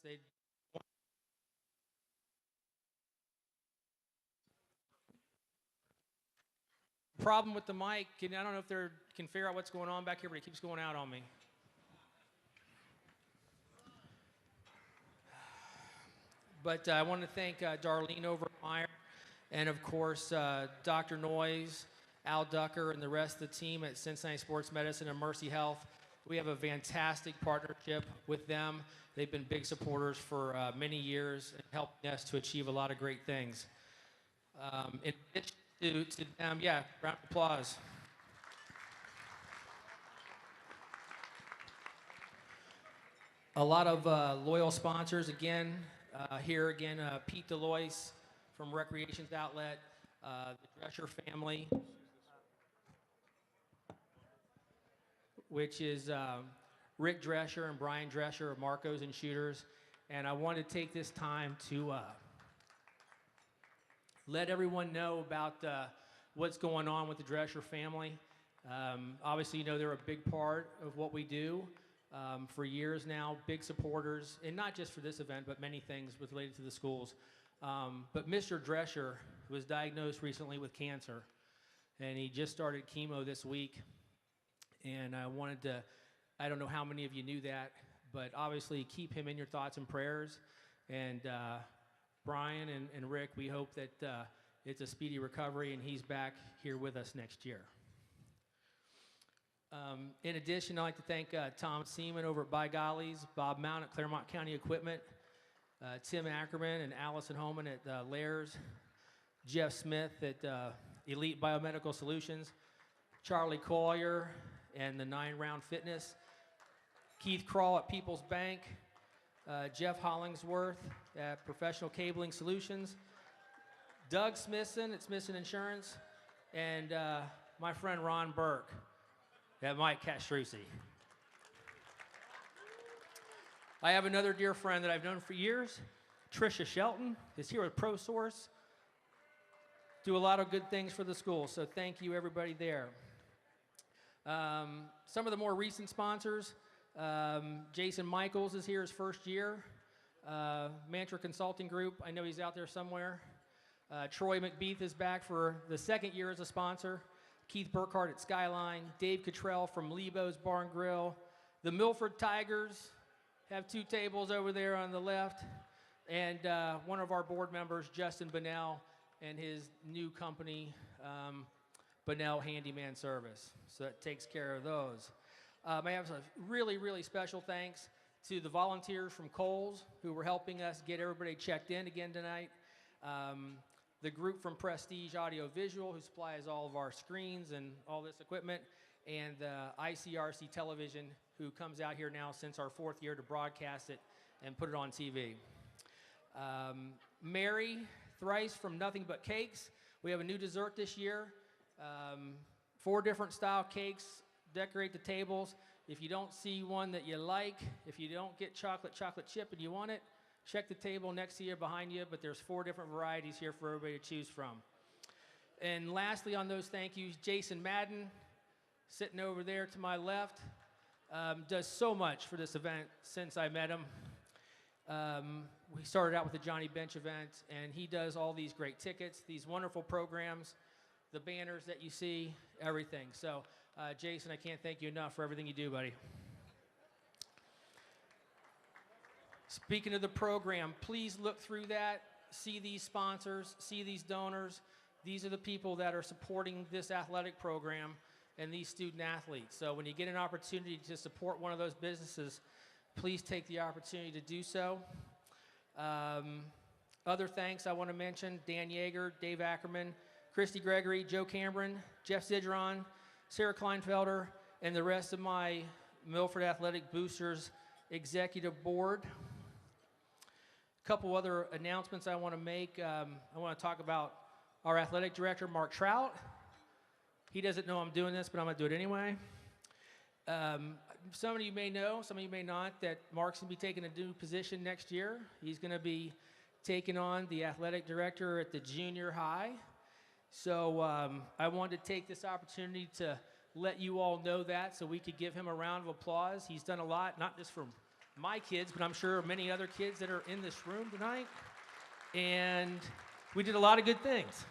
They problem with the mic. I don't know if they can figure out what's going on back here, but it keeps going out on me. But I want to thank Darlene over at Meyer, and of course Dr. Noyes, Al Ducker, and the rest of the team at Cincinnati Sports Medicine and Mercy Health. We have a fantastic partnership with them. They've been big supporters for many years and helping us to achieve a lot of great things. In addition to them, yeah, round of applause. A lot of loyal sponsors again. Here again, Pete Deloise from Recreations Outlet, the Drescher family, which is Rick Drescher and Brian Drescher of Marcos and Shooters. And I want to take this time to let everyone know about what's going on with the Drescher family. Obviously, you know they're a big part of what we do. For years now, big supporters, and not just for this event, but many things related to the schools. But Mr. Drescher was diagnosed recently with cancer, and he just started chemo this week. And I wanted to, I don't know how many of you knew that, but obviously keep him in your thoughts and prayers. And Brian and Rick, we hope that it's a speedy recovery and he's back here with us next year. In addition, I'd like to thank Tom Seaman over at By Gollies, Bob Mount at Claremont County Equipment, Tim Ackerman and Allison Holman at Lairs, Jeff Smith at Elite Biomedical Solutions, Charlie Collier and the 9 Round Fitness, Keith Kroll at People's Bank, Jeff Hollingsworth at Professional Cabling Solutions, Doug Smithson at Smithson Insurance, and my friend Ron Burke at Mike Castrucci. I have another dear friend that I've known for years, Tricia Shelton, is here with ProSource. Do a lot of good things for the school, so thank you everybody there. Some of the more recent sponsors, Jason Michaels is here his first year. Mantra Consulting Group, I know he's out there somewhere. Troy McBeath is back for the second year as a sponsor. Keith Burkhart at Skyline, Dave Cottrell from Lebo's Bar and Grill. The Milford Tigers have 2 tables over there on the left. And one of our board members, Justin Bunnell, and his new company, Bunnell Handyman Service. So that takes care of those. I have a really, really special thanks to the volunteers from Kohl's who were helping us get everybody checked in again tonight. The group from Prestige Audio Visual, who supplies all of our screens and all this equipment, and ICRC Television, who comes out here now since our 4th year to broadcast it and put it on TV. Mary Thrice from Nothing But Cakes. We have a new dessert this year. 4 different style cakes. Decorate the tables. If you don't see one that you like, if you don't get chocolate chip and you want it, check the table next to you, behind you, but there's 4 different varieties here for everybody to choose from. And lastly on those thank yous, Jason Madden, sitting over there to my left, does so much for this event since I met him. We started out with the Johnny Bench event, and he does all these great tickets, these wonderful programs, the banners that you see, everything. So, Jason, I can't thank you enough for everything you do, buddy. Speaking of the program, please look through that, see these sponsors, see these donors. These are the people that are supporting this athletic program and these student athletes. So when you get an opportunity to support one of those businesses, please take the opportunity to do so. Other thanks I want to mention, Dan Yeager, Dave Ackerman, Christy Gregory, Joe Cameron, Jeff Zidron, Sarah Kleinfelder, and the rest of my Milford Athletic Boosters executive board. A couple other announcements I want to make. I want to talk about our athletic director, Mark Trout. He doesn't know I'm doing this, but I'm going to do it anyway. Some of you may know, some of you may not, that Mark's going to be taking a new position next year. He's going to be taking on the athletic director at the junior high. So I wanted to take this opportunity to let you all know that so we could give him a round of applause. He's done a lot, not just for my kids, but I'm sure many other kids that are in this room tonight. And we did a lot of good things.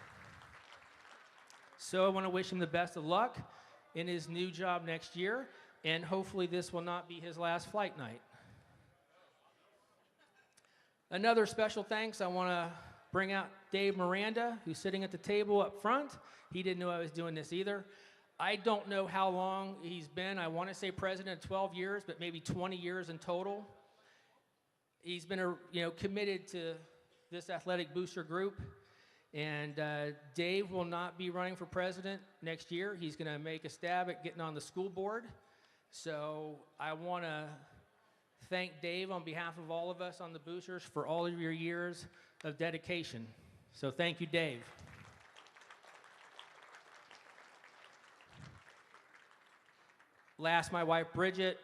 So I want to wish him the best of luck in his new job next year, and hopefully this will not be his last flight night. Another special thanks, I want to bring out Dave Miranda, who's sitting at the table up front. He didn't know I was doing this either. I don't know how long he's been. I want to say president 12 years, but maybe 20 years in total. He's been committed to this athletic booster group. And Dave will not be running for president next year. He's going to make a stab at getting on the school board. So I want to thank Dave on behalf of all of us on the boosters for all of your years of dedication. So thank you, Dave. Last, my wife, Bridget,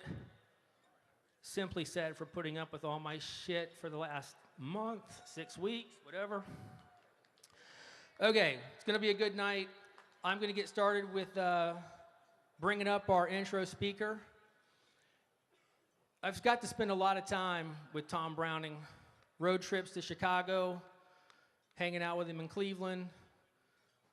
simply said for putting up with all my shit for the last month, 6 weeks, whatever. Okay, it's going to be a good night. I'm going to get started with bringing up our intro speaker. I've got to spend a lot of time with Tom Browning, road trips to Chicago, hanging out with him in Cleveland,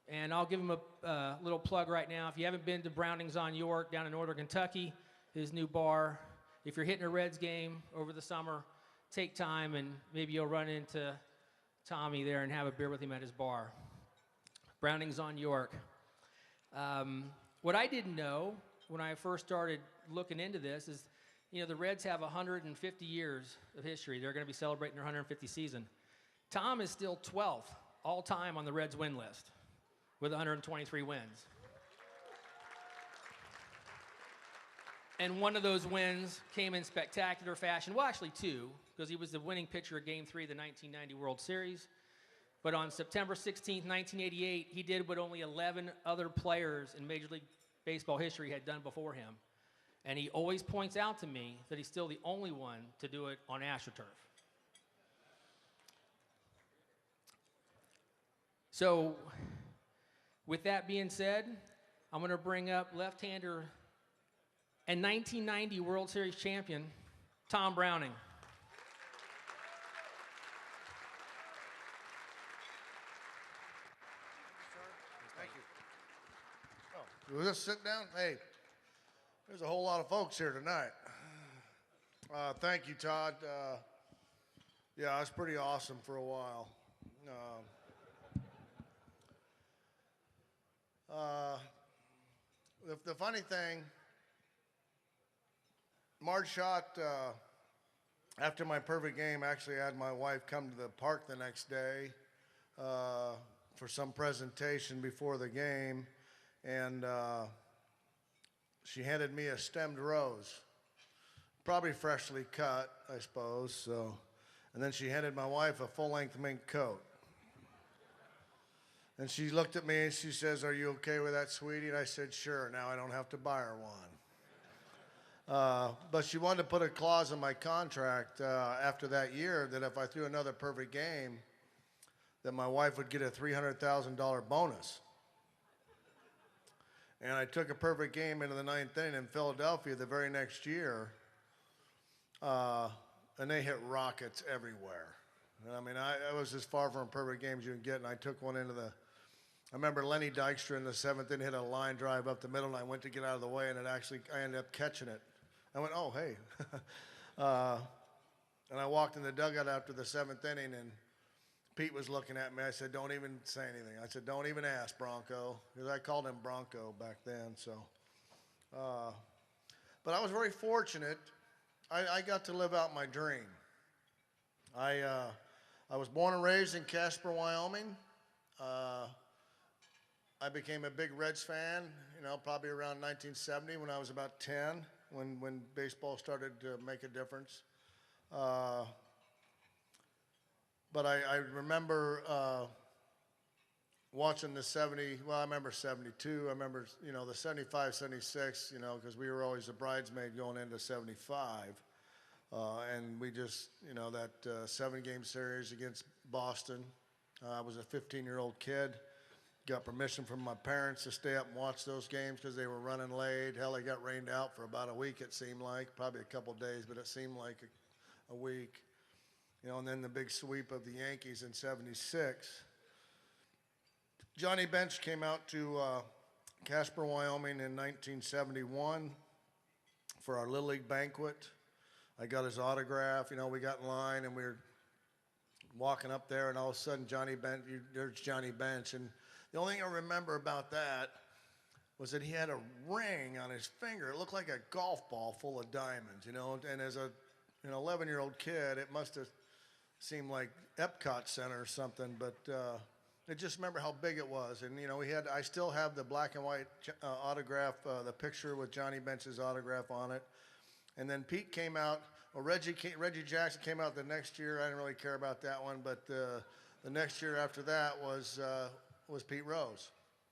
and I'll give him a little plug right now. If you haven't been to Browning's on York down in northern Kentucky, his new bar, if you're hitting a Reds game over the summer, take time and maybe you'll run into Tommy there and have a beer with him at his bar. Browning's on York. What I didn't know when I first started looking into this is, the Reds have 150 years of history. They're going to be celebrating their 150th season. Tom is still 12th all time on the Reds win list with 123 wins. And one of those wins came in spectacular fashion. Well, actually two, because he was the winning pitcher of Game 3 of the 1990 World Series. But on September 16th, 1988, he did what only 11 other players in Major League Baseball history had done before him. And he always points out to me that he's still the only one to do it on AstroTurf. So, with that being said, I'm going to bring up left-hander and 1990 World Series champion, Tom Browning. We'll just sit down. Hey, there's a whole lot of folks here tonight. Thank you, Todd. Yeah, it's pretty awesome for a while. The funny thing, Marge shot after my perfect game. Actually, I had my wife come to the park the next day for some presentation before the game. And she handed me a stemmed rose, probably freshly cut, I suppose. So, and then she handed my wife a full-length mink coat. And she looked at me and she says, "Are you okay with that, sweetie?" And I said, "Sure. Now I don't have to buy her one." But she wanted to put a clause in my contract after that year that if I threw another perfect game, that my wife would get a $300,000 bonus. And I took a perfect game into the ninth inning in Philadelphia the very next year, and they hit rockets everywhere. I mean, I was as far from a perfect game as you can get, and I took one into the – I remember Lenny Dykstra in the seventh inning hit a line drive up the middle, and I went to get out of the way, and I ended up catching it. I went, "Oh, hey." And I walked in the dugout after the seventh inning, and Pete was looking at me. I said, "Don't even say anything." I said, "Don't even ask, Bronco," because I called him Bronco back then. So, but I was very fortunate. I got to live out my dream. I was born and raised in Casper, Wyoming. I became a big Reds fan, probably around 1970 when I was about 10, when baseball started to make a difference. But I remember watching the 70, well, I remember 72. I remember, the 75, 76, because we were always a bridesmaid going into 75. And we just, that 7-game series against Boston. I was a 15-year-old kid. got permission from my parents to stay up and watch those games because they were running late. Hell, they got rained out for about a week, it seemed like. Probably a couple days, but it seemed like a week. You know, and then the big sweep of the Yankees in '76. Johnny Bench came out to Casper, Wyoming in 1971 for our Little League banquet. I got his autograph. You know, we got in line and we were walking up there, and all of a sudden, there's Johnny Bench. And the only thing I remember about that was that he had a ring on his finger. It looked like a golf ball full of diamonds, you know. And as an 11-year-old kid, it must have seemed like Epcot Center or something. But I just remember how big it was. And, you know, I still have the black and white autograph, the picture with Johnny Bench's autograph on it. And then Pete came out. Well, Reggie Jackson came out the next year. I didn't really care about that one, but the next year after that was Pete Rose.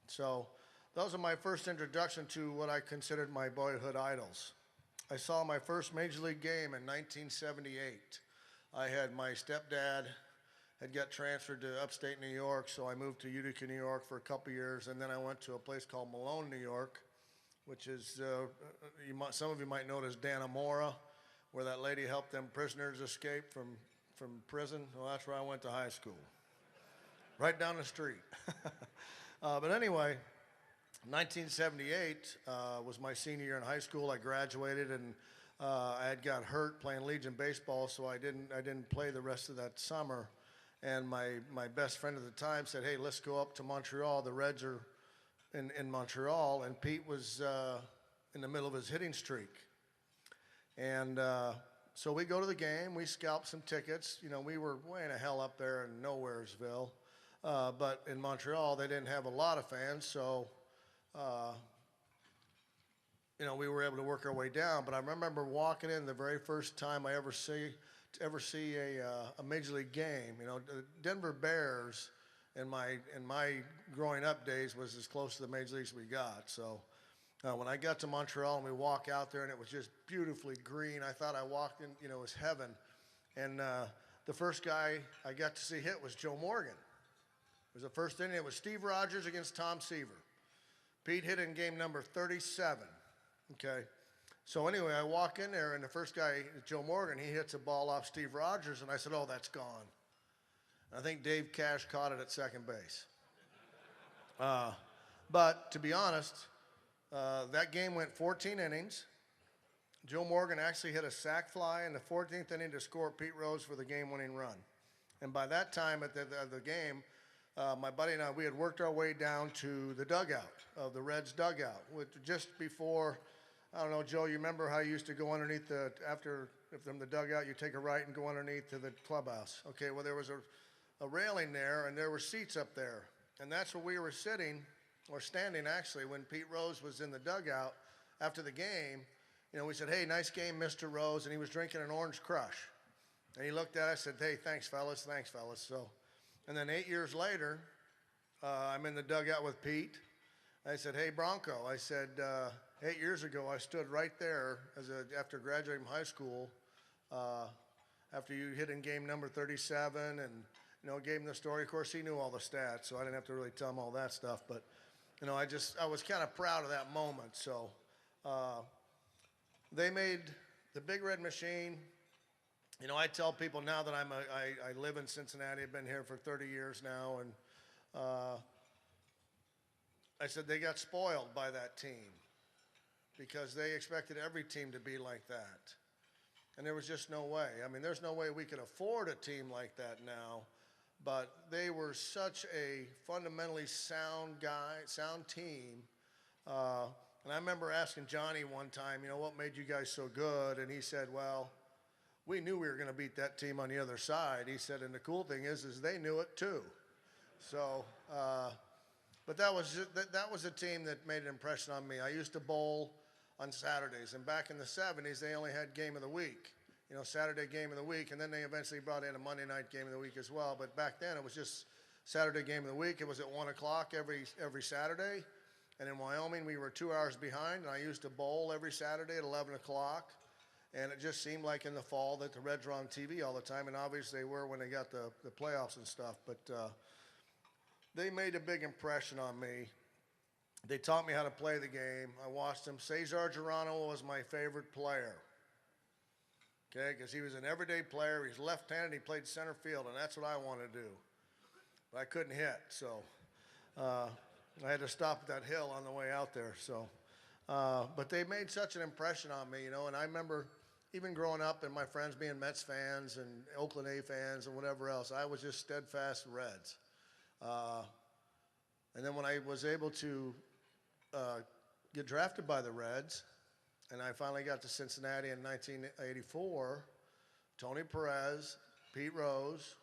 So those are my first introduction to what I considered my boyhood idols. I saw my first Major League game in 1978. I had my stepdad had got transferred to upstate New York, so I moved to Utica, New York for a couple years, and then I went to a place called Malone, New York, which is, some of you might know it as Dannemora, where that lady helped them prisoners escape from prison. Well, that's where I went to high school, right down the street. But anyway, 1978 was my senior year in high school. I graduated, and I had got hurt playing Legion baseball, so I didn't play the rest of that summer. And my best friend at the time said, "Hey, let's go up to Montreal. The Reds are in Montreal," and Pete was in the middle of his hitting streak. And so we go to the game. We scalp some tickets. You know, we were way in the hell up there in Nowheresville. But in Montreal, they didn't have a lot of fans, so, you know, we were able to work our way down. But I remember walking in the very first time I ever see a Major League game. You know, the Denver Bears in my growing up days was as close to the Major Leagues we got. So when I got to Montreal and we walk out there and it was just beautifully green, I thought I walked in, you know, it was heaven. And the first guy I got to see hit was Joe Morgan. It was the first inning. It was Steve Rogers against Tom Seaver. Pete hit in game number 37. Okay. So anyway, I walk in there, and the first guy, Joe Morgan, he hits a ball off Steve Rogers, and I said, "Oh, that's gone." And I think Dave Cash caught it at second base. But to be honest, that game went 14 innings. Joe Morgan actually hit a sac fly in the 14th inning to score Pete Rose for the game-winning run. And by that time at the game, my buddy and I, we had worked our way down to the dugout of the Reds dugout, just before. I don't know, Joe, you remember how you used to go underneath from the dugout, you take a right and go underneath to the clubhouse. Okay, well, there was a railing there, and there were seats up there. And that's where we were sitting, or standing, actually, when Pete Rose was in the dugout after the game. You know, we said, "Hey, nice game, Mr. Rose," and he was drinking an Orange Crush. And he looked at us and said, "Hey, thanks, fellas. So, and then 8 years later, I'm in the dugout with Pete. I said, "Hey, Bronco," I said, 8 years ago, I stood right there after graduating from high school, after you hit in game number 37, and, you know, gave him the story. Of course, he knew all the stats, so I didn't have to really tell him all that stuff. But, you know, I was kind of proud of that moment. So they made the Big Red Machine. You know, I tell people now that I live in Cincinnati. I've been here for 30 years now, and I said they got spoiled by that team, because they expected every team to be like that. And there was just no way. I mean, there's no way we could afford a team like that now, but they were such a fundamentally sound team. And I remember asking Johnny one time, you know, "What made you guys so good?" And he said, "Well, we knew we were going to beat that team on the other side." He said, "And the cool thing is they knew it too." So, but that was a team that made an impression on me. I used to bowl on Saturdays, and back in the 70s, they only had game of the week, you know, Saturday game of the week, and then they eventually brought in a Monday night game of the week as well. But back then, it was just Saturday game of the week. It was at 1 o'clock every Saturday, and in Wyoming, we were 2 hours behind, and I used to bowl every Saturday at 11 o'clock, and it just seemed like in the fall that the Reds were on TV all the time, and obviously they were when they got the playoffs and stuff. But they made a big impression on me. They taught me how to play the game. I watched them. Cesar Geronimo was my favorite player, okay, because he was an everyday player. He's left-handed. He played center field, and that's what I wanted to do. But I couldn't hit, so I had to stop at that hill on the way out there. So, but they made such an impression on me, you know, and I remember even growing up and my friends being Mets fans and Oakland A fans and whatever else, I was just steadfast Reds. And then when I was able to get drafted by the Reds, and I finally got to Cincinnati in 1984, Tony Perez, Pete Rose,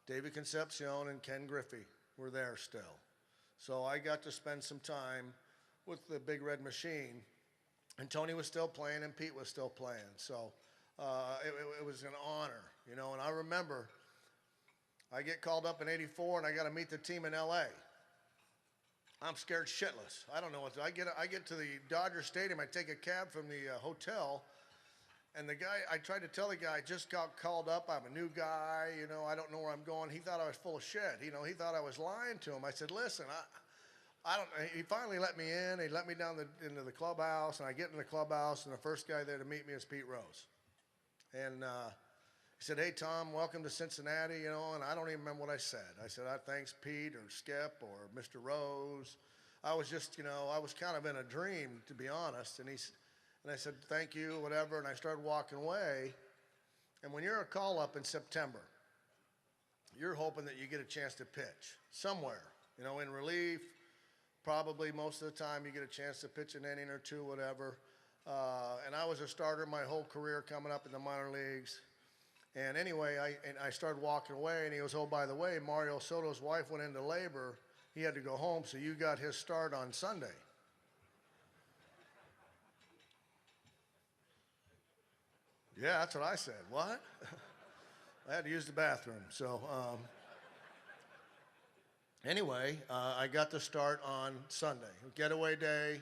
David Concepcion, and Ken Griffey were there still. So I got to spend some time with the Big Red Machine, and Tony was still playing and Pete was still playing. So it was an honor, you know, and I remember I get called up in '84 and I got to meet the team in LA. I'm scared shitless. I don't know what to, I get to the Dodger Stadium, I take a cab from the hotel, and the guy, I tried to tell the guy, I just got called up, I'm a new guy, you know, I don't know where I'm going. He thought I was full of shit, you know, he thought I was lying to him. I said, listen, I don't, he finally let me in, he let me down into the clubhouse, and I get in the clubhouse, and the first guy there to meet me is Pete Rose. And he said, hey, Tom, welcome to Cincinnati, you know, and I don't even remember what I said. I said, thanks, Pete, or Skip, or Mr. Rose. I was just, you know, I was kind of in a dream, to be honest. And I said, thank you, whatever, and I started walking away. And when you're a call-up in September, you're hoping that you get a chance to pitch somewhere, you know, in relief. Probably most of the time you get a chance to pitch an inning or two, whatever. And I was a starter my whole career coming up in the minor leagues. And anyway, I started walking away, and he goes, oh, by the way, Mario Soto's wife went into labor. He had to go home, so you got his start on Sunday. Yeah, that's what I said. What? I had to use the bathroom. So anyway, I got the start on Sunday. Getaway day.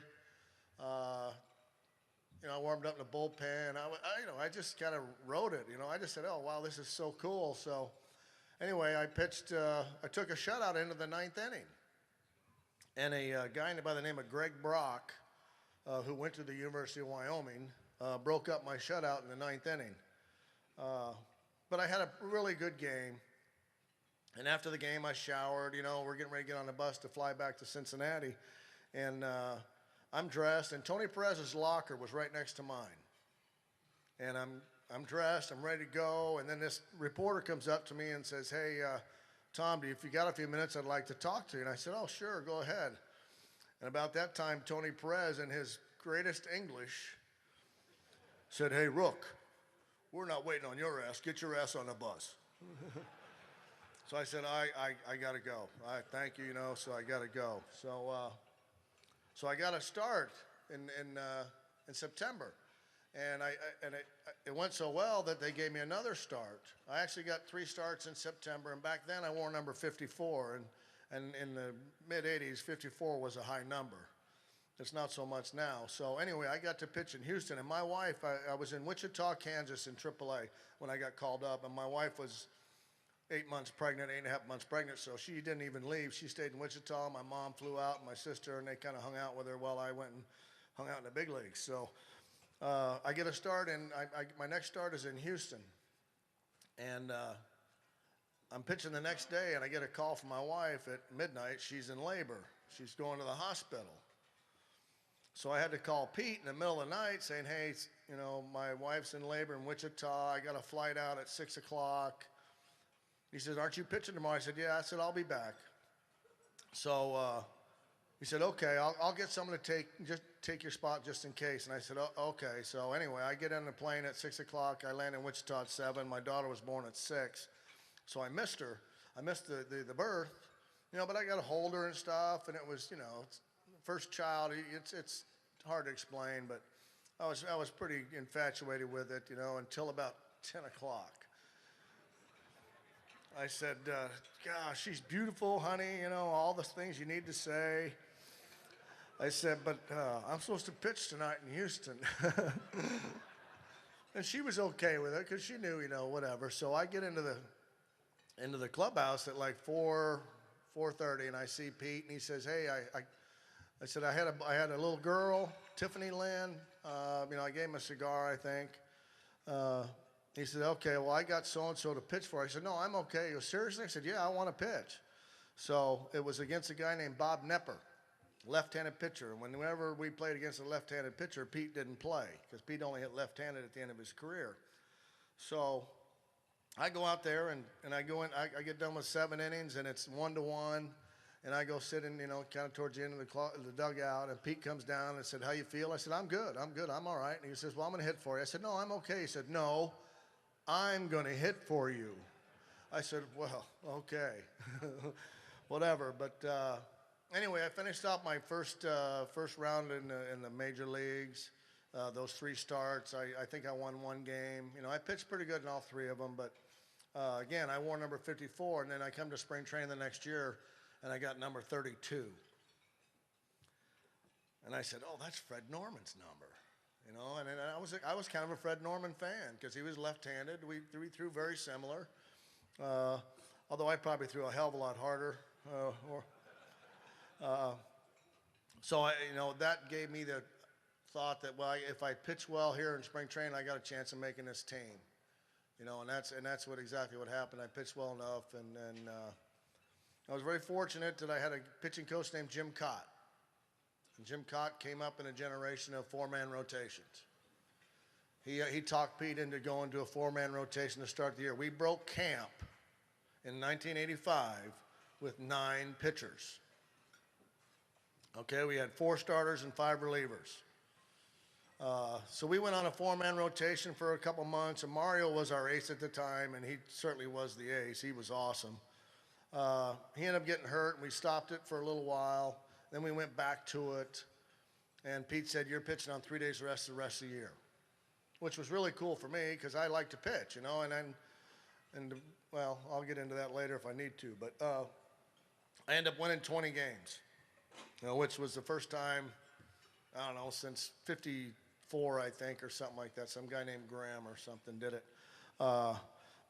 You know, I warmed up in the bullpen. I just kind of wrote it. You know, I just said, oh, wow, this is so cool. So anyway, I pitched, I took a shutout into the ninth inning. And a guy by the name of Greg Brock, who went to the University of Wyoming, broke up my shutout in the ninth inning. But I had a really good game. And after the game, I showered. You know, we're getting ready to get on the bus to fly back to Cincinnati. And I'm dressed, and Tony Perez's locker was right next to mine. And I'm dressed, I'm ready to go, and then this reporter comes up to me and says, hey, Tom, if you got a few minutes, I'd like to talk to you. And I said, oh, sure, go ahead. And about that time, Tony Perez, in his greatest English, said, hey, Rook, we're not waiting on your ass. Get your ass on the bus. So I said, I got to go. Thank you, you know, so I got to go. So I got a start in September, and it went so well that they gave me another start. I actually got 3 starts in September, and back then I wore number 54, and in the mid-'80s, 54 was a high number. It's not so much now. So anyway, I got to pitch in Houston, and my wife, I was in Wichita, Kansas in AAA when I got called up, and my wife was 8 months pregnant, 8.5 months pregnant, so she didn't even leave. She stayed in Wichita. My mom flew out, and my sister, and they kind of hung out with her while I went and hung out in the big leagues. So I get a start, and my next start is in Houston. And I'm pitching the next day, and I get a call from my wife at midnight. She's in labor. She's going to the hospital. So I had to call Pete in the middle of the night saying, hey, you know, my wife's in labor in Wichita. I got a flight out at 6 o'clock. He says, aren't you pitching tomorrow? I said, yeah. I said, I'll be back. So he said, okay, I'll get someone to take your spot just in case. And I said, oh, okay. So anyway, I get on the plane at 6 o'clock. I land in Wichita at 7. My daughter was born at 6. So I missed her. I missed the birth, you know, but I got to hold her and stuff. And it was, you know, first child, it's hard to explain, but I was pretty infatuated with it, you know, until about 10 o'clock. I said, gosh, she's beautiful, honey, you know, all the things you need to say. I said, but I'm supposed to pitch tonight in Houston. And she was okay with it because she knew, you know, whatever. So I get into the clubhouse at like 4, 4:30, and I see Pete, and he says, "Hey, I said I had a little girl, Tiffany Lynn. I gave him a cigar, I think. He said, okay, well, I got so-and-so to pitch for. I said, no, I'm okay. He goes, seriously? I said, yeah, I want to pitch. So it was against a guy named Bob Nepper, left-handed pitcher. And whenever we played against a left-handed pitcher, Pete didn't play because Pete only hit left-handed at the end of his career. So I go out there, and I go in. I get done with 7 innings, and it's 1-1. And I go sit in, kind of towards the end of the dugout, and Pete comes down and said, how you feel? I said, I'm good, I'm all right. And he says, well, I'm going to hit for you. I said, no, I'm okay. He said, no, I'm going to hit for you. I said, well, okay, whatever. But anyway, I finished off my first round in the major leagues, those 3 starts. I think I won 1 game. I pitched pretty good in all 3 of them, but again, I wore number 54, and then I come to spring training the next year, and I got number 32. And I said, oh, that's Fred Norman's number. And I was kind of a Fred Norman fan because he was left-handed. We threw very similar, although I probably threw a hell of a lot harder. So that gave me the thought that, well, if I pitch well here in spring training, I got a chance of making this team. And that's exactly what happened. I pitched well enough, and I was very fortunate that I had a pitching coach named Jim Cott. And Jim Cott came up in a generation of 4-man rotations. He talked Pete into going to a 4-man rotation to start the year. We broke camp in 1985 with 9 pitchers. Okay, we had 4 starters and 5 relievers. So we went on a 4-man rotation for a couple months, and Mario was our ace at the time, and he certainly was the ace. He was awesome. He ended up getting hurt, and we stopped it for a little while. Then we went back to it, and Pete said, you're pitching on 3 days rest the rest of the year, which was really cool for me because I like to pitch, and well, I'll get into that later if I need to, but I ended up winning 20 games, which was the first time, I don't know, since 54, I think, or something like that. Some guy named Graham or something did it.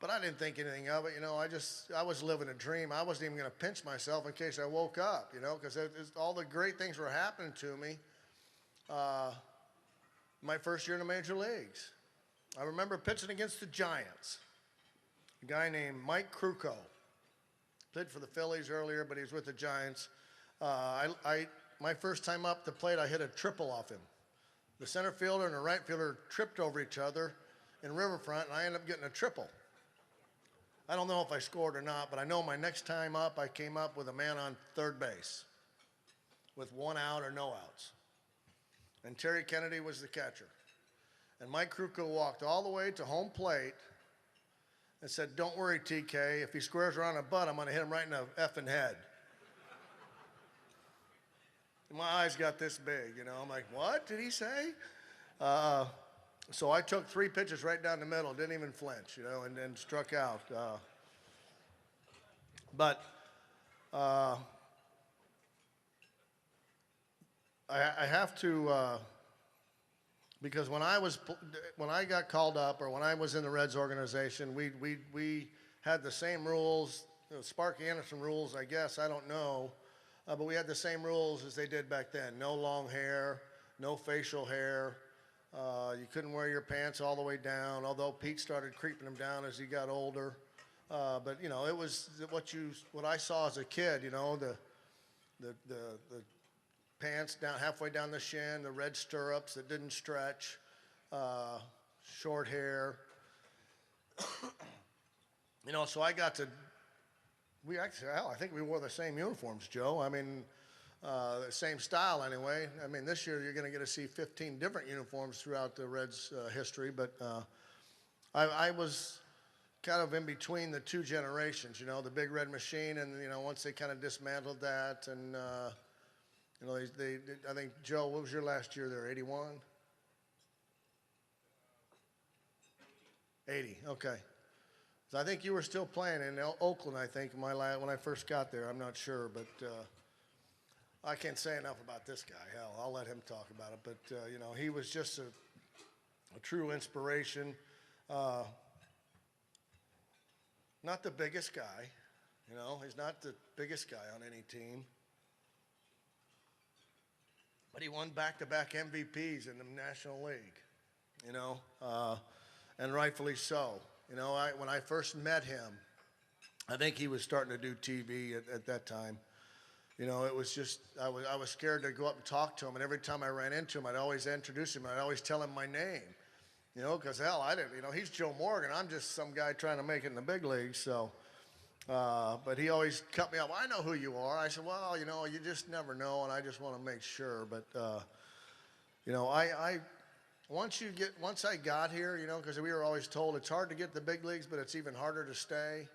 But I didn't think anything of it, I was living a dream. I wasn't even going to pinch myself in case I woke up, because all the great things were happening to me my first year in the major leagues. I remember pitching against the Giants. A guy named Mike Krukow. Played for the Phillies earlier, but he was with the Giants. My first time up the plate, I hit a triple off him. The center fielder and the right fielder tripped over each other in Riverfront, and I ended up getting a triple. I don't know if I scored or not, but I know my next time up, I came up with a man on third base with 1 out or no outs. And Terry Kennedy was the catcher. And Mike Krukow walked all the way to home plate and said, don't worry, TK, if he squares around a butt, I'm going to hit him right in the effing head. And my eyes got this big, I'm like, what did he say? So I took 3 pitches right down the middle, didn't even flinch, and then struck out. But I have to, because when I got called up, or when I was in the Reds organization, we had the same rules, Sparky Anderson rules, I guess, I don't know, but we had the same rules as they did back then. No long hair, no facial hair. You couldn't wear your pants all the way down, although Pete started creeping them down as he got older. But it was what I saw as a kid. The pants down halfway down the shin, the red stirrups that didn't stretch, short hair. So I got to. I think we wore the same uniforms, Joe. The same style anyway. This year you're going to get to see 15 different uniforms throughout the Reds' history, but I was kind of in between the 2 generations, the Big Red Machine, and once they kind of dismantled that, and I think, Joe, what was your last year there? 81? 80. Okay. So I think you were still playing in Oakland. I think when I first got there. I'm not sure, but. I can't say enough about this guy. Hell, I'll let him talk about it. But, he was just a true inspiration. Not the biggest guy, You know, he's not the biggest guy on any team. But he won back-to-back MVPs in the National League, you know, and rightfully so. You know, when I first met him, I think he was starting to do TV at that time. You know, it was just, I was scared to go up and talk to him, and every time I ran into him, I'd always introduce him, and I'd always tell him my name. You know, because hell, I didn't, you know, he's Joe Morgan. I'm just some guy trying to make it in the big leagues, so. But he always cut me off. I know who you are. I said, well, you know, you just never know, and I just want to make sure. But, you know, once I got here, you know, because we were always told it's hard to get the big leagues, but it's even harder to stay,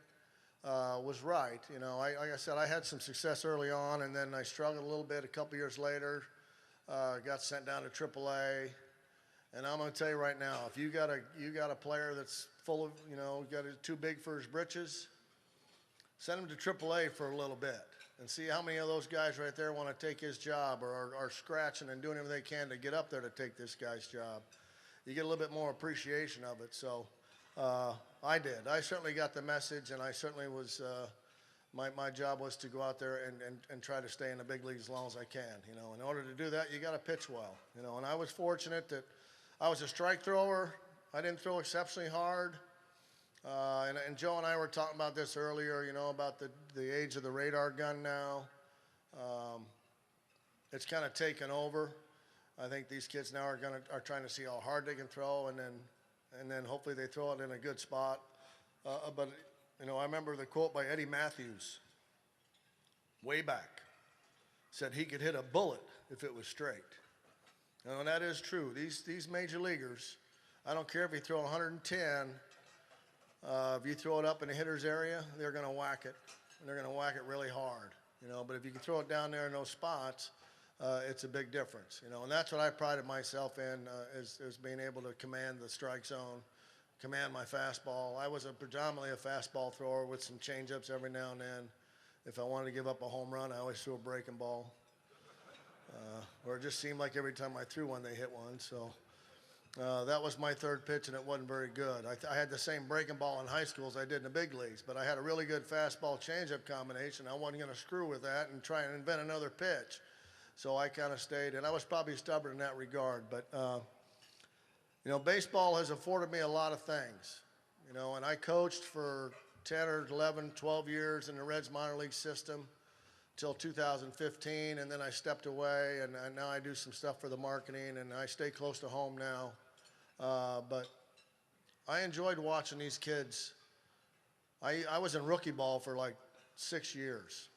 was right. You know, like I said, I had some success early on, and then I struggled a little bit a couple years later, got sent down to AAA. And I'm going to tell you right now, if you got a player that's full of, you know, too big for his britches, send him to AAA for a little bit and see how many of those guys right there want to take his job or are scratching and doing everything they can to get up there to take this guy's job. You get a little bit more appreciation of it. So I did. I certainly got the message, and I certainly was, my job was to go out there and try to stay in the big leagues as long as I can. You know, in order to do that, you got to pitch well. You know, and I was fortunate that I was a strike thrower. I didn't throw exceptionally hard. And Joe and I were talking about this earlier, you know, about the age of the radar gun now. It's kind of taken over. I think these kids now are trying to see how hard they can throw, and then hopefully they throw it in a good spot. But you know, I remember the quote by Eddie Matthews, way back, said he could hit a bullet if it was straight. You know, and that is true. These major leaguers, I don't care if you throw 110. If you throw it up in the hitter's area, they're going to whack it, and they're going to whack it really hard, you know. But if you can throw it down there in those spots, it's a big difference, you know. And that's what I prided myself in, is being able to command the strike zone, command my fastball. I was predominantly a fastball thrower with some changeups every now and then. If I wanted to give up a home run, I always threw a breaking ball. Or it just seemed like every time I threw one, they hit one. So. That was my third pitch, and it wasn't very good. I had the same breaking ball in high school as I did in the big leagues, but I had a really good fastball changeup combination. I wasn't going to screw with that and try and invent another pitch. So I kind of stayed, and I was probably stubborn in that regard. But, you know, baseball has afforded me a lot of things, you know, and I coached for 10 or 11, 12 years in the Reds minor league system till 2015, and then I stepped away, and now I do some stuff for the marketing, and I stay close to home now. But I enjoyed watching these kids. I was in rookie ball for like 6 years,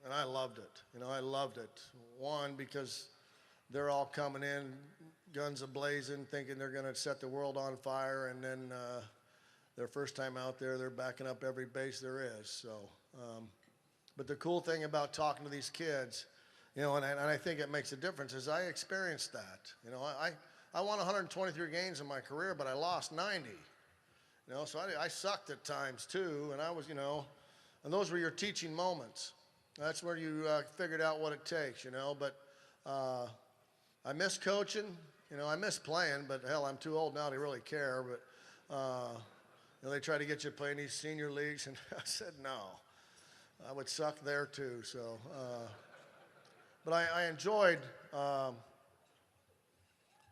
and I loved it. You know, I loved it. One, because they're all coming in, guns a-blazing, thinking they're going to set the world on fire, and then their first time out there, they're backing up every base there is. So. But the cool thing about talking to these kids, you know, and I think it makes a difference, is I experienced that. You know, I won 123 games in my career, but I lost 90. You know, so I sucked at times too, and I was, you know, and those were your teaching moments. That's where you figured out what it takes, you know. But I miss coaching. You know, I miss playing, but hell, I'm too old now to really care. But you know, they try to get you to play in these senior leagues, and I said no. I would suck there too. So, but I enjoyed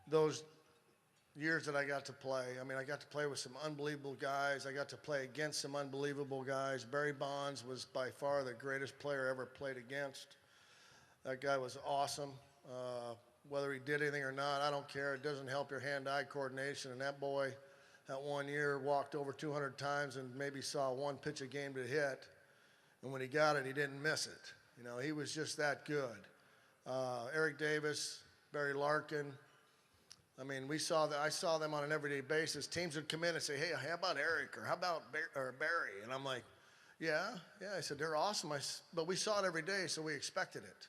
those years that I got to play. I mean, I got to play with some unbelievable guys. I got to play against some unbelievable guys. Barry Bonds was by far the greatest player I ever played against. That guy was awesome. Whether he did anything or not, I don't care. It doesn't help your hand-eye coordination. And that boy, that 1 year, walked over 200 times and maybe saw one pitch a game to hit. And when he got it, he didn't miss it. You know, he was just that good. Eric Davis, Barry Larkin. I mean, I saw them on an everyday basis. Teams would come in and say, hey, how about Eric, or how about Barry? And I'm like, yeah. I said, they're awesome. But we saw it every day, so we expected it.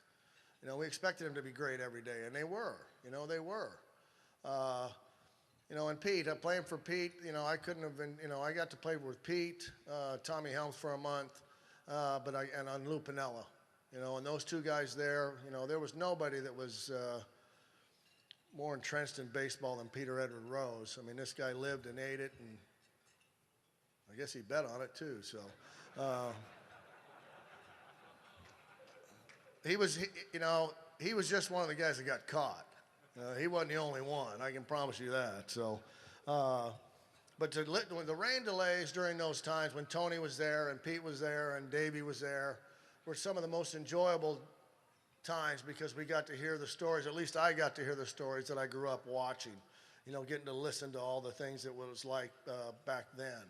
You know, we expected them to be great every day, and they were. You know, they were. You know, and Pete, playing for Pete, you know, I couldn't have been, you know, I got to play with Pete, Tommy Helms for a month. And on Lou Piniella, you know, and those two guys there, you know, there was nobody that was more entrenched in baseball than Peter Edward Rose. I mean, this guy lived and ate it, and I guess he bet on it too. So, he was just one of the guys that got caught. He wasn't the only one. I can promise you that. So, but the rain delays during those times when Tony was there and Pete was there and Davey was there were some of the most enjoyable times because we got to hear the stories. At least I got to hear the stories that I grew up watching. Getting to listen to all the things that it was like back then.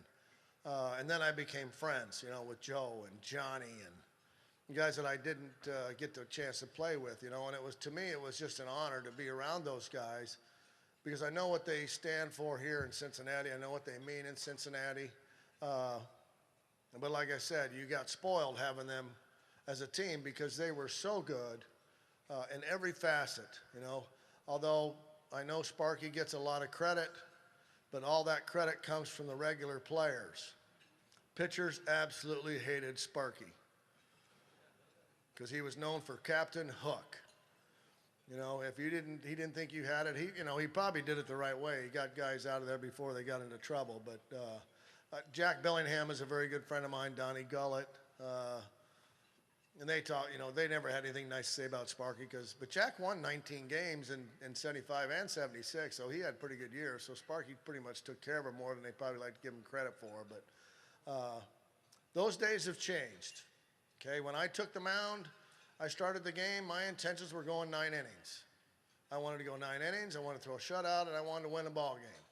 And then I became friends, with Joe and Johnny and guys that I didn't get the chance to play with, and to me, it was just an honor to be around those guys because I know what they stand for here in Cincinnati. I know what they mean in Cincinnati. But like I said, you got spoiled having them as a team because they were so good in every facet, although I know Sparky gets a lot of credit, but all that credit comes from the regular players. Pitchers absolutely hated Sparky because he was known for Captain Hook. If he didn't think you had it, he probably did it the right way. He got guys out of there before they got into trouble. But Jack Billingham is a very good friend of mine, Donnie Gullett. And they talk, they never had anything nice to say about Sparky but Jack won 19 games in 75 and 76, so he had pretty good years. So Sparky pretty much took care of him more than they probably like to give him credit for. But those days have changed. Okay, when I took the mound, I started the game, my intentions were going 9 innings. I wanted to go 9 innings, I wanted to throw a shutout, and I wanted to win a ball game.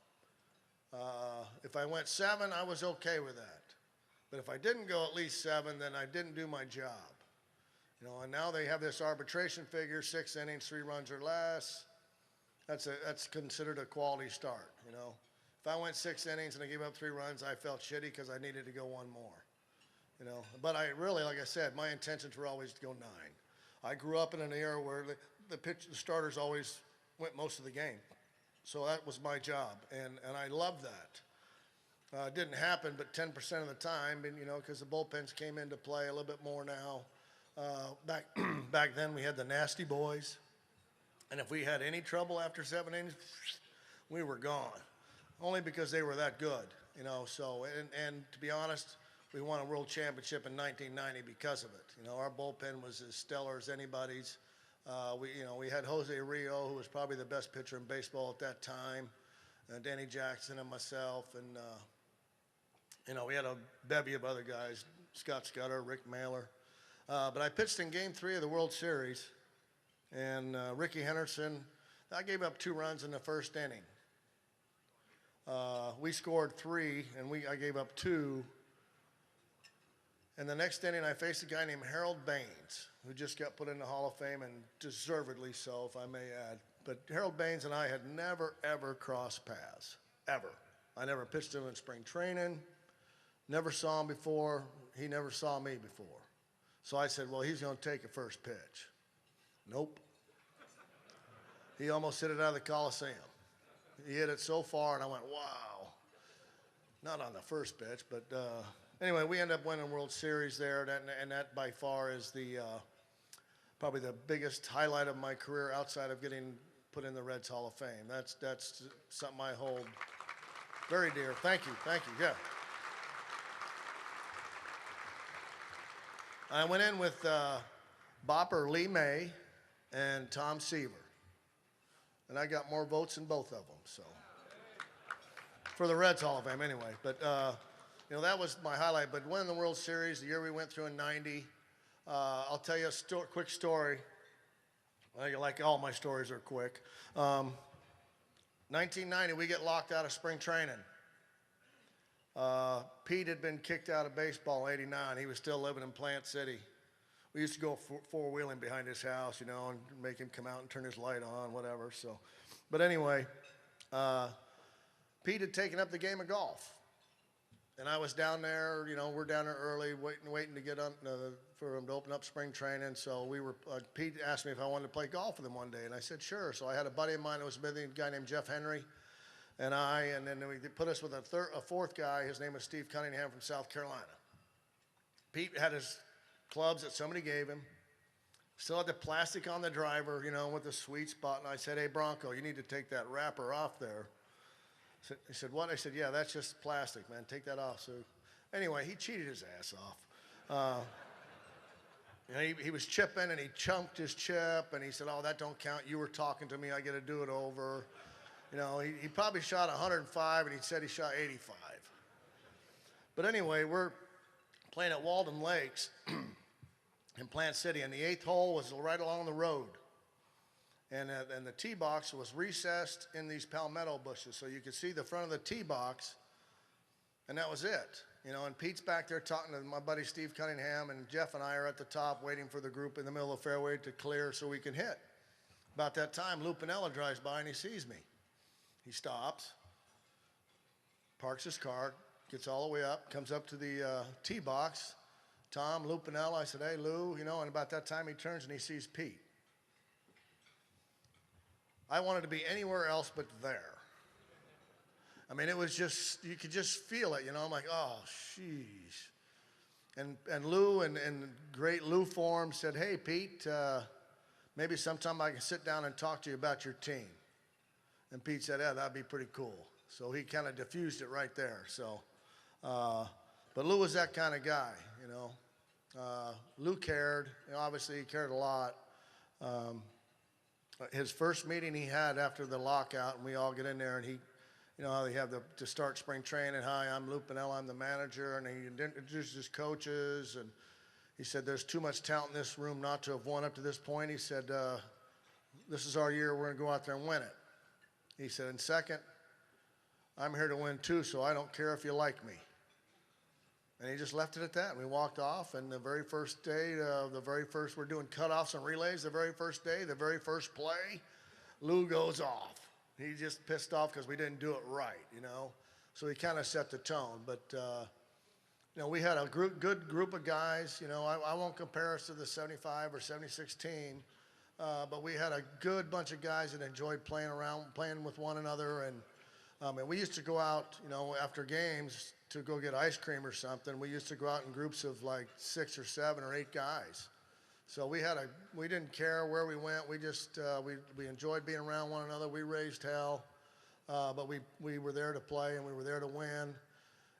If I went 7, I was okay with that. But if I didn't go at least 7, then I didn't do my job. And now they have this arbitration figure, 6 innings, 3 runs or less. That's considered a quality start, If I went 6 innings and I gave up 3 runs, I felt shitty because I needed to go 1 more, But I really, like I said, my intentions were always to go 9. I grew up in an era where the starters always went most of the game. So that was my job, and I loved that. It didn't happen but 10% of the time, because the bullpens came into play a little bit more now. Back then we had the nasty boys, and if we had any trouble after 7 innings, we were gone, only because they were that good, So and to be honest, we won a world championship in 1990 because of it. Our bullpen was as stellar as anybody's. We had Jose Rio, who was probably the best pitcher in baseball at that time, Danny Jackson and myself, and we had a bevy of other guys, Scott Scudder, Rick Mailer. But I pitched in Game 3 of the World Series, and Ricky Henderson, I gave up 2 runs in the first inning. We scored 3, and I gave up 2. And the next inning, I faced a guy named Harold Baines, who just got put in the Hall of Fame, and deservedly so, if I may add. But Harold Baines and I had never, ever crossed paths, ever. I never pitched him in spring training, never saw him before. He never saw me before. So I said, well, he's going to take a first pitch. Nope. He almost hit it out of the Coliseum. He hit it so far, and I went, wow. Not on the first pitch, but anyway, we ended up winning World Series there, and that by far is probably the biggest highlight of my career outside of getting put in the Reds Hall of Fame. That's something I hold very dear. Thank you, yeah. I went in with Bopper Lee May and Tom Seaver, and I got more votes than both of them, so. For the Reds Hall of Fame anyway, but that was my highlight. But winning the World Series, the year we went through in 90, I'll tell you a quick story. Like all my stories are quick. 1990, we get locked out of spring training. Pete had been kicked out of baseball in 89. He was still living in Plant City. We used to go four-wheeling behind his house, and make him come out and turn his light on, whatever. So, but anyway, Pete had taken up the game of golf. And I was down there, we're down there early, waiting to get on for him to open up spring training. So Pete asked me if I wanted to play golf with him one day, and I said sure. So I had a buddy of mine that was with me, a guy named Jeff Henry, and then we put us with a fourth guy. His name was Steve Cunningham from South Carolina. Pete had his clubs that somebody gave him. Still had the plastic on the driver, with the sweet spot. And I said, hey, Bronco, you need to take that wrapper off there. He said, what? I said, yeah, that's just plastic, man. Take that off. So anyway, he cheated his ass off. You know, he was chipping, and he chunked his chip, and he said, "Oh, that don't count. You were talking to me. I got to do it over." You know, he probably shot 105, and he said he shot 85. But anyway, we're playing at Walden Lakes in Plant City, and the 8th hole was right along the road. And the tee box was recessed in these palmetto bushes, so you could see the front of the tee box, and that was it. You know, and Pete's back there talking to my buddy Steve Cunningham, and Jeff and I are at the top waiting for the group in the middle of the fairway to clear so we can hit. About that time, Lou Piniella drives by and he sees me. He stops, parks his car, gets all the way up, comes up to the tee box. Tom, Lou Piniella, I said, "Hey, Lou," you know, and about that time he turns and he sees Pete. I wanted to be anywhere else but there. I mean, it was just, you could just feel it, you know. I'm like, oh, sheesh. And Lou, and great Lou form, said, "Hey, Pete, maybe sometime I can sit down and talk to you about your team." And Pete said, "Yeah, that'd be pretty cool." So he kind of diffused it right there. So, but Lou was that kind of guy, you know. Lou cared. You know, obviously, he cared a lot. His first meeting he had after the lockout, and we all get in there, and he, you know, how they have to start spring training. "Hi, I'm Lou Piniella, I'm the manager," and he introduced his coaches, and he said, "There's too much talent in this room not to have won up to this point." He said, "This is our year, we're gonna go out there and win it." He said, "And second, I'm here to win too, so I don't care if you like me." And he just left it at that. And we walked off, and the very first day, we're doing cutoffs and relays, the very first day, the very first play, Lou goes off. He just pissed off because we didn't do it right, you know. So he kind of set the tone. But, you know, we had a good group of guys. You know, I won't compare us to the 75 or 76 team, but we had a good bunch of guys that enjoyed playing with one another. And we used to go out, you know, after games to go get ice cream or something. We used to go out in groups of like 6 or 7 or 8 guys. So we didn't care where we went. We just, we enjoyed being around one another. We raised hell, but we were there to play and we were there to win.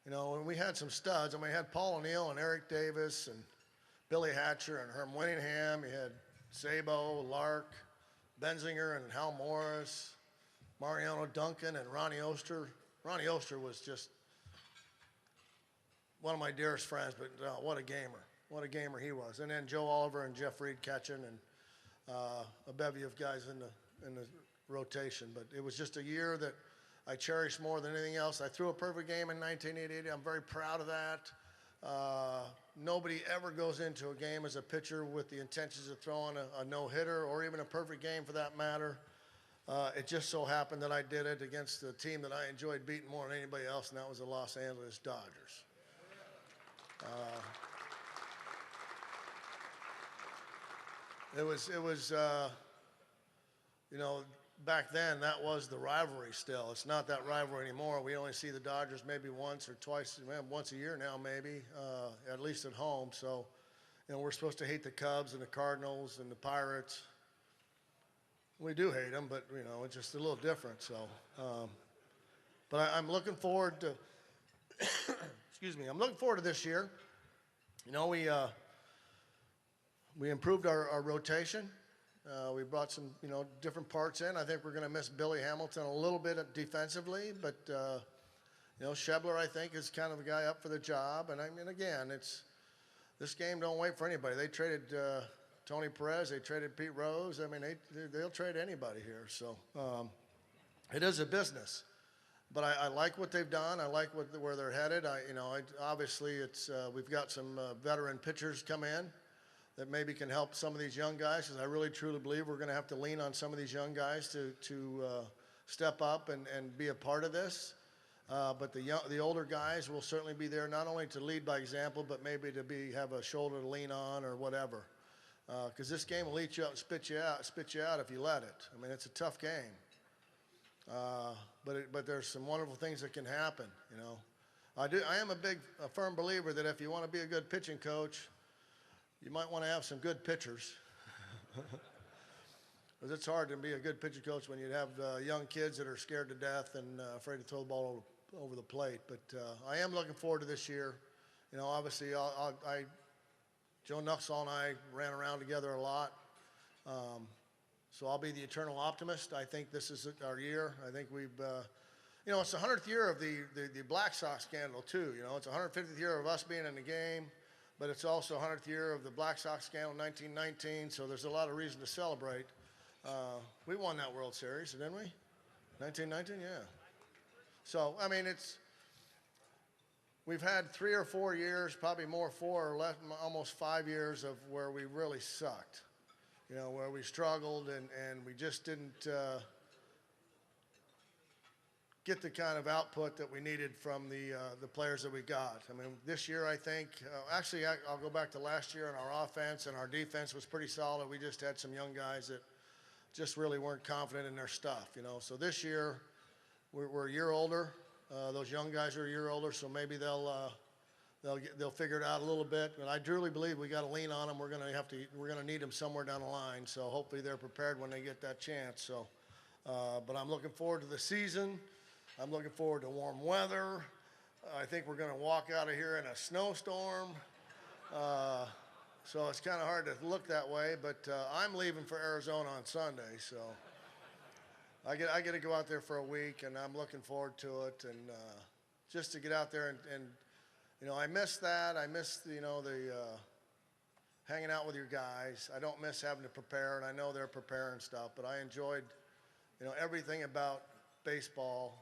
You know, and we had some studs. And we had Paul O'Neill and Eric Davis and Billy Hatcher and Herm Winningham. You had Sabo, Lark, Benzinger and Hal Morris, Mariano Duncan and Ronnie Oster. Ronnie Oster was just one of my dearest friends, but what a gamer. What a gamer he was. And then Joe Oliver and Jeff Reed catching, and a bevy of guys in the rotation. But it was just a year that I cherish more than anything else. I threw a perfect game in 1988. I'm very proud of that. Nobody ever goes into a game as a pitcher with the intentions of throwing a no-hitter or even a perfect game for that matter. It just so happened that I did it against the team that I enjoyed beating more than anybody else, and that was the Los Angeles Dodgers. It was you know, back then that was the rivalry still. It's not that rivalry anymore. We only see the Dodgers maybe once or twice, once a year now maybe, at least at home. So, you know, we're supposed to hate the Cubs and the Cardinals and the Pirates. We do hate them, but, you know, it's just a little different. So, but I'm looking forward to, excuse me, I'm looking forward to this year. You know, we improved our rotation. We brought some, you know, different parts in. I think we're going to miss Billy Hamilton a little bit defensively, but, you know, Shebler, I think, is kind of the guy up for the job. And, I mean, again, this game don't wait for anybody. They traded Tony Perez. They traded Pete Rose. I mean, they'll trade anybody here. So it is a business. But I like what they've done. I like where they're headed. Obviously, we've got some veteran pitchers come in that maybe can help some of these young guys, because I really truly believe we're going to have to lean on some of these young guys to step up and be a part of this. But the older guys will certainly be there not only to lead by example, but maybe to have a shoulder to lean on or whatever. Because this game will eat you up and spit you out if you let it. I mean, it's a tough game. But there's some wonderful things that can happen, you know. I am a firm believer that if you want to be a good pitching coach, you might want to have some good pitchers. Because it's hard to be a good pitching coach when you have young kids that are scared to death and afraid to throw the ball over the plate. But I am looking forward to this year. You know, obviously I Joe Nuxall and I ran around together a lot. So I'll be the eternal optimist. I think this is our year. I think we've, you know, it's the 100th year of the Black Sox scandal too. You know, it's the 150th year of us being in the game, but it's also 100th year of the Black Sox scandal in 1919. So there's a lot of reason to celebrate. We won that World Series, didn't we? 1919, yeah. So I mean, we've had 3 or 4 years, probably more, 4 or less, almost 5 years of where we really sucked. You know, where we struggled and we just didn't get the kind of output that we needed from the players that we got. I mean, this year I think, actually I'll go back to last year, and our offense and our defense was pretty solid. We just had some young guys that just really weren't confident in their stuff, you know. So this year we're a year older. Those young guys are a year older, so maybe they'll figure it out a little bit. But I truly believe we got to lean on them. We're gonna need them somewhere down the line. So hopefully they're prepared when they get that chance. So, but I'm looking forward to the season. I'm looking forward to warm weather. I think we're gonna walk out of here in a snowstorm. So it's kind of hard to look that way. But I'm leaving for Arizona on Sunday, so I get to go out there for a week, and I'm looking forward to it. And just to get out there and you know, I miss that. I miss, you know, the hanging out with your guys. I don't miss having to prepare, and I know they're preparing stuff, but I enjoyed, you know, everything about baseball.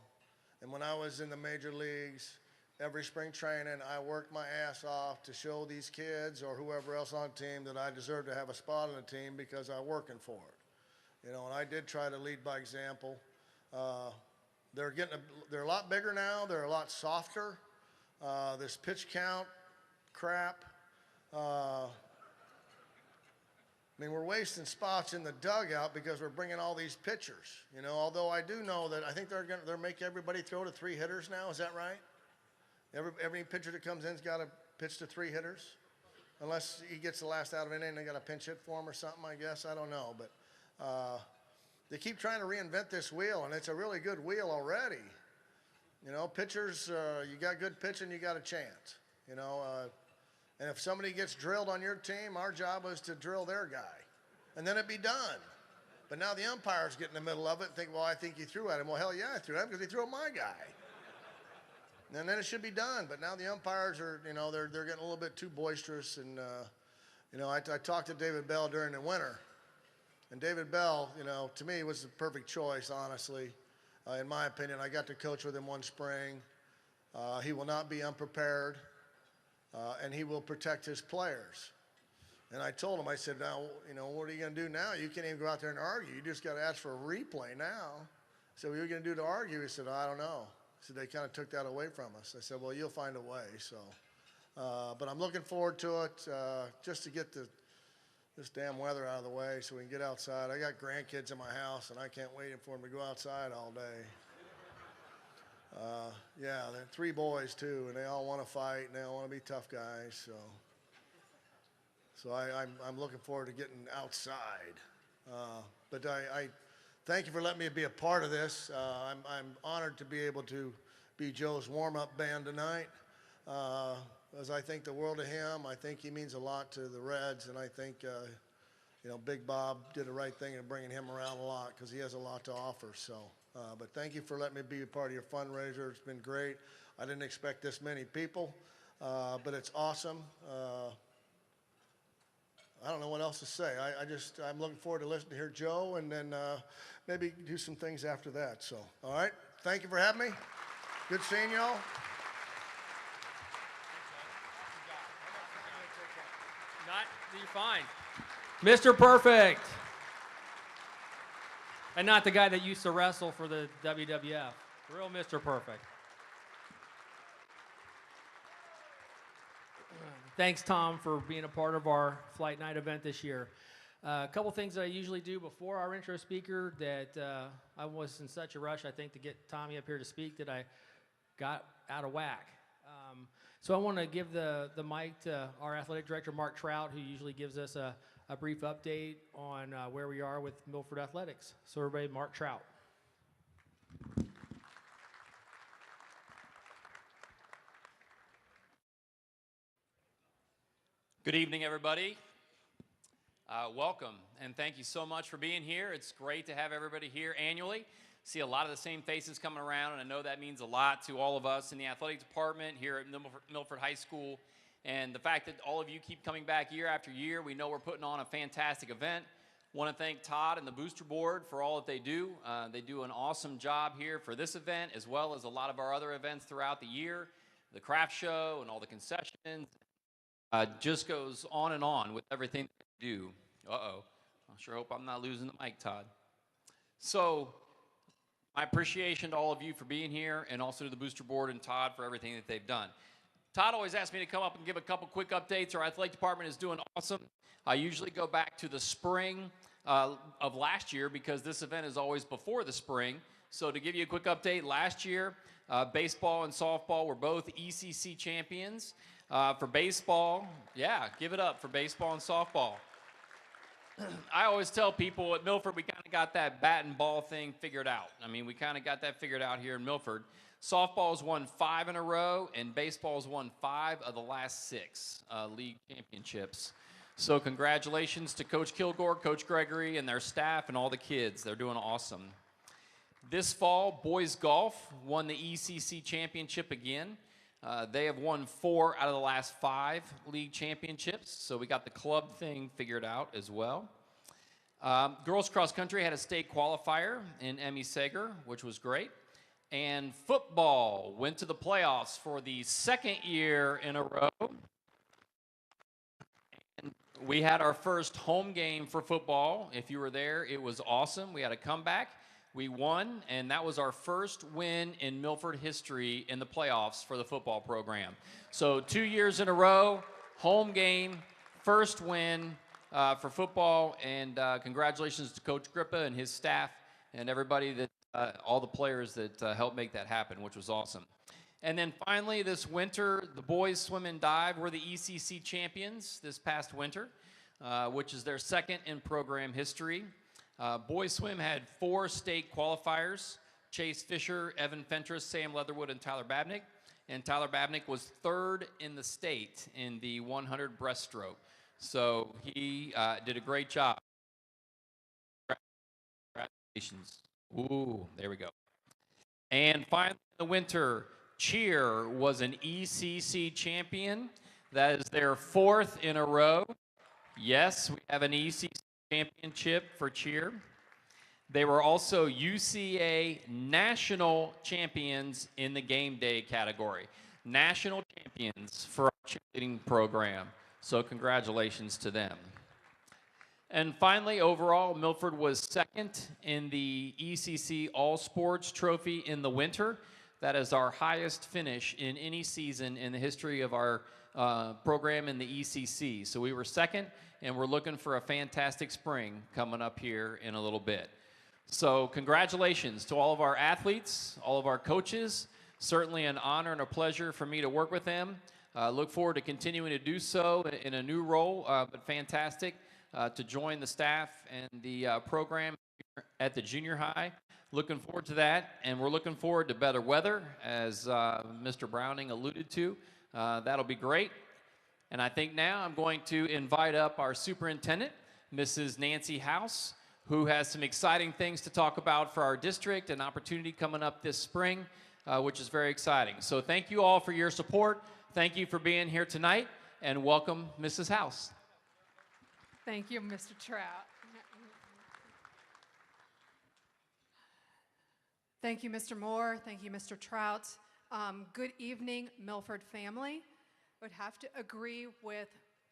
And when I was in the major leagues, every spring training, I worked my ass off to show these kids or whoever else on the team that I deserve to have a spot on the team because I'm working for it. You know, and I did try to lead by example. They're a lot bigger now. They're a lot softer. This pitch count crap. I mean, we're wasting spots in the dugout because we're bringing all these pitchers. You know, although I do know that I think they're making everybody throw to 3 hitters now. Is that right? Every pitcher that comes in's got to pitch to 3 hitters, unless he gets the last out of an inning. They got a pinch hit for him or something. I guess I don't know, but they keep trying to reinvent this wheel, and it's a really good wheel already. You know, pitchers, you got good pitching, you got a chance. You know, and if somebody gets drilled on your team, our job is to drill their guy, and then it'd be done. But now the umpires get in the middle of it and think, well, I think you threw at him. Well, hell yeah, I threw at him because he threw at my guy. And then it should be done. But now the umpires are, you know, they're getting a little bit too boisterous. And, you know, I talked to David Bell during the winter. And David Bell, you know, to me was the perfect choice, honestly. In my opinion, I got to coach with him one spring. He will not be unprepared, and he will protect his players. And I told him, I said, now, you know, what are you going to do now? You can't even go out there and argue. You just got to ask for a replay now. I said, what are you going to do to argue? He said, I don't know. He said, they kind of took that away from us. I said, well, you'll find a way. So, but I'm looking forward to it, just to get this damn weather out of the way so we can get outside. I got grandkids in my house, and I can't wait for them to go outside all day. Yeah, they're 3 boys, too, and they all want to fight, and they all want to be tough guys. So I'm looking forward to getting outside. But I thank you for letting me be a part of this. I'm honored to be able to be Joe's warm-up band tonight. As I think the world of him. I think he means a lot to the Reds, and I think, you know, Big Bob did the right thing in bringing him around a lot because he has a lot to offer. So, but thank you for letting me be a part of your fundraiser. It's been great. I didn't expect this many people, but it's awesome. I don't know what else to say. I'm looking forward to listening to hear Joe, and then maybe do some things after that. So, all right. Thank you for having me. Good seeing y'all. You're fine. Mr. Perfect. And not the guy that used to wrestle for the WWF. Real Mr. Perfect. Thanks, Tom, for being a part of our Flight Night event this year. A couple things that I usually do before our intro speaker that I was in such a rush, I think, to get Tommy up here to speak that I got out of whack. So I want to give the mic to our athletic director, Mark Trout, who usually gives us a brief update on where we are with Milford Athletics. So everybody, Mark Trout. Good evening, everybody. Welcome, and thank you so much for being here. It's great to have everybody here annually. See a lot of the same faces coming around, and I know that means a lot to all of us in the athletic department here at Milford High School. And the fact that all of you keep coming back year after year, we know we're putting on a fantastic event. Want to thank Todd and the Booster Board for all that they do. They do an awesome job here for this event, as well as a lot of our other events throughout the year. The craft show and all the concessions. Just goes on and on with everything they do. Uh-oh. I sure hope I'm not losing the mic, Todd. So, my appreciation to all of you for being here, and also to the Booster Board and Todd for everything that they've done. Todd always asks me to come up and give a couple quick updates. Our athletic department is doing awesome. I usually go back to the spring of last year because this event is always before the spring. So to give you a quick update, last year, baseball and softball were both ECC champions. For baseball, yeah, give it up for baseball and softball. I always tell people at Milford, we kind of got that bat and ball thing figured out. I mean, we kind of got that figured out here in Milford. Softball's won 5 in a row, and baseball's won 5 of the last 6 league championships. So congratulations to Coach Kilgore, Coach Gregory, and their staff, and all the kids. They're doing awesome. This fall, boys golf won the ECC championship again. They have won 4 out of the last 5 league championships, so we got the club thing figured out as well. Girls cross country had a state qualifier in Emmy Sager, which was great. And football went to the playoffs for the 2nd year in a row. And we had our first home game for football. If you were there, it was awesome. We had a comeback. We won, and that was our first win in Milford history in the playoffs for the football program. So 2 years in a row, home game, first win for football, and congratulations to Coach Grippa and his staff and everybody that, all the players that helped make that happen, which was awesome. And then finally, this winter, the boys swim and dive were the ECC champions this past winter, which is their 2nd in program history. Boys swim had 4 state qualifiers: Chase Fisher, Evan Fentress, Sam Leatherwood, and Tyler Babnick. And Tyler Babnick was 3rd in the state in the 100 breaststroke. So he did a great job. Congratulations. Ooh, there we go. And finally, in the winter, cheer was an ECC champion. That is their 4th in a row. Yes, we have an ECC championship for cheer. They were also UCA national champions in the game day category. National champions for our cheerleading program. So congratulations to them. And finally, overall, Milford was 2nd in the ECC All Sports Trophy in the winter. That is our highest finish in any season in the history of our program in the ECC. So we were 2nd, and we're looking for a fantastic spring coming up here in a little bit. So congratulations to all of our athletes, all of our coaches. Certainly an honor and a pleasure for me to work with them. Look forward to continuing to do so in a new role, but fantastic to join the staff and the program at the junior high. Looking forward to that, and we're looking forward to better weather, as Mr. Browning alluded to. That'll be great. And I think now I'm going to invite up our superintendent, Mrs. Nancy House, who has some exciting things to talk about for our district, an opportunity coming up this spring, which is very exciting. So thank you all for your support. Thank you for being here tonight, and welcome, Mrs. House. Thank you, Mr. Trout. Thank you, Mr. Moore. Thank you, Mr. Trout. Good evening, Milford family. I would have to agree with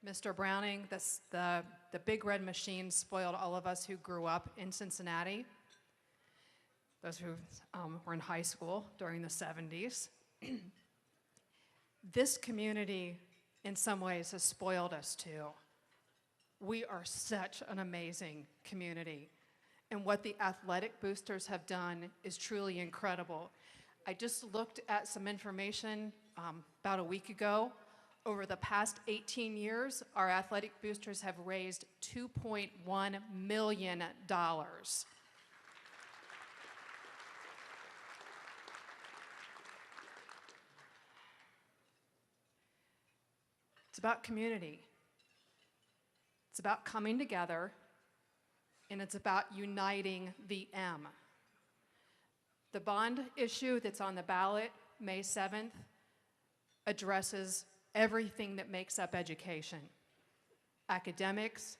Mr. Browning. The Big Red Machine spoiled all of us who grew up in Cincinnati, those who were in high school during the 70s. This community, in some ways, has spoiled us too. We are such an amazing community, and what the Athletic Boosters have done is truly incredible. I just looked at some information about a week ago. Over the past 18 years, our Athletic Boosters have raised $2.1 million. It's about community. It's about coming together, and it's about uniting the M. The bond issue that's on the ballot May 7th addresses everything that makes up education: academics,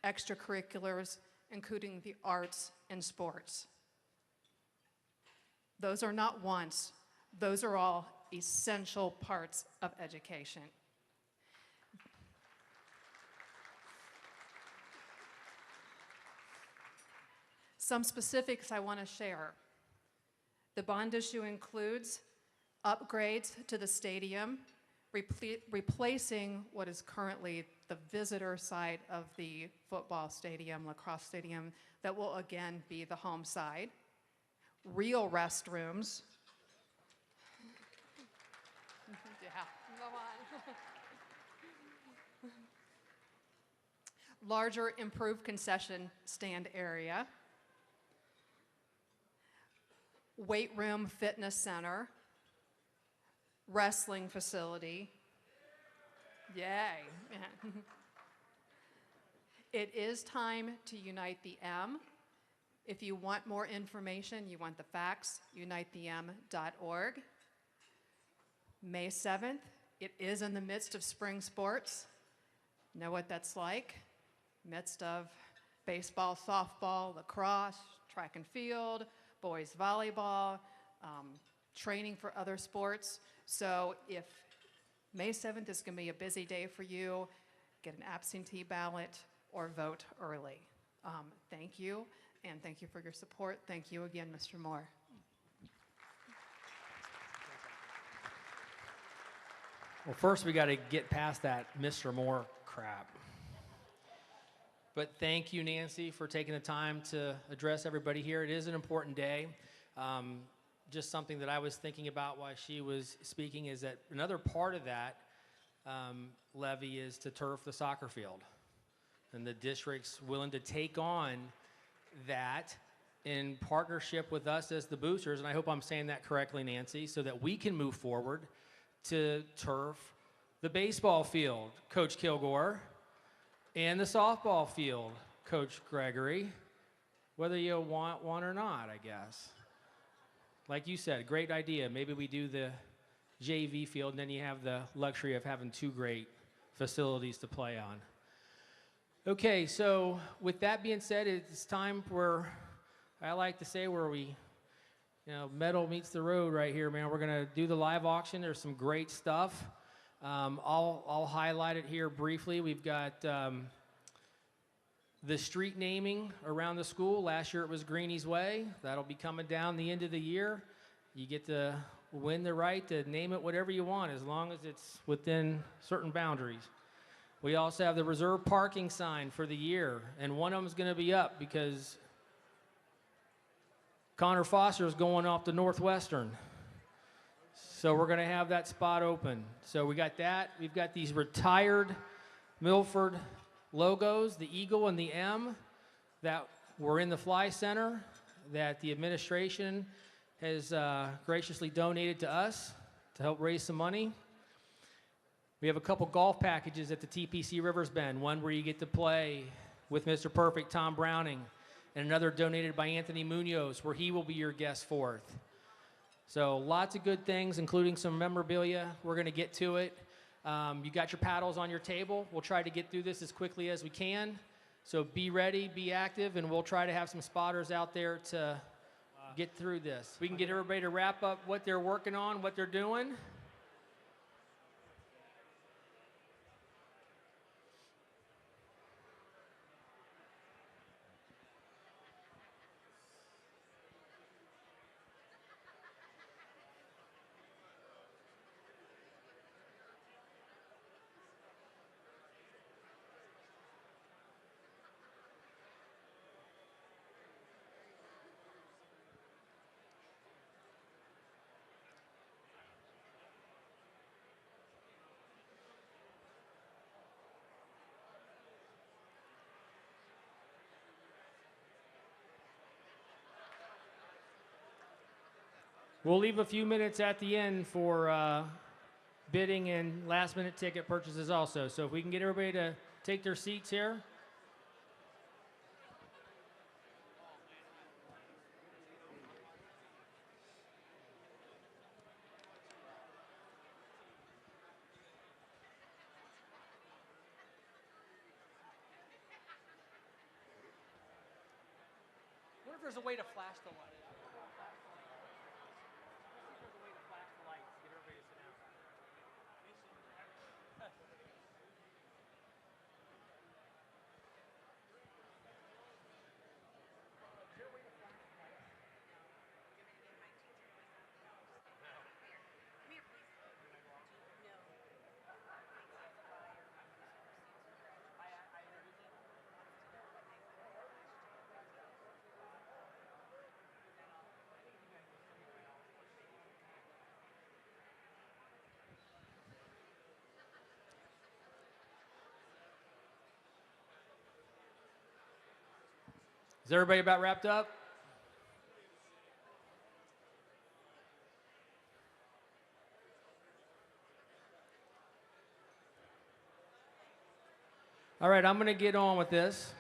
extracurriculars, including the arts and sports. Those are not wants, those are all essential parts of education. Some specifics I want to share. The bond issue includes upgrades to the stadium, replacing what is currently the visitor side of the football stadium, lacrosse stadium, that will again be the home side. Real restrooms. Yeah, come on. Larger, improved concession stand area. Weight room, fitness center. Wrestling facility. Yay. It is time to unite the M. If you want more information, you want the facts, unitethem.org. May 7th, it is in the midst of spring sports. Know what that's like? Midst of baseball, softball, lacrosse, track and field, boys volleyball, training for other sports. So if May 7th is going to be a busy day for you, get an absentee ballot or vote early. Thank you, and thank you for your support. Thank you again, Mr. Moore. Well, first we got to get past that Mr. Moore crap. But thank you, Nancy, for taking the time to address everybody here. It is an important day. Just something that I was thinking about while she was speaking is that another part of that levy is to turf the soccer field. And the district's willing to take on that in partnership with us as the boosters, and I hope I'm saying that correctly, Nancy, so that we can move forward to turf the baseball field, Coach Kilgore, and the softball field, Coach Gregory, whether you want one or not, I guess. Like you said, great idea. Maybe we do the JV field, and then you have the luxury of having two great facilities to play on. Okay, so with that being said, it's time for, I like to say, where we, metal meets the road right here, man. We're gonna do the live auction. There's some great stuff. I'll highlight it here briefly. We've got the street naming around the school. Last year it was Greenie's Way. That'll be coming down the end of the year. You get to win the right to name it whatever you want, as long as it's within certain boundaries. We also have the reserve parking sign for the year, and one of them is going to be up because Connor Foster is going off to Northwestern. So we're going to have that spot open. So we got that. We've got these retired Milford logos, the eagle and the M, that were in the Fly Center, that the administration has graciously donated to us to help raise some money. We have a couple golf packages at the TPC Rivers Bend, one where you get to play with Mr. Perfect, Tom Browning, and another donated by Anthony Munoz, where he will be your guest fourth. So lots of good things, including some memorabilia. We're going to get to it. You got your paddles on your table. We'll try to get through this as quickly as we can. So be ready, be active, and we'll try to have some spotters out there to get through this. We can get everybody to wrap up what they're working on, what they're doing. We'll leave a few minutes at the end for bidding and last-minute ticket purchases also. So if we can get everybody to take their seats here. I wonder if there's a way to flash the light. Is everybody about wrapped up? All right, I'm going to get on with this.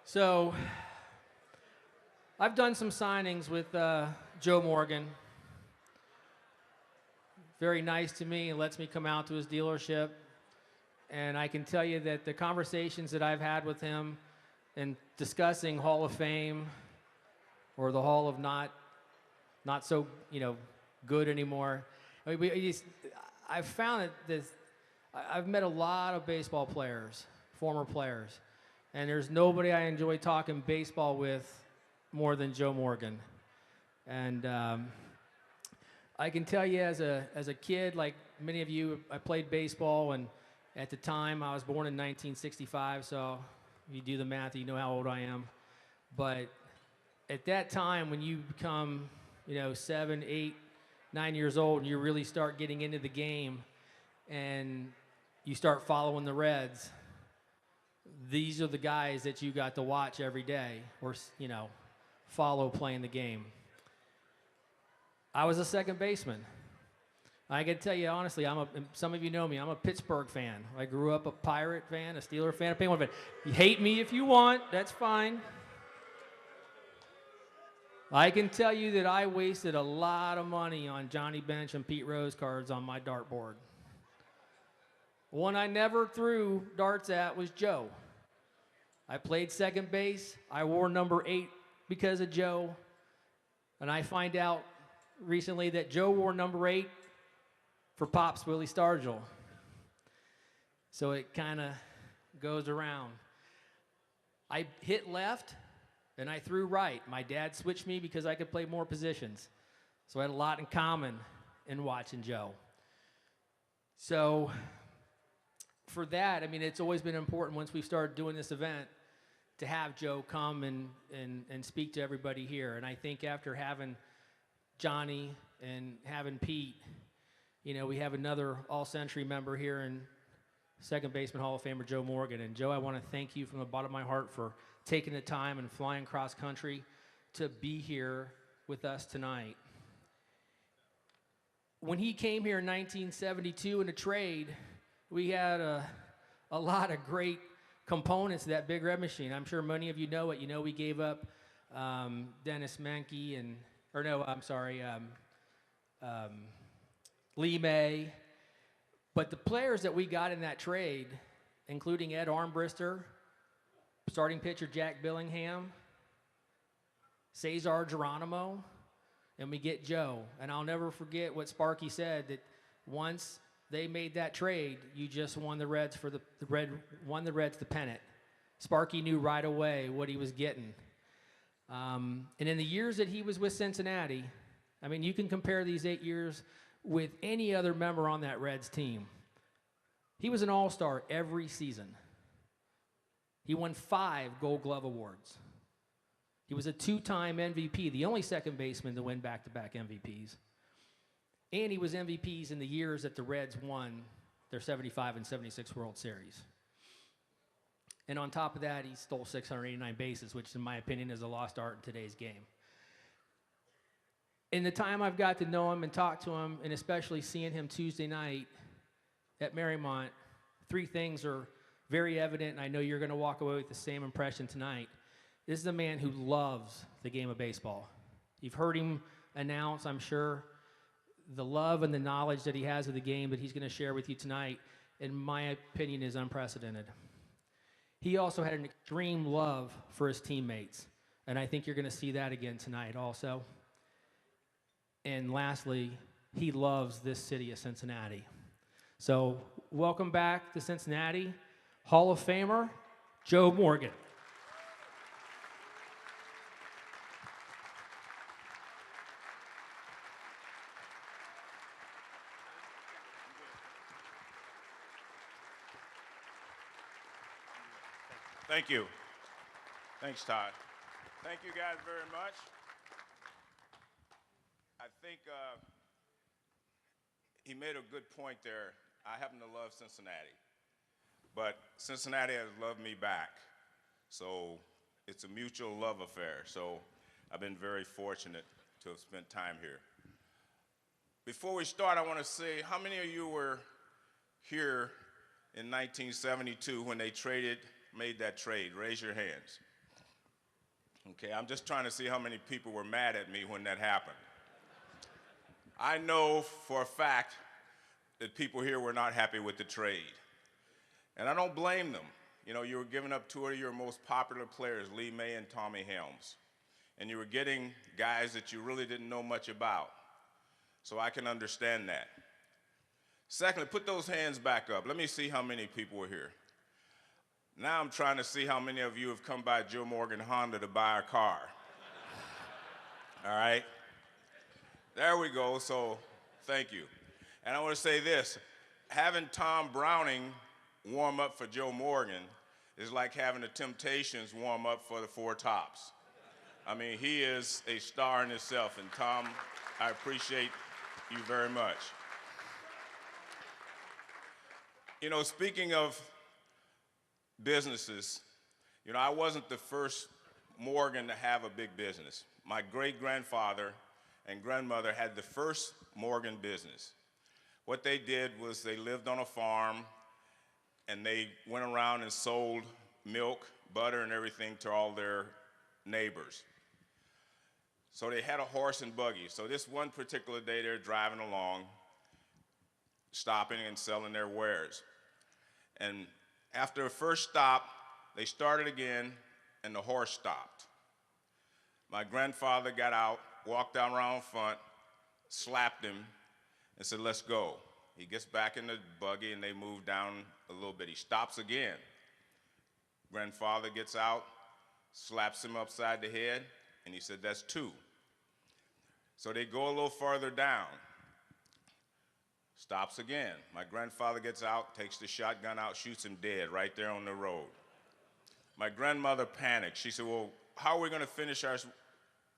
So, I've done some signings with Joe Morgan. Very nice to me, and lets me come out to his dealership. And I can tell you that the conversations that I've had with him and discussing Hall of Fame or the Hall of not so good anymore. I mean, I've found that I've met a lot of baseball players, former players, and there's nobody I enjoy talking baseball with more than Joe Morgan. And I can tell you as a kid, like many of you, I played baseball, and at the time I was born in 1965, so if you do the math, you know how old I am. But at that time, when you become, 7, 8, 9 years old, and you really start getting into the game, and you start following the Reds, these are the guys that you got to watch every day or, follow playing the game. I was a second baseman. I can tell you honestly, some of you know me, I'm a Pittsburgh fan. I grew up a Pirate fan, a Steeler fan, a Penguin fan. You hate me if you want, that's fine. I can tell you that I wasted a lot of money on Johnny Bench and Pete Rose cards on my dartboard. One I never threw darts at was Joe. I played second base. I wore number 8 because of Joe. And I find out recently that Joe wore number 8 for Pops Willie Stargell. So it kind of goes around. I hit left and I threw right. My dad switched me because I could play more positions. So I had a lot in common in watching Joe. So for that, I mean, it's always been important once we started doing this event to have Joe come and speak to everybody here. And I think after having Johnny and having Pete, we have another all-century member here in second baseman Hall of Famer Joe Morgan. And Joe, I want to thank you from the bottom of my heart for taking the time and flying cross country to be here with us tonight. When he came here in 1972 in a trade, we had a lot of great components to that Big Red Machine. I'm sure many of you know it. We gave up Dennis Menke Lee May. But the players that we got in that trade, including Ed Armbrister, starting pitcher Jack Billingham, Cesar Geronimo, and we get Joe. And I'll never forget what Sparky said, that once they made that trade, you just won the Reds the pennant. Sparky knew right away what he was getting. And in the years that he was with Cincinnati, I mean, you can compare these 8 years with any other member on that Reds team. He was an all-star every season. He won 5 Gold Glove awards. He was a 2-time MVP, the only second baseman to win back-to-back MVPs. And he was MVPs in the years that the Reds won their 75 and 76 World Series. And on top of that, he stole 689 bases, which in my opinion is a lost art in today's game. In the time I've got to know him and talk to him, and especially seeing him Tuesday night at Marymount, 3 things are very evident, and I know you're going to walk away with the same impression tonight. This is a man who loves the game of baseball. You've heard him announce, I'm sure, the love and the knowledge that he has of the game that he's going to share with you tonight, in my opinion, is unprecedented. He also had an extreme love for his teammates, and I think you're going to see that again tonight also. And lastly, he loves this city of Cincinnati. So welcome back to Cincinnati, Hall of Famer, Joe Morgan. Thank you. Thanks, Todd. Thank you guys very much. I think he made a good point there. I happen to love Cincinnati, but Cincinnati has loved me back. So it's a mutual love affair. So I've been very fortunate to have spent time here. Before we start, I want to say, how many of you were here in 1972 when they made that trade? Raise your hands. Okay, I'm just trying to see how many people were mad at me when that happened. I know for a fact that people here were not happy with the trade. And I don't blame them. You know, you were giving up 2 of your most popular players, Lee May and Tommy Helms. And you were getting guys that you really didn't know much about. So I can understand that. Secondly, put those hands back up. Let me see how many people were here. Now I'm trying to see how many of you have come by Joe Morgan Honda to buy a car. All right? There we go, so thank you. And I want to say this, having Tom Browning warm up for Joe Morgan is like having the Temptations warm up for the Four Tops. I mean, he is a star in himself, and Tom, I appreciate you very much. You know, speaking of businesses, you know, I wasn't the first Morgan to have a big business. My great-grandfather and grandmother had the first Morgan business. What they did was they lived on a farm and they went around and sold milk, butter, and everything to all their neighbors. So they had a horse and buggy. So this one particular day they're driving along, stopping and selling their wares. And after the first stop, they started again and the horse stopped. My grandfather got out, walked down around front, slapped him, and said, "Let's go." He gets back in the buggy and they move down a little bit. He stops again. Grandfather gets out, slaps him upside the head, and he said, "That's 2. So they go a little farther down. Stops again. My grandfather gets out, takes the shotgun out, shoots him dead right there on the road. My grandmother panicked. She said, "Well, how are we going to finish our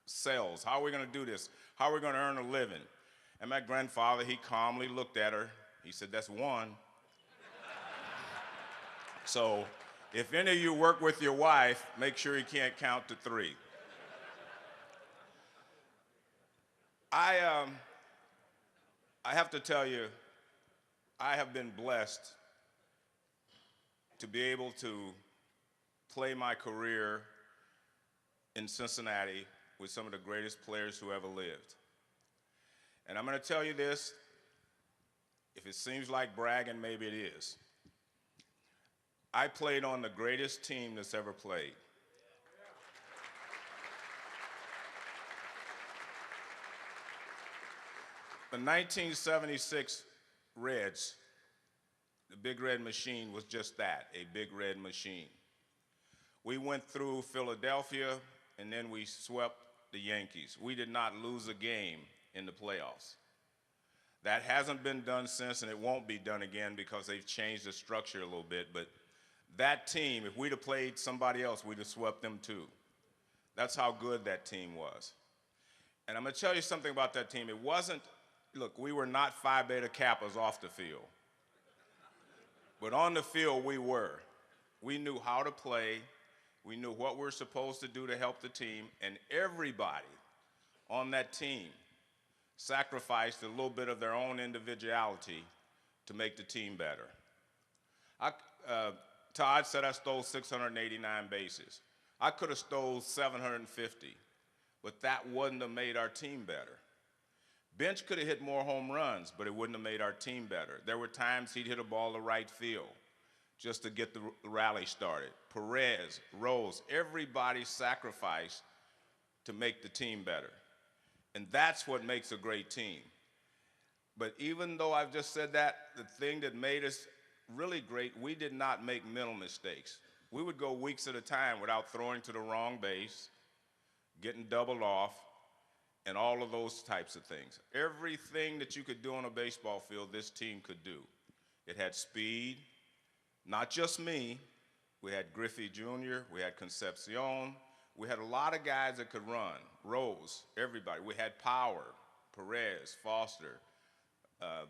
sales? How are we going to do this? How are we going to earn a living?" And my grandfather, he calmly looked at her. He said, "That's 1. So if any of you work with your wife, make sure you can't count to 3. I have to tell you, I have been blessed to be able to play my career in Cincinnati with some of the greatest players who ever lived. And I'm going to tell you this, if it seems like bragging, maybe it is. I played on the greatest team that's ever played. The 1976 Reds, the Big Red Machine, was just that, a Big Red Machine. We went through Philadelphia, and then we swept the Yankees. We did not lose a game in the playoffs. That hasn't been done since, and it won't be done again because they've changed the structure a little bit. But that team, if we'd have played somebody else, we'd have swept them too. That's how good that team was. And I'm going to tell you something about that team. It wasn't, look, we were not Phi Beta Kappas off the field. But on the field, we were. We knew how to play. We knew what we were supposed to do to help the team. And everybody on that team sacrificed a little bit of their own individuality to make the team better. Todd said I stole 689 bases. I could have stole 750, but that wouldn't have made our team better. Bench could have hit more home runs, but it wouldn't have made our team better. There were times he'd hit a ball to right field just to get the rally started. Perez, Rose, everybody sacrificed to make the team better. And that's what makes a great team. But even though I've just said that, the thing that made us really great, we did not make mental mistakes. We would go weeks at a time without throwing to the wrong base, getting doubled off, and all of those types of things. Everything that you could do on a baseball field, this team could do. It had speed, not just me. We had Griffey Jr., we had Concepcion, we had a lot of guys that could run. Rose, everybody. We had power, Perez, Foster,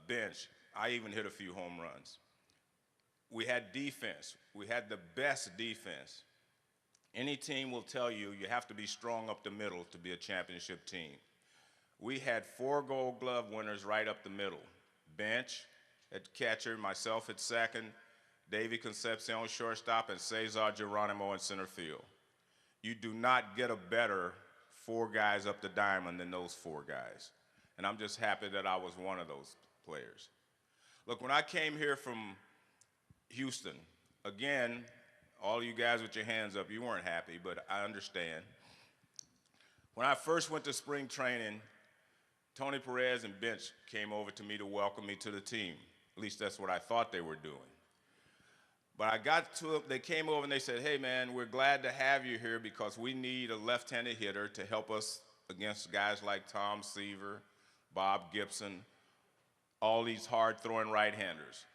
Bench. I even hit a few home runs. We had defense. We had the best defense. Any team will tell you you have to be strong up the middle to be a championship team. We had 4 Gold Glove winners right up the middle. Bench at catcher, myself at second, Davey Concepcion shortstop, and Cesar Geronimo in center field. You do not get a better 4 guys up the diamond than those 4 guys. And I'm just happy that I was one of those players. Look, when I came here from Houston, again, all you guys with your hands up, you weren't happy, but I understand. When I first went to spring training, Tony Perez and Bench came over to me to welcome me to the team. At least that's what I thought they were doing. But I got to them, they came over and they said, hey man, we're glad to have you here because we need a left-handed hitter to help us against guys like Tom Seaver, Bob Gibson, all these hard-throwing right-handers.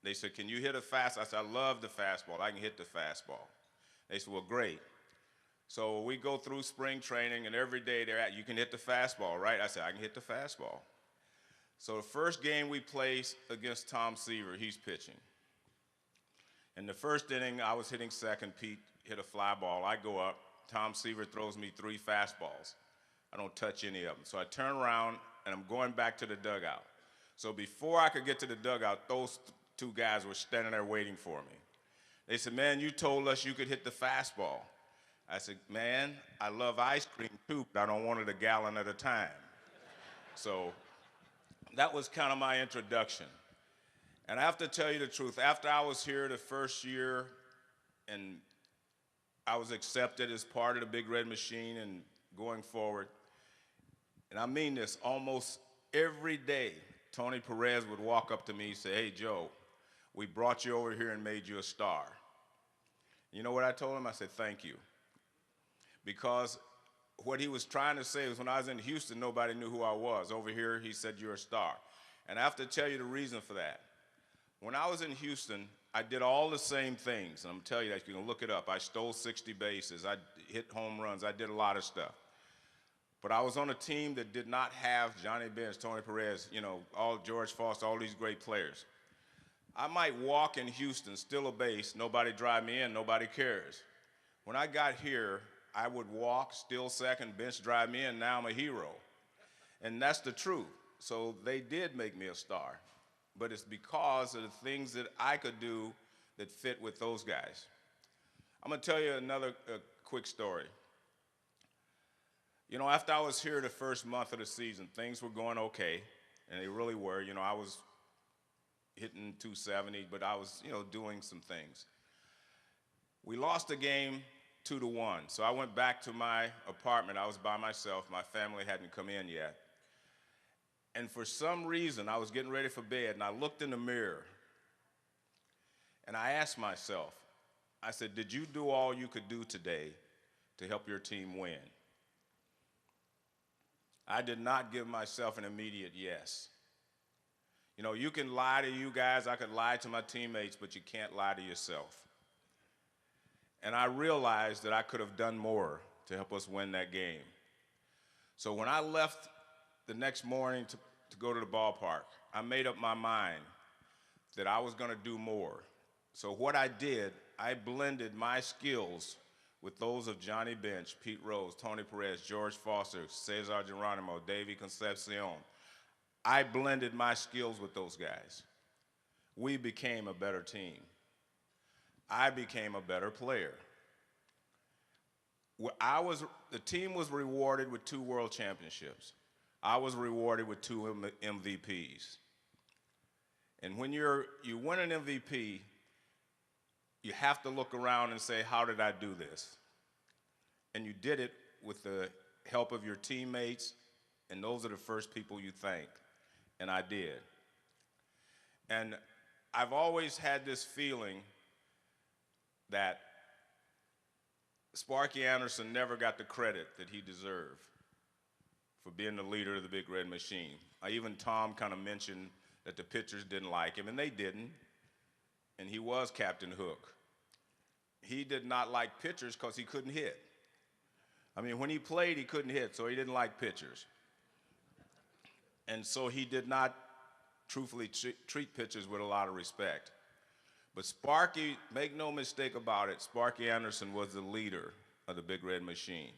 They said, can you hit a fast? I said, I love the fastball. I can hit the fastball. They said, well, great. So we go through spring training, and every day they're at, you can hit the fastball, right? I said, I can hit the fastball. So the first game we played against Tom Seaver, he's pitching. In the first inning, I was hitting second. Pete hit a fly ball. I go up. Tom Seaver throws me 3 fastballs. I don't touch any of them. So I turn around, and I'm going back to the dugout. So before I could get to the dugout, those 2 guys were standing there waiting for me. They said, man, you told us you could hit the fastball. I said, man, I love ice cream too, but I don't want it a gallon at a time. So that was kind of my introduction. And I have to tell you the truth, after I was here the first year and I was accepted as part of the Big Red Machine and going forward, and I mean this, almost every day, Tony Perez would walk up to me and say, hey, Joe, we brought you over here and made you a star. You know what I told him? I said, thank you. Because what he was trying to say was when I was in Houston, nobody knew who I was. Over here, he said, you're a star. And I have to tell you the reason for that. When I was in Houston, I did all the same things. And I'm telling you that, you can look it up. I stole 60 bases. I hit home runs. I did a lot of stuff. But I was on a team that did not have Johnny Bench, Tony Perez, you know, all George Foster, all these great players. I might walk in Houston, steal a base, nobody drive me in, nobody cares. When I got here, I would walk, steal second, Bench drive me in, now I'm a hero. And that's the truth. So they did make me a star. But it's because of the things that I could do that fit with those guys. I'm gonna tell you another quick story. You know, after I was here the first month of the season, things were going okay, and they really were. You know, I was hitting 270, but I was, you know, doing some things. We lost the game 2-1, so I went back to my apartment. I was by myself. My family hadn't come in yet. And for some reason, I was getting ready for bed, and I looked in the mirror, and I asked myself, I said, did you do all you could do today to help your team win? I did not give myself an immediate yes. You know, you can lie to you guys, I could lie to my teammates, but you can't lie to yourself. And I realized that I could have done more to help us win that game. So when I left the next morning to go to the ballpark, I made up my mind that I was gonna do more. So what I did, I blended my skills with those of Johnny Bench, Pete Rose, Tony Perez, George Foster, Cesar Geronimo, Davey Concepcion. I blended my skills with those guys. We became a better team. I became a better player. The team was rewarded with 2 world championships. I was rewarded with 2 MVPs. And when you win an MVP, you have to look around and say, how did I do this? And you did it with the help of your teammates, and those are the first people you thank, and I did. And I've always had this feeling that Sparky Anderson never got the credit that he deserved for being the leader of the Big Red Machine. Even Tom kind of mentioned that the pitchers didn't like him, and they didn't, and he was Captain Hook. He did not like pitchers because he couldn't hit. I mean, when he played, he couldn't hit, so he didn't like pitchers. And so he did not truthfully treat pitchers with a lot of respect. But Sparky, make no mistake about it, Sparky Anderson was the leader of the Big Red Machine.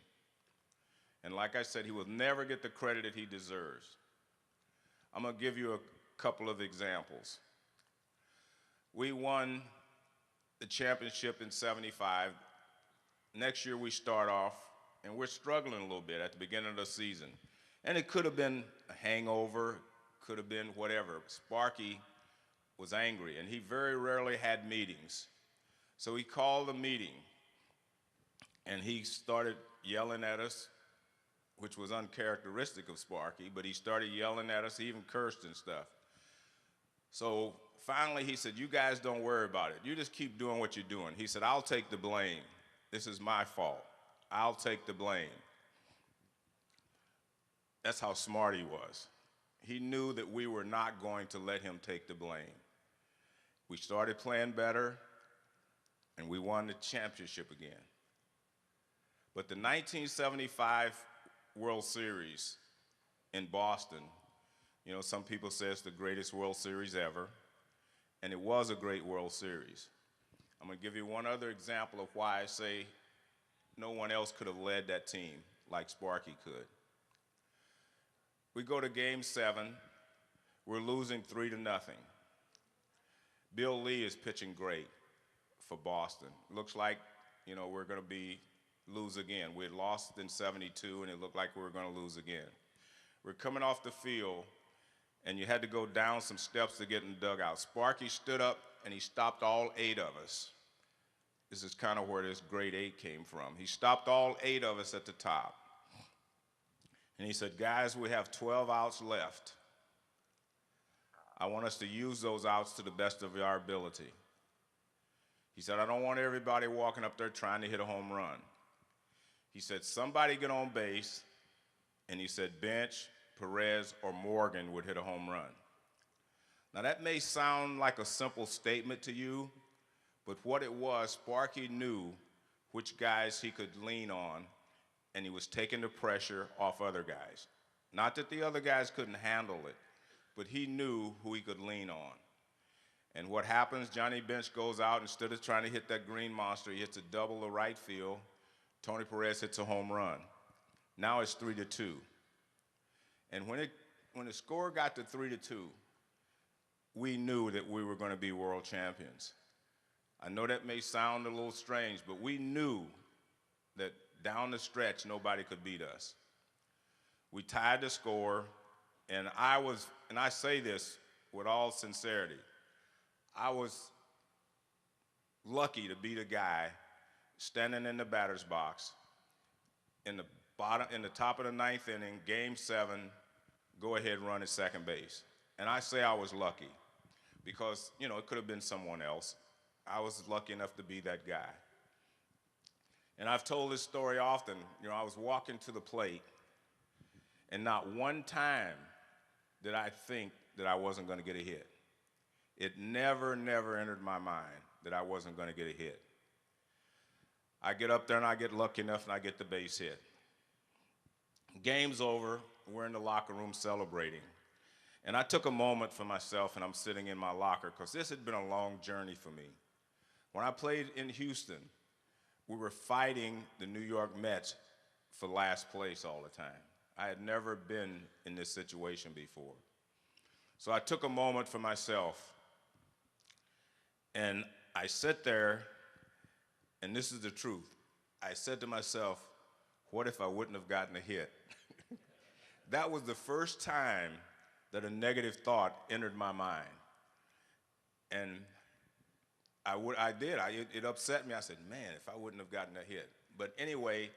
And like I said, he will never get the credit that he deserves. I'm going to give you a couple of examples. We won the championship in '75. Next year we start off, and we're struggling a little bit at the beginning of the season. And it could have been a hangover, could have been whatever. Sparky was angry, and he very rarely had meetings. So he called a meeting, and he started yelling at us, which was uncharacteristic of Sparky, but he started yelling at us. He even cursed and stuff. So finally he said, you guys don't worry about it. You just keep doing what you're doing. He said, I'll take the blame. This is my fault. I'll take the blame. That's how smart he was. He knew that we were not going to let him take the blame. We started playing better, and we won the championship again. But the 1975 World Series in Boston, you know, some people say it's the greatest World Series ever, and it was a great World Series. I'm going to give you one other example of why I say no one else could have led that team like Sparky could. We go to Game 7. We're losing 3-0. Bill Lee is pitching great for Boston. Looks like, you know, we're going to lose again. We had lost in '72, and it looked like we were going to lose again. We're coming off the field, and you had to go down some steps to get in the dugout. Sparky stood up, and he stopped all 8 of us. This is kind of where this grade 8 came from. He stopped all 8 of us at the top. And he said, guys, we have 12 outs left. I want us to use those outs to the best of our ability. He said, I don't want everybody walking up there trying to hit a home run. He said, somebody get on base, and he said, Bench, Perez, or Morgan would hit a home run. Now that may sound like a simple statement to you, but what it was, Sparky knew which guys he could lean on, and he was taking the pressure off other guys. Not that the other guys couldn't handle it, but he knew who he could lean on. And what happens, Johnny Bench goes out, instead of trying to hit that green monster, he hits a double to right field. Tony Perez hits a home run. Now it's 3-2. And when the score got to 3-2, we knew that we were going to be world champions. I know that may sound a little strange, but we knew that down the stretch, nobody could beat us. We tied the score, and I say this with all sincerity, I was lucky to be the guy standing in the batter's box in the top of the 9th inning, Game 7, go ahead run at second base. And I say I was lucky because, you know, it could have been someone else. I was lucky enough to be that guy. And I've told this story often. You know, I was walking to the plate, and not one time did I think that I wasn't going to get a hit. It never entered my mind that I wasn't going to get a hit. I get up there, and I get lucky enough, and I get the base hit. Game's over. We're in the locker room celebrating. And I took a moment for myself, and I'm sitting in my locker because this had been a long journey for me. When I played in Houston, we were fighting the New York Mets for last place all the time. I had never been in this situation before. So I took a moment for myself, and I sat there, and this is the truth. I said to myself, what if I wouldn't have gotten a hit? That was the first time that a negative thought entered my mind. And I did. It upset me. I said, man, if I wouldn't have gotten a hit. But anyway,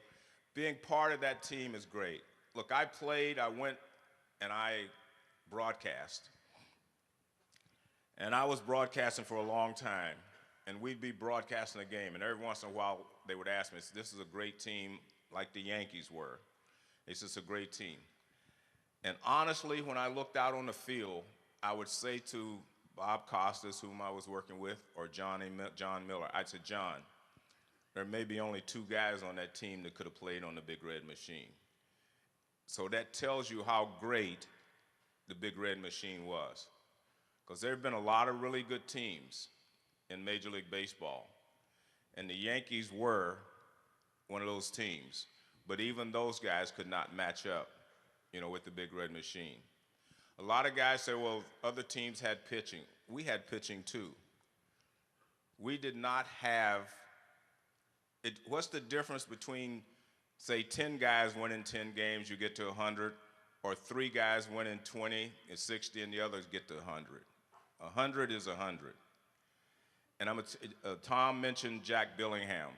being part of that team is great. Look, I went and I broadcast. And I was broadcasting for a long time. And we'd be broadcasting a game. And every once in a while, they would ask me, this is a great team like the Yankees were. It's just a great team. And honestly, when I looked out on the field, I would say to Bob Costas, whom I was working with, or John Miller, I'd say, John, there may be only 2 guys on that team that could have played on the Big Red Machine. So that tells you how great the Big Red Machine was. Because there have been a lot of really good teams in Major League Baseball. And the Yankees were one of those teams. But even those guys could not match up, with the Big Red Machine. A lot of guys say, well, other teams had pitching. We had pitching too. We did not have it. What's the difference between, say, 10 guys winning 10 games, you get to 100, or 3 guys winning 20 and 60 and the others get to 100? 100 is 100. And Tom mentioned Jack Billingham.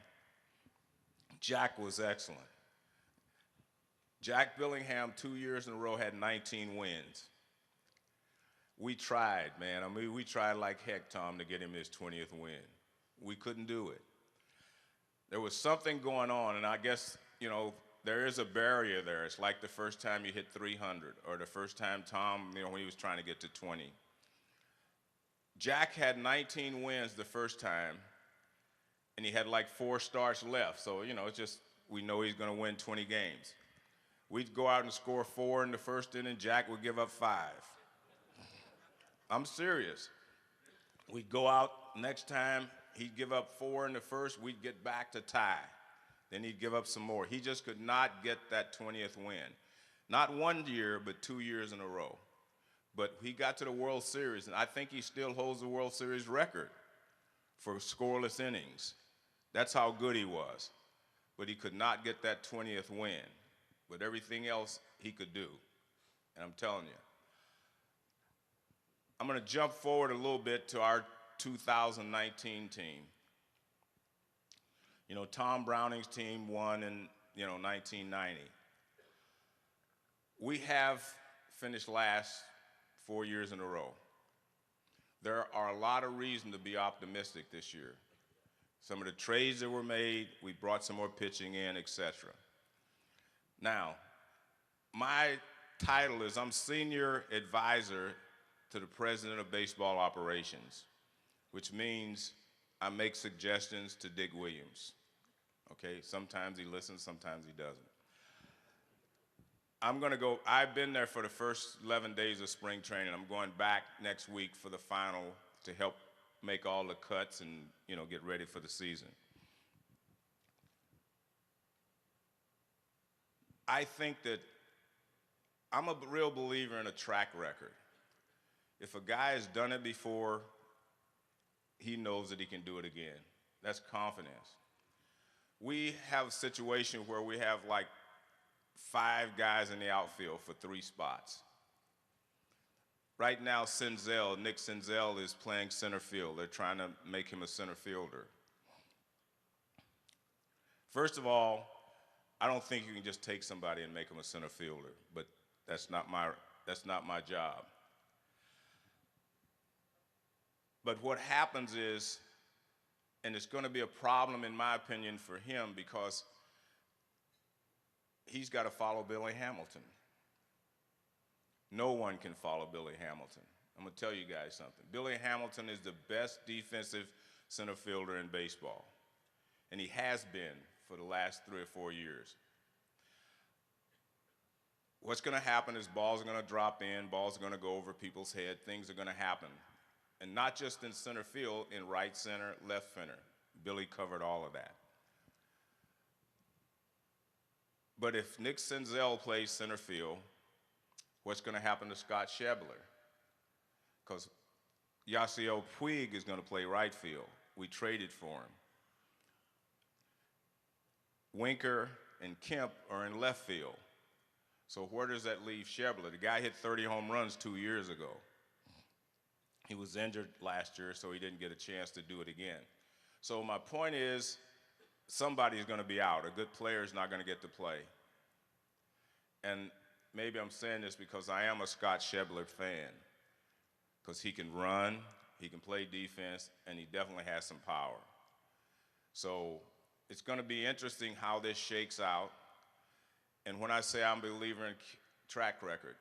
Jack was excellent. Jack Billingham, 2 years in a row, had 19 wins. We tried, man. We tried like heck, Tom, to get him his 20th win. We couldn't do it. There was something going on, and I guess, there is a barrier there. It's like the first time you hit 300, or the first time Tom, when he was trying to get to 20. Jack had 19 wins the first time, and he had like 4 starts left. So, it's just, we know he's going to win 20 games. We'd go out and score 4 in the first inning, Jack would give up 5. I'm serious. We'd go out next time, he'd give up 4 in the first, we'd get back to tie. Then he'd give up some more. He just could not get that 20th win. Not 1 year, but 2 years in a row. But he got to the World Series, and I think he still holds the World Series record for scoreless innings. That's how good he was. But he could not get that 20th win. But everything else he could do. And I'm telling you. I'm going to jump forward a little bit to our 2019 team. Tom Browning's team won in, 1990. We have finished last 4 years in a row. There are a lot of reasons to be optimistic this year. Some of the trades that were made, we brought some more pitching in, etc. Now, my title is I'm Senior Advisor to the President of Baseball Operations, which means I make suggestions to Dick Williams. Okay, sometimes he listens, sometimes he doesn't. I've been there for the first 11 days of spring training. I'm going back next week for the final to help make all the cuts and, get ready for the season. I think that I'm a real believer in a track record. If a guy has done it before, he knows that he can do it again. That's confidence. We have a situation where we have like 5 guys in the outfield for 3 spots. Right now, Nick Senzel is playing center field. They're trying to make him a center fielder. First of all, I don't think you can just take somebody and make him a center fielder, but that's not my job. But what happens is, and it's going to be a problem in my opinion for him because he's got to follow Billy Hamilton. No one can follow Billy Hamilton. I'm going to tell you guys something. Billy Hamilton is the best defensive center fielder in baseball, and he has been for the last 3 or 4 years. What's going to happen is balls are going to drop in, balls are going to go over people's head, things are going to happen. And not just in center field, in right center, left center. Billy covered all of that. But if Nick Senzel plays center field, what's going to happen to Scott Shebler? Because Yasiel Puig is going to play right field. We traded for him. Winker and Kemp are in left field. So where does that leave Shebler? The guy hit 30 home runs 2 years ago. He was injured last year, so he didn't get a chance to do it again. So my point is, somebody's going to be out. A good player is not going to get to play. And maybe I'm saying this because I am a Scott Shebler fan, because he can run, he can play defense, and he definitely has some power. So it's going to be interesting how this shakes out. And when I say I'm a believer in track record,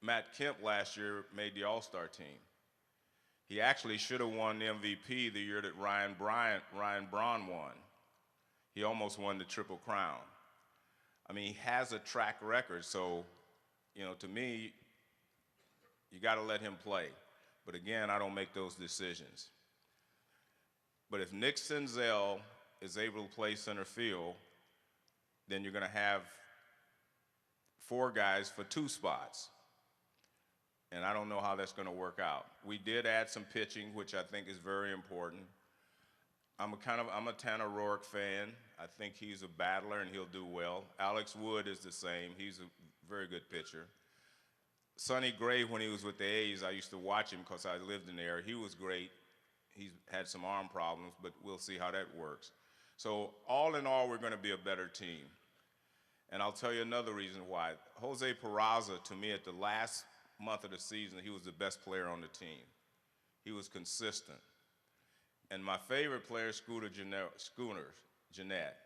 Matt Kemp last year made the All-Star team. He actually should have won the MVP the year that Ryan Braun won. He almost won the Triple Crown. I mean, he has a track record, so, you know, to me, you got to let him play. But again, I don't make those decisions. But if Nick Senzel is able to play center field, then you're going to have 4 guys for 2 spots. And I don't know how that's going to work out. We did add some pitching, which I think is very important. I'm a Tanner Roark fan. I think he's a battler and he'll do well. Alex Wood is the same. He's a very good pitcher. Sonny Gray, when he was with the A's, I used to watch him because I lived in there. He was great. He's had some arm problems, but we'll see how that works. So all in all, we're going to be a better team. And I'll tell you another reason why. Jose Peraza, to me, at the last month of the season, he was the best player on the team. He was consistent. And my favorite player is Jeanette.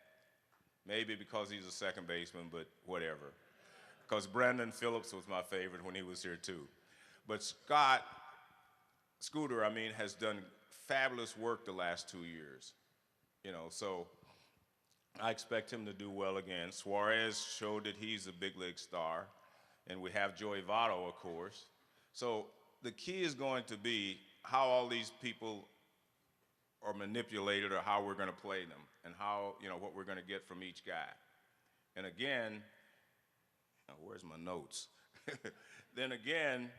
Maybe because he's a second baseman, but whatever. Because Brandon Phillips was my favorite when he was here too. But Scooter, has done fabulous work the last 2 years. You know, so I expect him to do well again. Suarez showed that he's a big league star. And we have Joey Votto, of course. So the key is going to be how all these people are manipulated or how we're going to play them and how, what we're going to get from each guy. And again, where's my notes? Then again,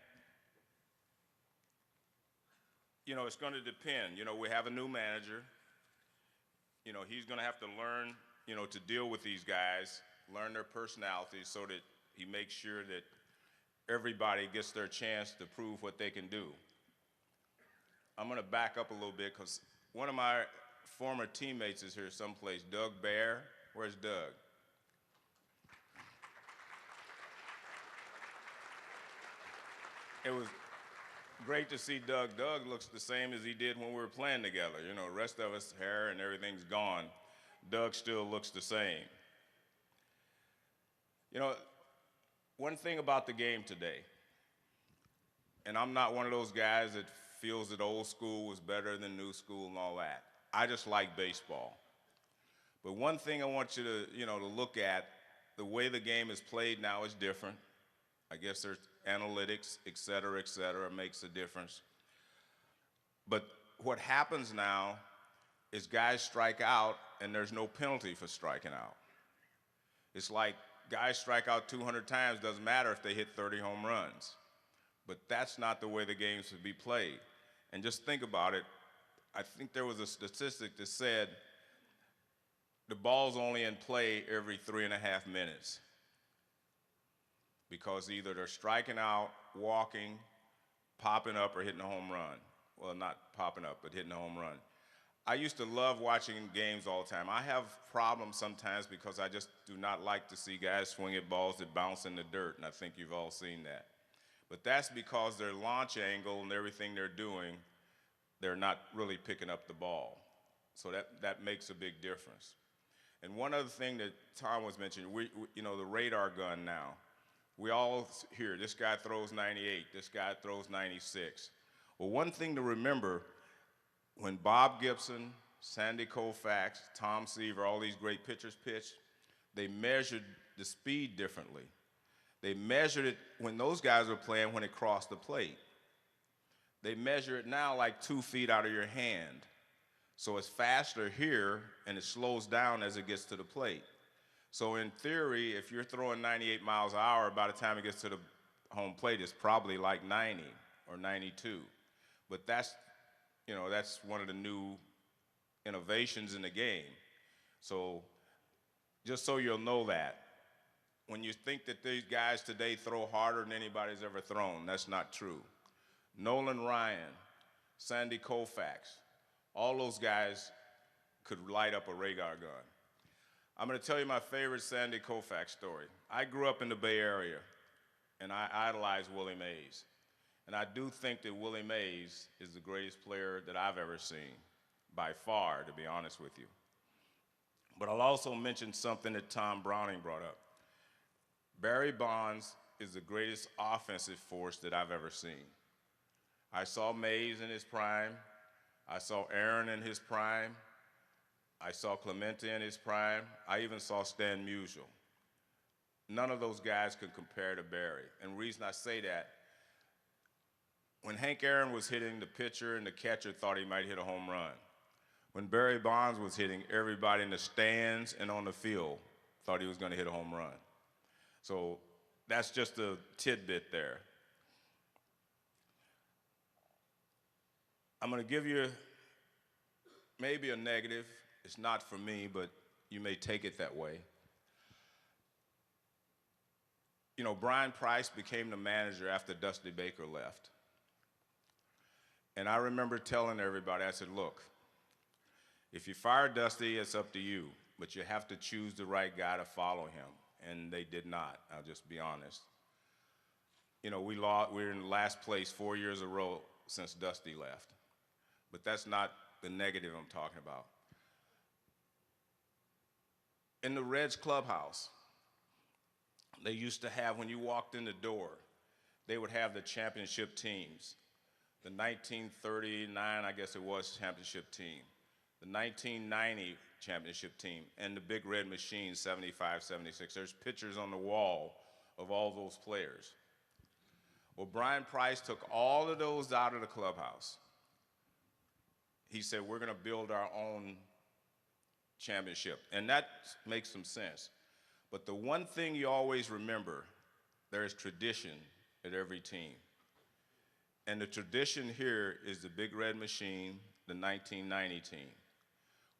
it's going to depend. We have a new manager. He's going to have to learn, to deal with these guys, learn their personalities so that he makes sure that everybody gets their chance to prove what they can do. I'm going to back up a little bit because one of my former teammates is here someplace, Doug Bair. Where's Doug? It was great to see Doug. Doug looks the same as he did when we were playing together. The rest of us, hair and everything's gone. Doug still looks the same. One thing about the game today, and I'm not one of those guys that feels that old school was better than new school and all that. I just like baseball. But one thing I want you to, to look at, the way the game is played now is different. I guess there's analytics, et cetera, makes a difference. But what happens now is guys strike out and there's no penalty for striking out. It's like guys strike out 200 times, doesn't matter if they hit 30 home runs. But that's not the way the game should be played. And just think about it. I think there was a statistic that said the ball's only in play every 3.5 minutes. Because either they're striking out, walking, popping up, or hitting a home run. Well, not popping up, but hitting a home run. I used to love watching games all the time. I have problems sometimes because I just do not like to see guys swing at balls that bounce in the dirt, and I think you've all seen that. But that's because their launch angle and everything they're doing, they're not really picking up the ball. So that makes a big difference. And one other thing that Tom was mentioning, the radar gun now. We all hear, this guy throws 98, this guy throws 96. Well, one thing to remember, when Bob Gibson, Sandy Koufax, Tom Seaver, all these great pitchers pitched, they measured the speed differently. They measured it when those guys were playing when it crossed the plate. They measure it now like 2 feet out of your hand. So it's faster here and it slows down as it gets to the plate. So in theory, if you're throwing 98 miles an hour, by the time it gets to the home plate, it's probably like 90 or 92. But that's, you know, that's one of the new innovations in the game. So just so you'll know that, when you think that these guys today throw harder than anybody's ever thrown, that's not true. Nolan Ryan, Sandy Koufax, all those guys could light up a radar gun. I'm going to tell you my favorite Sandy Koufax story. I grew up in the Bay Area, and I idolized Willie Mays. And I do think that Willie Mays is the greatest player that I've ever seen, by far, to be honest with you. But I'll also mention something that Tom Browning brought up. Barry Bonds is the greatest offensive force that I've ever seen. I saw Mays in his prime. I saw Aaron in his prime. I saw Clemente in his prime. I even saw Stan Musial. None of those guys could compare to Barry. And the reason I say that, when Hank Aaron was hitting, the pitcher and the catcher thought he might hit a home run. When Barry Bonds was hitting, everybody in the stands and on the field thought he was going to hit a home run. So that's just a tidbit there. I'm going to give you maybe a negative. It's not for me, but you may take it that way. You know, Brian Price became the manager after Dusty Baker left. And I remember telling everybody, I said, look, if you fire Dusty, it's up to you, but you have to choose the right guy to follow him. And they did not, I'll just be honest. You know, we're in last place 4 years in a row since Dusty left. But that's not the negative I'm talking about. In the Reds clubhouse, they used to have, when you walked in the door, they would have the championship teams. The 1939, I guess it was, championship team. The 1990 championship team, and the Big Red Machine, 75, 76. There's pictures on the wall of all those players. Well, Brian Price took all of those out of the clubhouse. He said, we're going to build our own championship. And that makes some sense. But the one thing you always remember, there is tradition at every team. And the tradition here is the Big Red Machine, the 1990 team.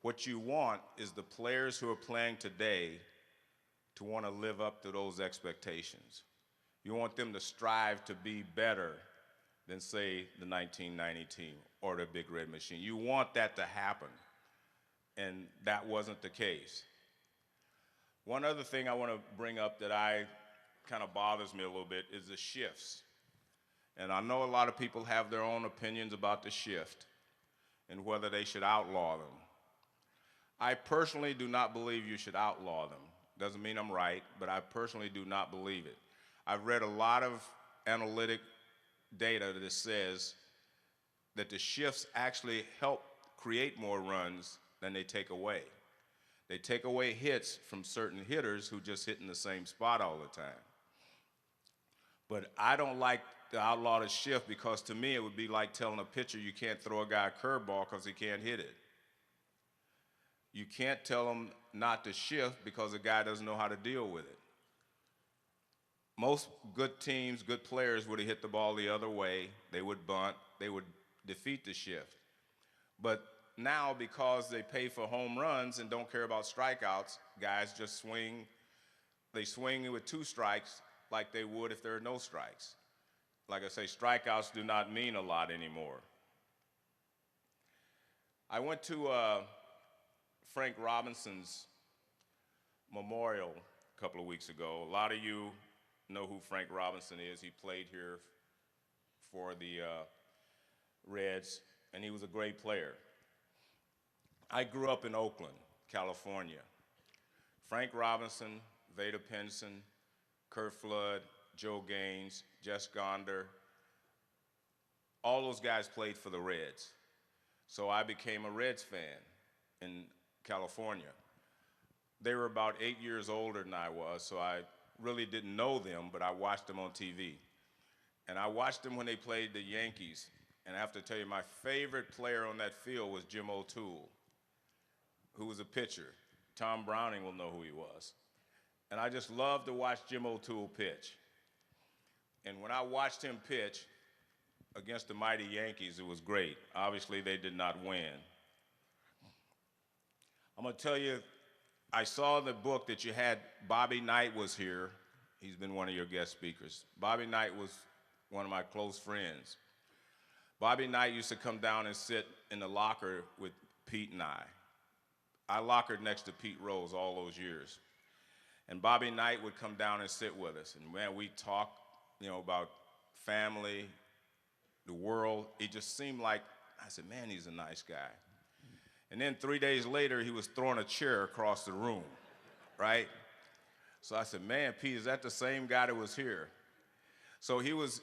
What you want is the players who are playing today to want to live up to those expectations. You want them to strive to be better than, say, the 1990 team or the Big Red Machine. You want that to happen, and that wasn't the case. One other thing I want to bring up that kind of bothers me a little bit is the shifts. And I know a lot of people have their own opinions about the shift and whether they should outlaw them. I personally do not believe you should outlaw them. Doesn't mean I'm right, but I personally do not believe it. I've read a lot of analytic data that says that the shifts actually help create more runs than they take away. They take away hits from certain hitters who just hit in the same spot all the time. But I don't like to outlaw the shift, because to me it would be like telling a pitcher you can't throw a guy a curveball because he can't hit it. You can't tell him not to shift because the guy doesn't know how to deal with it. Most good teams, good players would have hit the ball the other way. They would bunt. They would defeat the shift. But now, because they pay for home runs and don't care about strikeouts, guys just swing. They swing with 2 strikes like they would if there are no strikes. Like I say, strikeouts do not mean a lot anymore. I went to Frank Robinson's memorial a couple of weeks ago. A lot of you know who Frank Robinson is. He played here for the Reds, and he was a great player. I grew up in Oakland, California. Frank Robinson, Vada Pinson, Kurt Flood, Joe Gaines, Jess Gonder, all those guys played for the Reds. So I became a Reds fan in California. They were about 8 years older than I was, so I really didn't know them, but I watched them on TV. And I watched them when they played the Yankees. And I have to tell you, my favorite player on that field was Jim O'Toole, who was a pitcher. Tom Browning will know who he was. And I just love to watch Jim O'Toole pitch. And when I watched him pitch against the mighty Yankees, it was great. Obviously, they did not win. I'm going to tell you, I saw in the book that you had Bobby Knight was here. He's been one of your guest speakers. Bobby Knight was one of my close friends. Bobby Knight used to come down and sit in the locker with Pete and I. I lockered next to Pete Rose all those years. And Bobby Knight would come down and sit with us. And man, we'd talk, about family, the world. It just seemed like, I said, man, he's a nice guy. And then 3 days later, he was throwing a chair across the room, right? So I said, man, Pete, is that the same guy that was here? So he was,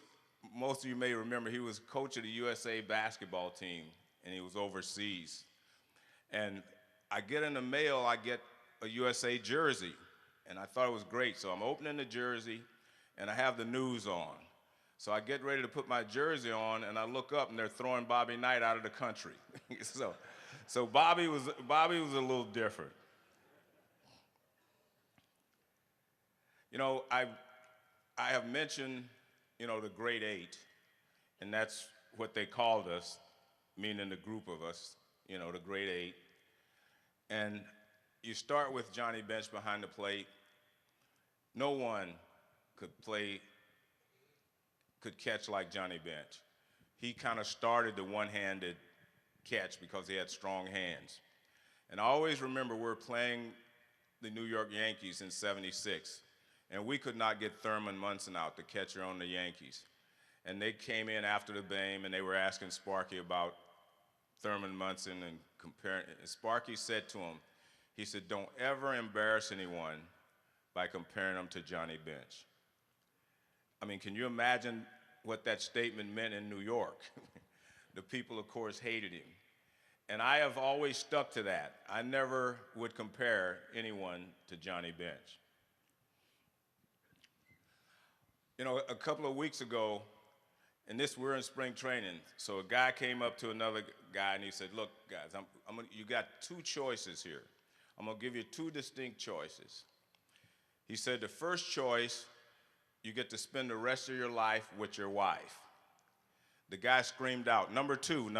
most of you may remember, he was coach of the USA basketball team, and he was overseas. And I get in the mail, I get a USA jersey, and I thought it was great. So I'm opening the jersey, and I have the news on. So I get ready to put my jersey on, and I look up, and they're throwing Bobby Knight out of the country. So Bobby was a little different. I have mentioned, the Great Eight, and that's what they called us, meaning the group of us, the Great Eight. And you start with Johnny Bench behind the plate. No one could catch like Johnny Bench. He kind of started the one-handed catch because he had strong hands. And I always remember we were playing the New York Yankees in '76, and we could not get Thurman Munson out, the catcher on the Yankees. And they came in after the game, and they were asking Sparky about Thurman Munson and comparing. And Sparky said to him, he said, don't ever embarrass anyone by comparing them to Johnny Bench. I mean, can you imagine what that statement meant in New York? The people, of course, hated him. And I have always stuck to that. I never would compare anyone to Johnny Bench. A couple of weeks ago, and we're in spring training, so a guy came up to another guy and he said, look, guys, you got two choices here. I'm going to give you two distinct choices. He said, the first choice, you get to spend the rest of your life with your wife. The guy screamed out, number two,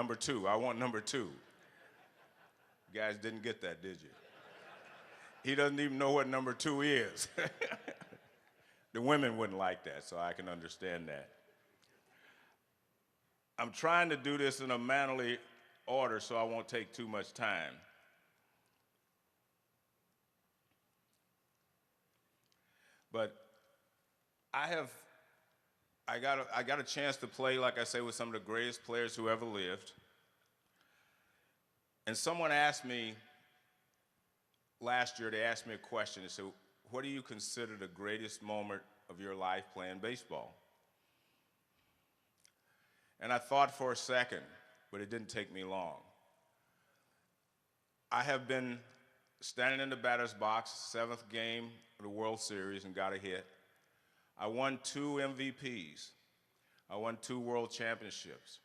I want number two. You guys didn't get that, did you? He doesn't even know what number two is. The women wouldn't like that, so I can understand that. I'm trying to do this in a mannerly order so I won't take too much time. But I got a chance to play, like I say, with some of the greatest players who ever lived. And someone asked me last year, they asked me a question. They said, what do you consider the greatest moment of your life playing baseball? And I thought for a second, but it didn't take me long. I have been standing in the batter's box, 7th game of the World Series, and got a hit. I won 2 MVPs. I won 2 World Championships.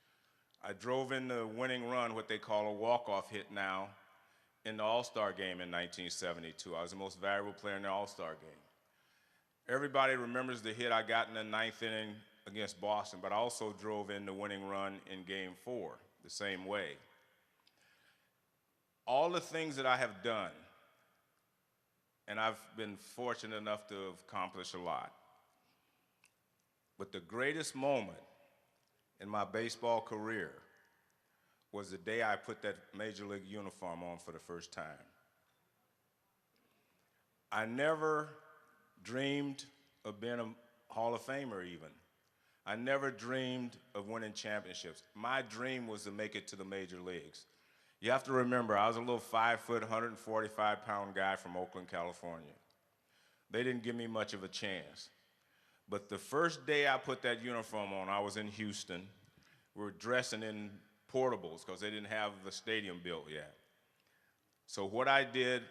I drove in the winning run, what they call a walk-off hit now, in the All-Star game in 1972. I was the most valuable player in the All-Star game. Everybody remembers the hit I got in the 9th inning against Boston, but I also drove in the winning run in Game 4 the same way. All the things that I have done, and I've been fortunate enough to have accomplished a lot, but the greatest moment in my baseball career was the day I put that Major League uniform on for the first time. I never dreamed of being a Hall of Famer even. I never dreamed of winning championships. My dream was to make it to the major leagues. You have to remember, I was a little 5-foot, 145-pound guy from Oakland, California. They didn't give me much of a chance. But the first day I put that uniform on, I was in Houston. We were dressing in portables because they didn't have the stadium built yet. So what I did,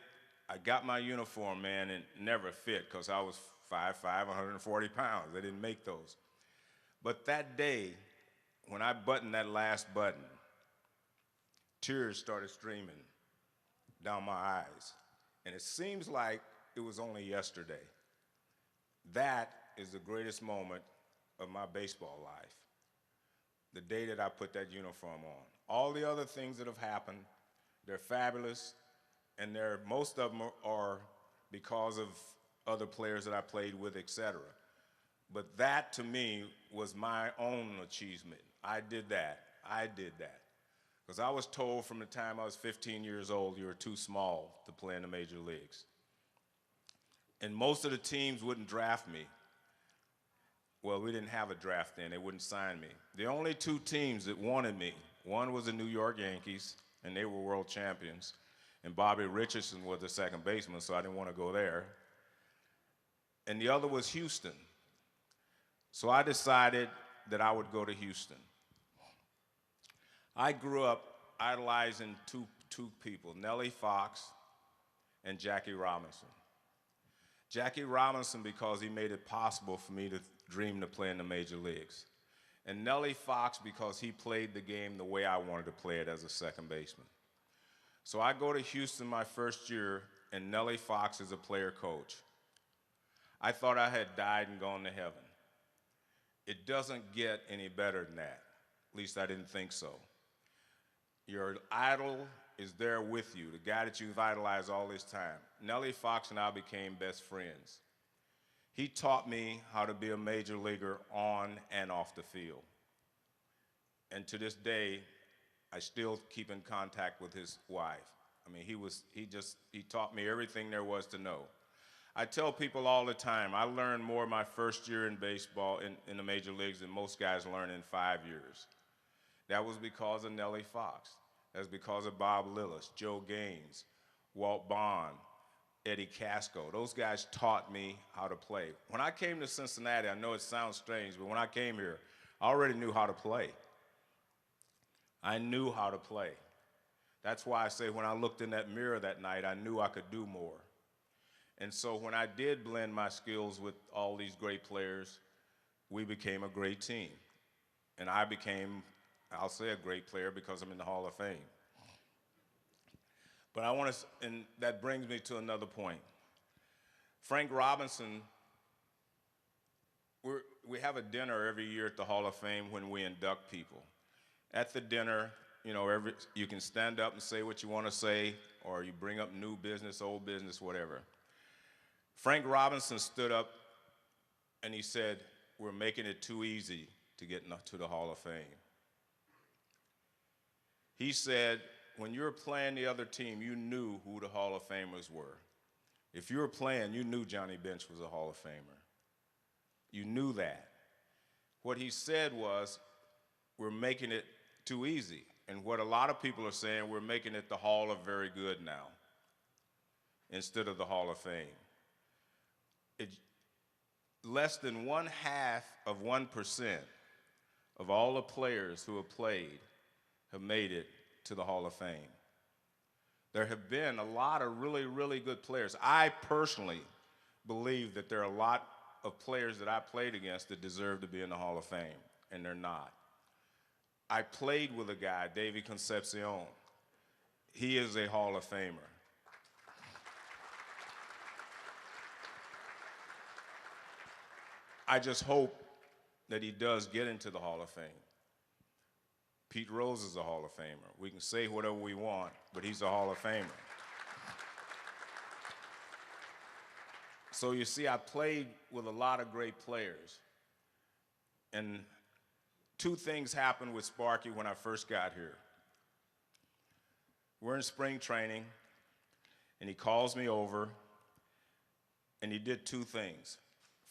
I got my uniform, man, and it never fit because I was 5'5", 140 pounds. They didn't make those. But that day, when I buttoned that last button, tears started streaming down my eyes. And it seems like it was only yesterday. That is the greatest moment of my baseball life, the day that I put that uniform on. All the other things that have happened, they're fabulous, and most of them are because of other players that I played with, etc. But that, to me, was my own achievement. I did that. Because I was told from the time I was 15 years old, you were too small to play in the major leagues. And most of the teams wouldn't draft me. Well, we didn't have a draft then. They wouldn't sign me. The only two teams that wanted me, one was the New York Yankees, and they were world champions. And Bobby Richardson was the second baseman, so I didn't want to go there. And the other was Houston. So I decided that I would go to Houston. I grew up idolizing two people, Nellie Fox and Jackie Robinson. Jackie Robinson because he made it possible for me to dream to play in the major leagues. And Nellie Fox because he played the game the way I wanted to play it as a second baseman. So I go to Houston my first year, and Nellie Fox is a player coach. I thought I had died and gone to heaven. It doesn't get any better than that. At least I didn't think so. Your idol is there with you, the guy that you've idolized all this time. Nellie Fox and I became best friends. He taught me how to be a major leaguer on and off the field. And to this day, I still keep in contact with his wife. I mean, he taught me everything there was to know. I tell people all the time, I learned more my first year in baseball in the major leagues than most guys learn in 5 years. That was because of Nellie Fox. That's because of Bob Lillis, Joe Gaines, Walt Bond, Eddie Casco. Those guys taught me how to play. When I came to Cincinnati, I know it sounds strange, but when I came here, I already knew how to play. I knew how to play. That's why I say when I looked in that mirror that night, I knew I could do more. And so when I did blend my skills with all these great players, we became a great team. And I became, I'll say, a great player because I'm in the Hall of Fame. But I want to, and that brings me to another point. Frank Robinson, we have a dinner every year at the Hall of Fame when we induct people. At the dinner, you know, you can stand up and say what you want to say, or you bring up new business, old business, whatever. Frank Robinson stood up and he said, "We're making it too easy to get to the Hall of Fame." He said, when you were playing the other team, you knew who the Hall of Famers were. If you were playing, you knew Johnny Bench was a Hall of Famer. You knew that. What he said was, we're making it too easy. And what a lot of people are saying, we're making it the Hall of Very Good now, instead of the Hall of Fame. Less than 0.5% of all the players who have played have made it to the Hall of Fame. There have been a lot of really, really good players. I personally believe that there are a lot of players that I played against that deserve to be in the Hall of Fame, and they're not. I played with a guy, Davey Concepcion. He is a Hall of Famer. I just hope that he does get into the Hall of Fame. Pete Rose is a Hall of Famer. We can say whatever we want, but he's a Hall of Famer. So you see, I played with a lot of great players. And two things happened with Sparky when I first got here. We're in spring training, and he calls me over, and he did two things.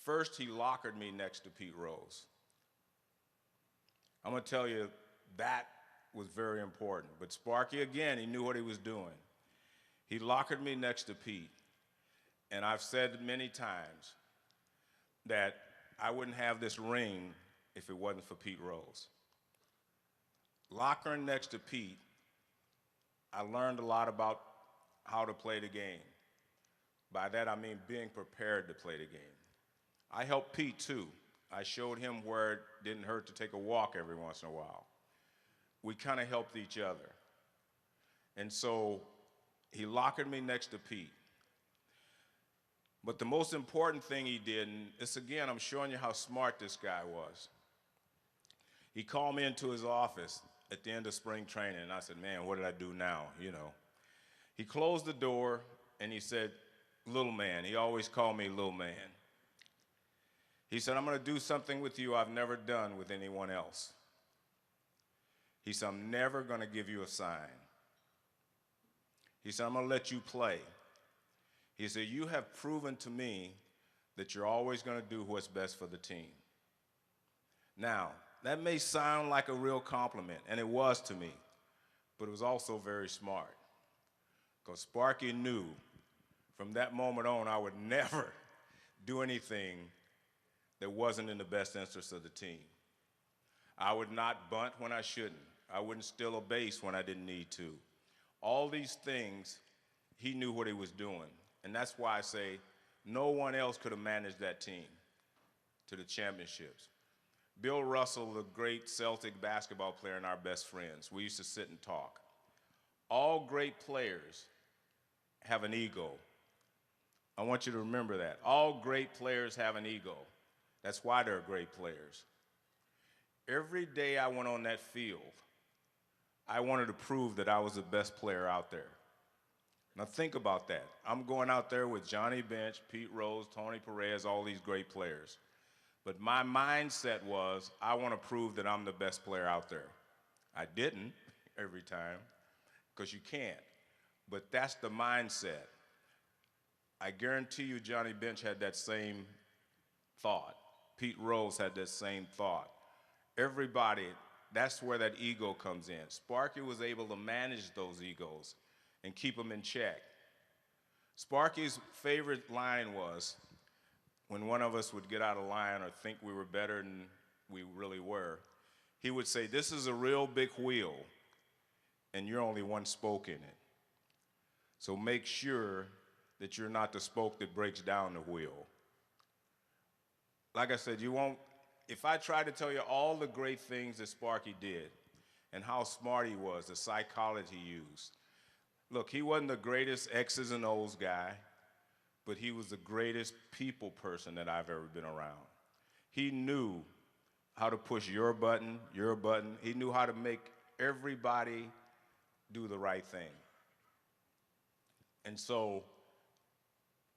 First, he lockered me next to Pete Rose. I'm going to tell you, that was very important. But Sparky, again, he knew what he was doing. He lockered me next to Pete. And I've said many times that I wouldn't have this ring if it wasn't for Pete Rose. Lockering next to Pete, I learned a lot about how to play the game. By that, I mean being prepared to play the game. I helped Pete, too. I showed him where it didn't hurt to take a walk every once in a while. We kind of helped each other. And so he lockered me next to Pete. But the most important thing he did, and this again, I'm showing you how smart this guy was. He called me into his office at the end of spring training, and I said, man, what did I do now, you know? He closed the door, and he said, little man. He always called me little man. He said, I'm going to do something with you I've never done with anyone else. He said, I'm never going to give you a sign. He said, I'm going to let you play. He said, you have proven to me that you're always going to do what's best for the team. Now, that may sound like a real compliment, and it was to me, but it was also very smart. Because Sparky knew from that moment on I would never do anything that wasn't in the best interest of the team. I would not bunt when I shouldn't. I wouldn't steal a base when I didn't need to. All these things, he knew what he was doing. And that's why I say no one else could have managed that team to the championships. Bill Russell, the great Celtic basketball player and our best friends, we used to sit and talk. All great players have an ego. I want you to remember that. All great players have an ego. That's why they're great players. Every day I went on that field, I wanted to prove that I was the best player out there. Now think about that. I'm going out there with Johnny Bench, Pete Rose, Tony Perez, all these great players. But my mindset was, I want to prove that I'm the best player out there. I didn't every time, because you can't. But that's the mindset. I guarantee you Johnny Bench had that same thought. Pete Rose had that same thought. Everybody, that's where that ego comes in. Sparky was able to manage those egos and keep them in check. Sparky's favorite line was, when one of us would get out of line or think we were better than we really were, he would say, this is a real big wheel, and you're only one spoke in it. So make sure that you're not the spoke that breaks down the wheel. Like I said, you won't, if I try to tell you all the great things that Sparky did and how smart he was, the psychology he used. Look, he wasn't the greatest X's and O's guy, but he was the greatest people person that I've ever been around. He knew how to push your button. He knew how to make everybody do the right thing. And so,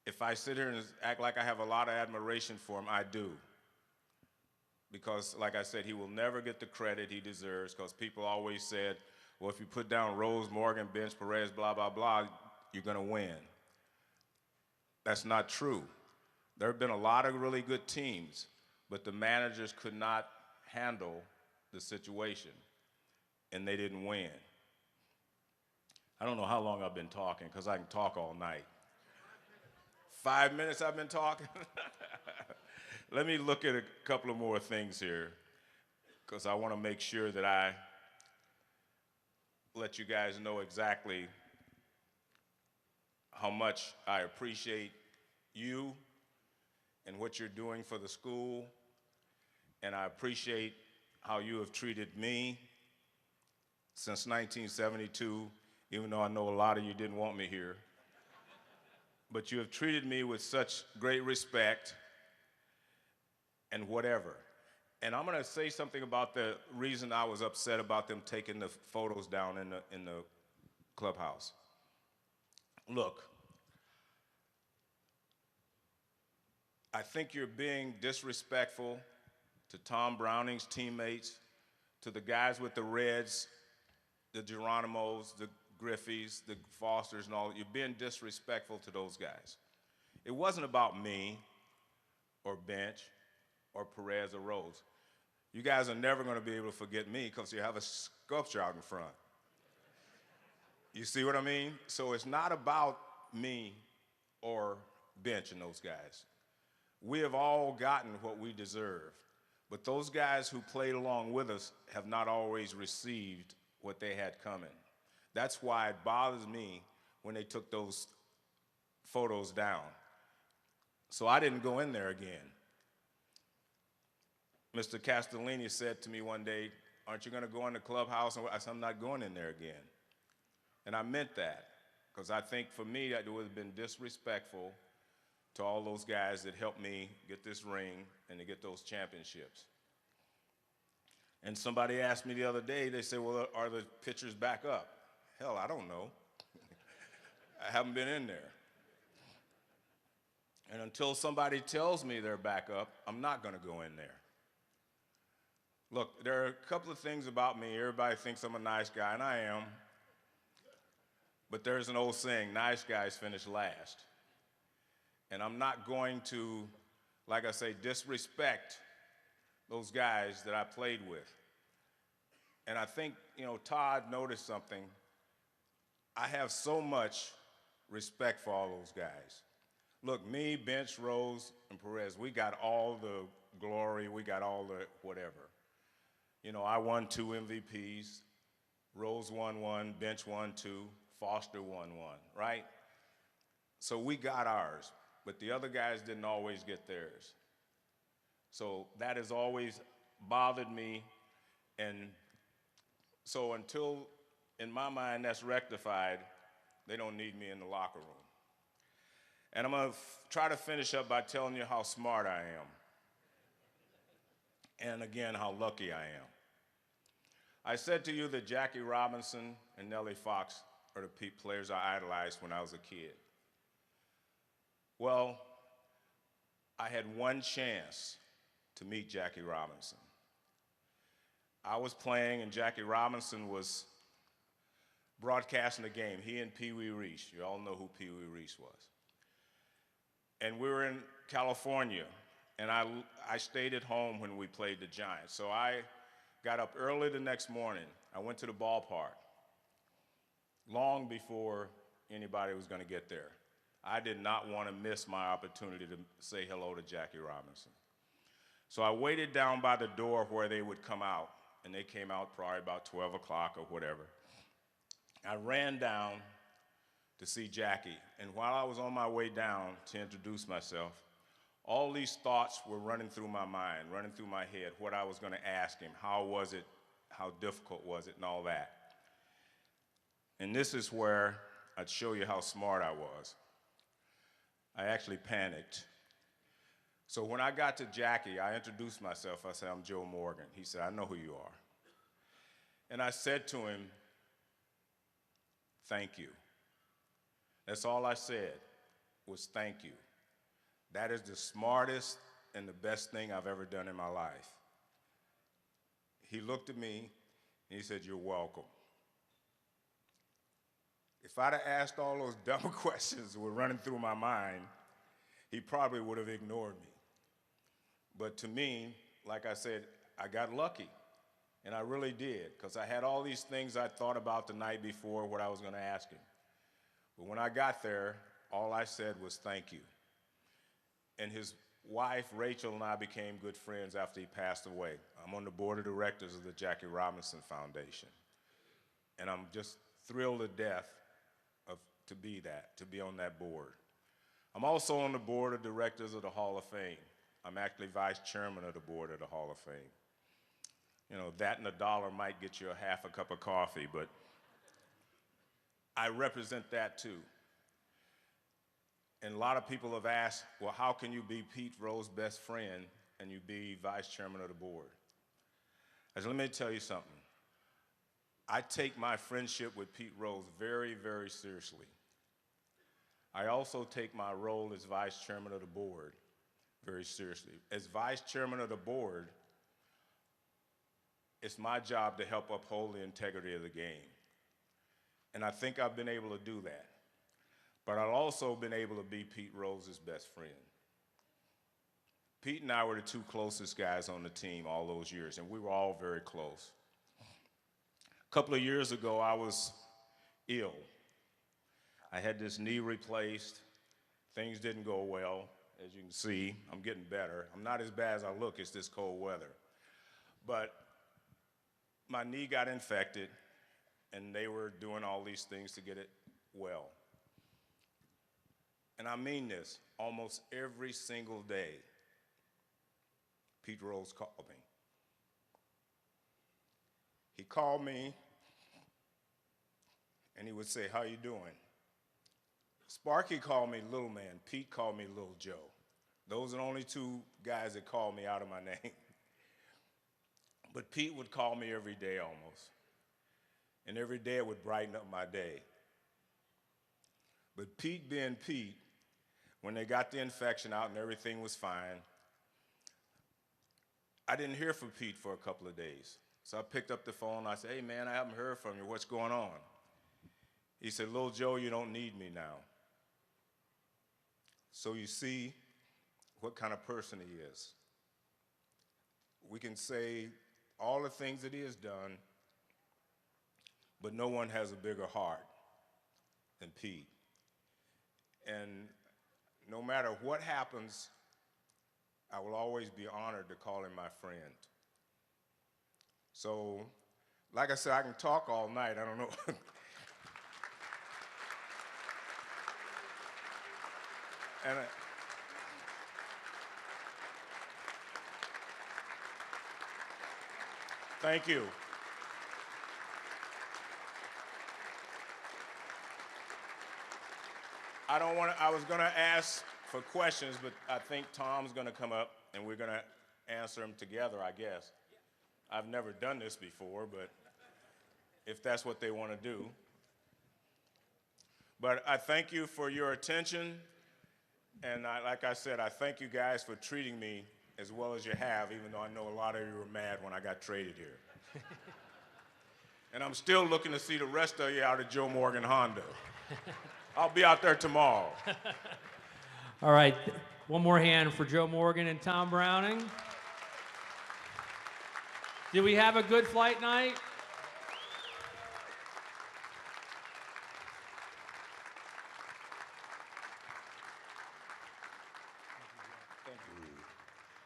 if I sit here and act like I have a lot of admiration for him, I do. Because, like I said, he will never get the credit he deserves, because people always said, well, if you put down Rose, Morgan, Bench, Perez, blah, blah, blah, you're going to win. That's not true. There have been a lot of really good teams, but the managers could not handle the situation, and they didn't win. I don't know how long I've been talking, because I can talk all night. 5 minutes I've been talking? Let me look at a couple of more things here, because I want to make sure that I let you guys know exactly how much I appreciate you and what you're doing for the school, and I appreciate how you have treated me since 1972, even though I know a lot of you didn't want me here. But you have treated me with such great respect and whatever. And I'm going to say something about the reason I was upset about them taking the photos down in the clubhouse. Look, I think you're being disrespectful to Tom Browning's teammates, to the guys with the Reds, the Geronimos, the Griffeys, the Fosters, and all. You're being disrespectful to those guys. It wasn't about me or Bench or Perez or Rose. You guys are never going to be able to forget me because you have a sculpture out in front. You see what I mean? So it's not about me or Bench and those guys. We have all gotten what we deserve, but those guys who played along with us have not always received what they had coming. That's why it bothers me when they took those photos down. So I didn't go in there again. Mr. Castellini said to me one day, aren't you going to go in the clubhouse? And I said, I'm not going in there again. And I meant that, because I think for me that it would have been disrespectful to all those guys that helped me get this ring and to get those championships. And somebody asked me the other day, they said, well, are the pictures back up? Hell, I don't know. I haven't been in there. And until somebody tells me they're back up, I'm not going to go in there. Look, there are a couple of things about me. Everybody thinks I'm a nice guy, and I am. But there's an old saying, nice guys finish last. And I'm not going to, like I say, disrespect those guys that I played with. And I think, Todd noticed something. I have so much respect for all those guys. Look, me, Bench, Rose, and Perez, we got all the glory, we got all the whatever. I won 2 MVPs, Rose won 1, Bench won 2, Foster won 1, right? So we got ours, but the other guys didn't always get theirs. So that has always bothered me, and so until, in my mind, that's rectified, they don't need me in the locker room. And I'm going to try to finish up by telling you how smart I am. And again, how lucky I am. I said to you that Jackie Robinson and Nellie Fox are the players I idolized when I was a kid. Well, I had one chance to meet Jackie Robinson. I was playing, and Jackie Robinson was broadcasting the game. He and Pee Wee Reese. You all know who Pee Wee Reese was. And we were in California, and I stayed at home when we played the Giants. So I got up early the next morning. I went to the ballpark long before anybody was going to get there. I did not want to miss my opportunity to say hello to Jackie Robinson. So I waited down by the door where they would come out, and they came out probably about 12 o'clock or whatever. I ran down to see Jackie, and while I was on my way down to introduce myself, all these thoughts were running through my mind, running through my head, what I was going to ask him, how was it, how difficult was it, and all that. And this is where I'd show you how smart I was. I actually panicked. So when I got to Jackie, I introduced myself. I said, I'm Joe Morgan. He said, I know who you are. And I said to him, thank you. That's all I said was thank you. That is the smartest and the best thing I've ever done in my life. He looked at me and he said, you're welcome. If I'd have asked all those dumb questions that were running through my mind, he probably would have ignored me. But to me, like I said, I got lucky. And I really did, because I had all these things I thought about the night before, what I was going to ask him. But when I got there, all I said was thank you. And his wife, Rachel, and I became good friends after he passed away. I'm on the board of directors of the Jackie Robinson Foundation. And I'm just thrilled to death to be on that board. I'm also on the board of directors of the Hall of Fame. I'm actually vice chairman of the board of the Hall of Fame. That and $1 might get you a half a cup of coffee, but I represent that too. And a lot of people have asked, well, how can you be Pete Rose's best friend and you be vice chairman of the board? I said, let me tell you something. I take my friendship with Pete Rose very, very seriously. I also take my role as vice chairman of the board very seriously. As vice chairman of the board, it's my job to help uphold the integrity of the game. And I think I've been able to do that. But I've also been able to be Pete Rose's best friend. Pete and I were the 2 closest guys on the team all those years, and we were all very close. A couple of years ago, I was ill. I had this knee replaced. Things didn't go well. As you can see, I'm getting better. I'm not as bad as I look. It's this cold weather. But my knee got infected, and they were doing all these things to get it well. And I mean this, almost every single day, Pete Rose called me. He called me, and he would say, how you doing? Sparky called me Little Man. Pete called me Little Joe. Those are the only two guys that called me out of my name. But Pete would call me every day almost. And every day it would brighten up my day. But Pete being Pete, when they got the infection out and everything was fine, I didn't hear from Pete for a couple of days. So I picked up the phone. I said, hey, man, I haven't heard from you. What's going on? He said, Little Joe, you don't need me now. So you see what kind of person he is. We can say all the things that he has done, but no one has a bigger heart than Pete. And no matter what happens, I will always be honored to call him my friend. So, like I said, I can talk all night. I don't know. And thank you. I was going to ask for questions, but I think Tom's going to come up and we're going to answer them together, I guess. I've never done this before, but if that's what they want to do. But I thank you for your attention. And like I said, I thank you guys for treating me as well as you have, even though I know a lot of you were mad when I got traded here. And I'm still looking to see the rest of you out at Joe Morgan Honda. I'll be out there tomorrow. All right, one more hand for Joe Morgan and Tom Browning. Did we have a good flight night?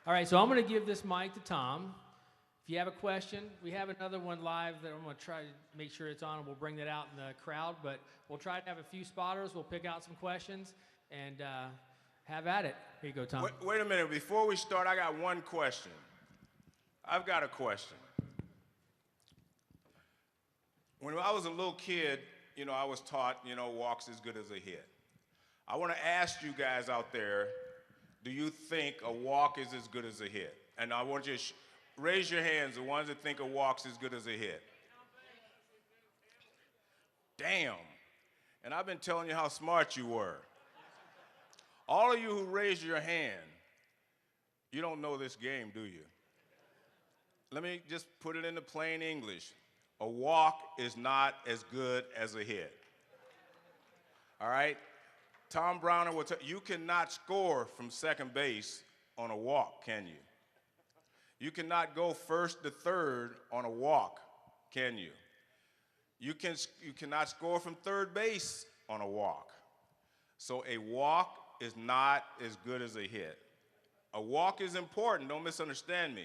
All right, so I'm going to give this mic to Tom. If you have a question, we have another one live that I'm going to try to make sure it's on, and we'll bring that out in the crowd. But we'll try to have a few spotters. We'll pick out some questions and have at it. Here you go, Tom. Wait a minute. Before we start, I got one question. I've got a question. When I was a little kid, I was taught, walk's as good as a hit. I want to ask you guys out there, do you think a walk is as good as a hit? And I want you to raise your hands, the ones that think a walk's as good as a hit. Damn. And I've been telling you how smart you were. All of you who raised your hand, you don't know this game, do you? Let me just put it into plain English. A walk is not as good as a hit. All right? Tom Browning will tell you, you cannot score from second base on a walk, can you? You cannot go first to third on a walk, can you? You cannot score from third base on a walk. So a walk is not as good as a hit. A walk is important, don't misunderstand me,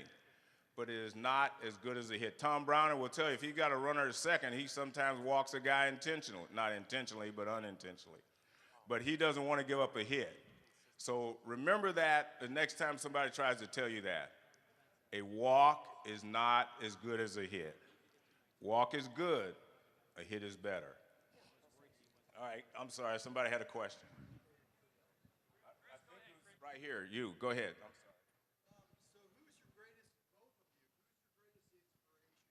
but it is not as good as a hit. Tom Browning will tell you, if he got a runner at second, he sometimes walks a guy intentionally, not intentionally, but unintentionally. But he doesn't want to give up a hit. So remember that the next time somebody tries to tell you that. A walk is not as good as a hit. Walk is good, a hit is better. All right, I'm sorry, somebody had a question. I think it was right here, you, go ahead. I'm sorry. So who's your greatest, both of you, who's your greatest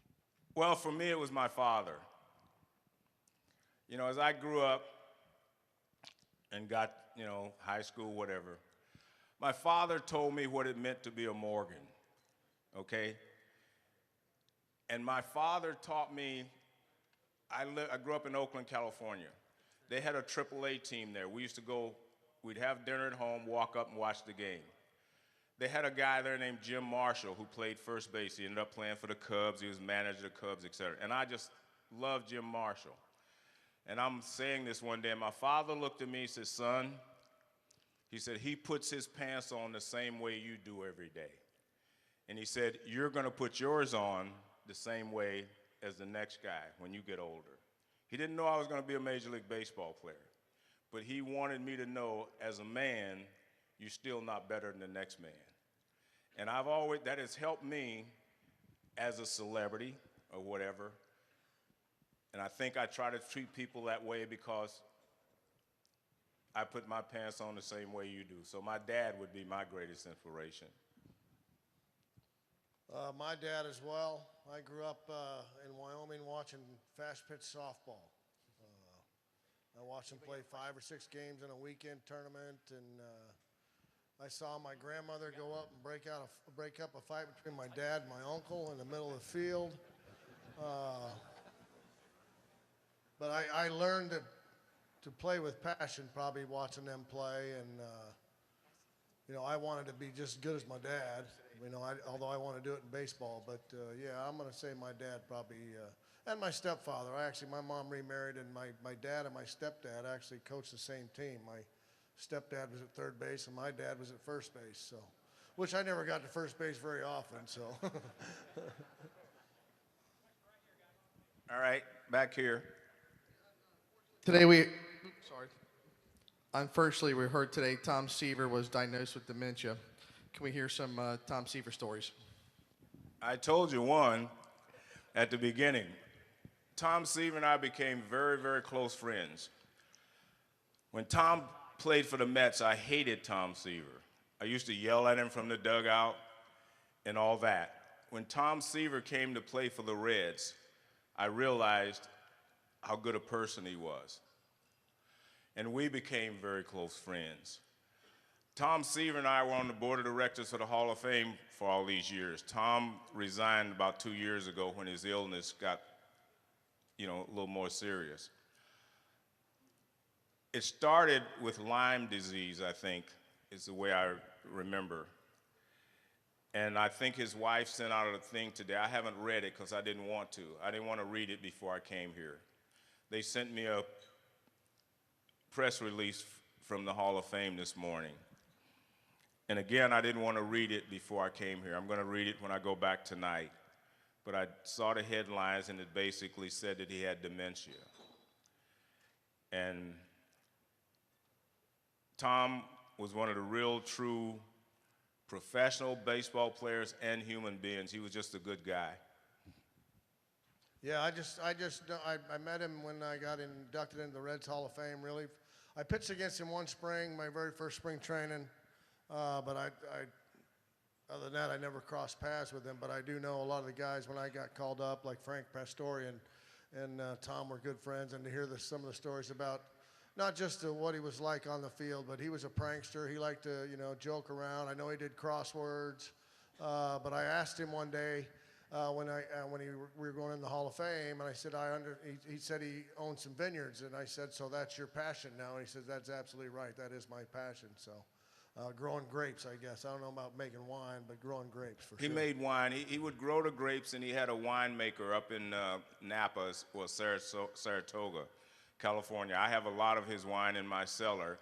inspiration? Well, for me, it was my father. As I grew up and got, high school, whatever, my father told me what it meant to be a Morgan, okay? And my father taught me, I grew up in Oakland, California. They had a AAA team there. We used to go, we'd have dinner at home, walk up and watch the game. They had a guy there named Jim Marshall who played first base. He ended up playing for the Cubs. He was manager of the Cubs, et cetera. And I just loved Jim Marshall. And I'm saying this one day, and my father looked at me and said, son, he said, he puts his pants on the same way you do every day. And he said, you're going to put yours on the same way as the next guy when you get older. He didn't know I was going to be a Major League Baseball player. But he wanted me to know, as a man, you're still not better than the next man. And that has helped me as a celebrity or whatever, And I think I try to treat people that way because I put my pants on the same way you do. So my dad would be my greatest inspiration. My dad as well. I grew up in Wyoming watching fast pitch softball. I watched him play 5 or 6 games in a weekend tournament, and I saw my grandmother go up and break up a fight between my dad and my uncle in the middle of the field. But I learned to play with passion probably watching them play, and you know, I wanted to be just as good as my dad. You know, although I want to do it in baseball, but yeah, I'm going to say my dad probably, and my stepfather. My mom remarried, and my dad and my stepdad actually coached the same team. My stepdad was at third base, and my dad was at first base. So, which I never got to first base very often. So. All right, back here. Today unfortunately, we heard today Tom Seaver was diagnosed with dementia. Can we hear some Tom Seaver stories? I told you one at the beginning. Tom Seaver and I became very, very close friends. When Tom played for the Mets, I hated Tom Seaver. I used to yell at him from the dugout and all that. When Tom Seaver came to play for the Reds, I realized how good a person he was. And we became very close friends. Tom Seaver and I were on the board of directors for the Hall of Fame for all these years. Tom resigned about 2 years ago when his illness got, you know, a little more serious. It started with Lyme disease, I think, is the way I remember. And I think his wife sent out a thing today. I haven't read it because I didn't want to. I didn't want to read it before I came here. They sent me a press release from the Hall of Fame this morning. And again, I didn't want to read it before I came here. I'm going to read it when I go back tonight. But I saw the headlines, and it basically said that he had dementia. And Tom was one of the real, true professional baseball players and human beings. He was just a good guy. Yeah, I met him when I got inducted into the Reds Hall of Fame, really. I pitched against him one spring, my very first spring training, but other than that, I never crossed paths with him, but I do know a lot of the guys when I got called up, like Frank Pastore and Tom were good friends, and to hear some of the stories about not just what he was like on the field, but he was a prankster. He liked to, you know, joke around. I know he did crosswords, but I asked him one day, when we were going in the Hall of Fame, and I said, he said he owned some vineyards, and I said, so that's your passion now? And he says, that's absolutely right. That is my passion. So, growing grapes, I guess. I don't know about making wine, but growing grapes for sure. He made wine. He would grow the grapes, and he had a winemaker up in Napa, or Saratoga, California. I have a lot of his wine in my cellar,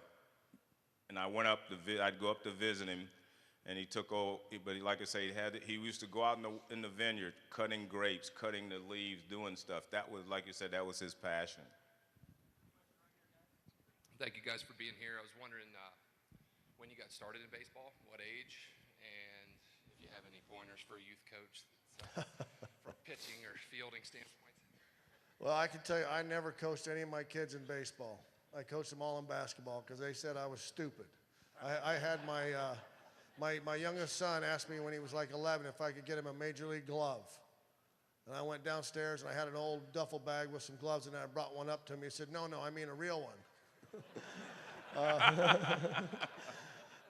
and I'd go up to visit him. And he took over, but like I say, he used to go out in the vineyard, cutting grapes, cutting the leaves, doing stuff. That was, like you said, that was his passion. Thank you guys for being here. I was wondering when you got started in baseball, what age, and if you have any pointers for a youth coach from pitching or fielding standpoint. Well, I can tell you, I never coached any of my kids in baseball. I coached them all in basketball because they said I was stupid. I had my youngest son asked me when he was like 11 if I could get him a major league glove. And I went downstairs and I had an old duffel bag with some gloves, and I brought one up to him. He said, no, I mean a real one.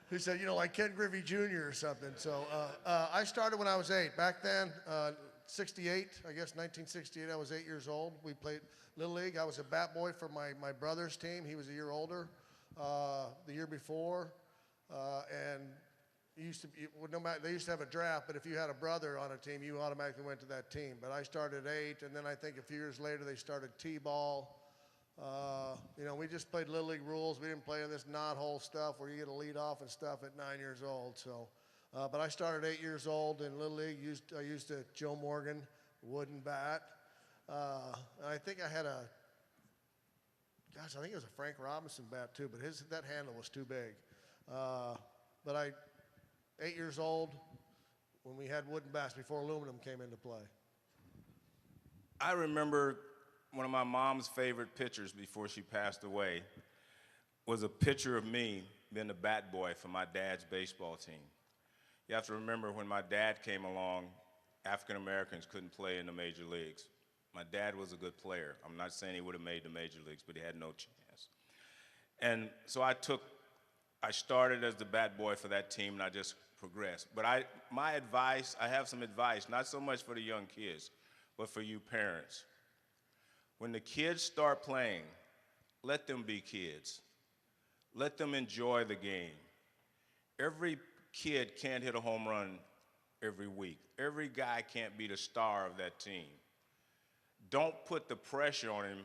He said, you know, like Ken Griffey Jr. or something. So I started when I was 8. Back then, 68, I guess 1968, I was 8 years old. We played Little League. I was a bat boy for my brother's team. He was a year older the year before. And they used to have a draft, but if you had a brother on a team, you automatically went to that team. But I started at 8, and then I think a few years later they started T-ball. You know, we just played Little League rules. We didn't play in this knothole stuff where you get a lead off and stuff at 9 years old. So, but I started 8 years old in Little League. I used a Joe Morgan wooden bat. And I think I had I think it was a Frank Robinson bat too, but that handle was too big. But 8 years old when we had wooden bats before aluminum came into play. I remember one of my mom's favorite pictures before she passed away was a picture of me being the bat boy for my dad's baseball team. You have to remember when my dad came along, African Americans couldn't play in the major leagues. My dad was a good player. I'm not saying he would have made the major leagues, but he had no chance. And so I started as the bat boy for that team, and I just progressed. But my advice, I have some advice, not so much for the young kids, but for you parents. When the kids start playing, let them be kids. Let them enjoy the game. Every kid can't hit a home run every week. Every guy can't be the star of that team. Don't put the pressure on him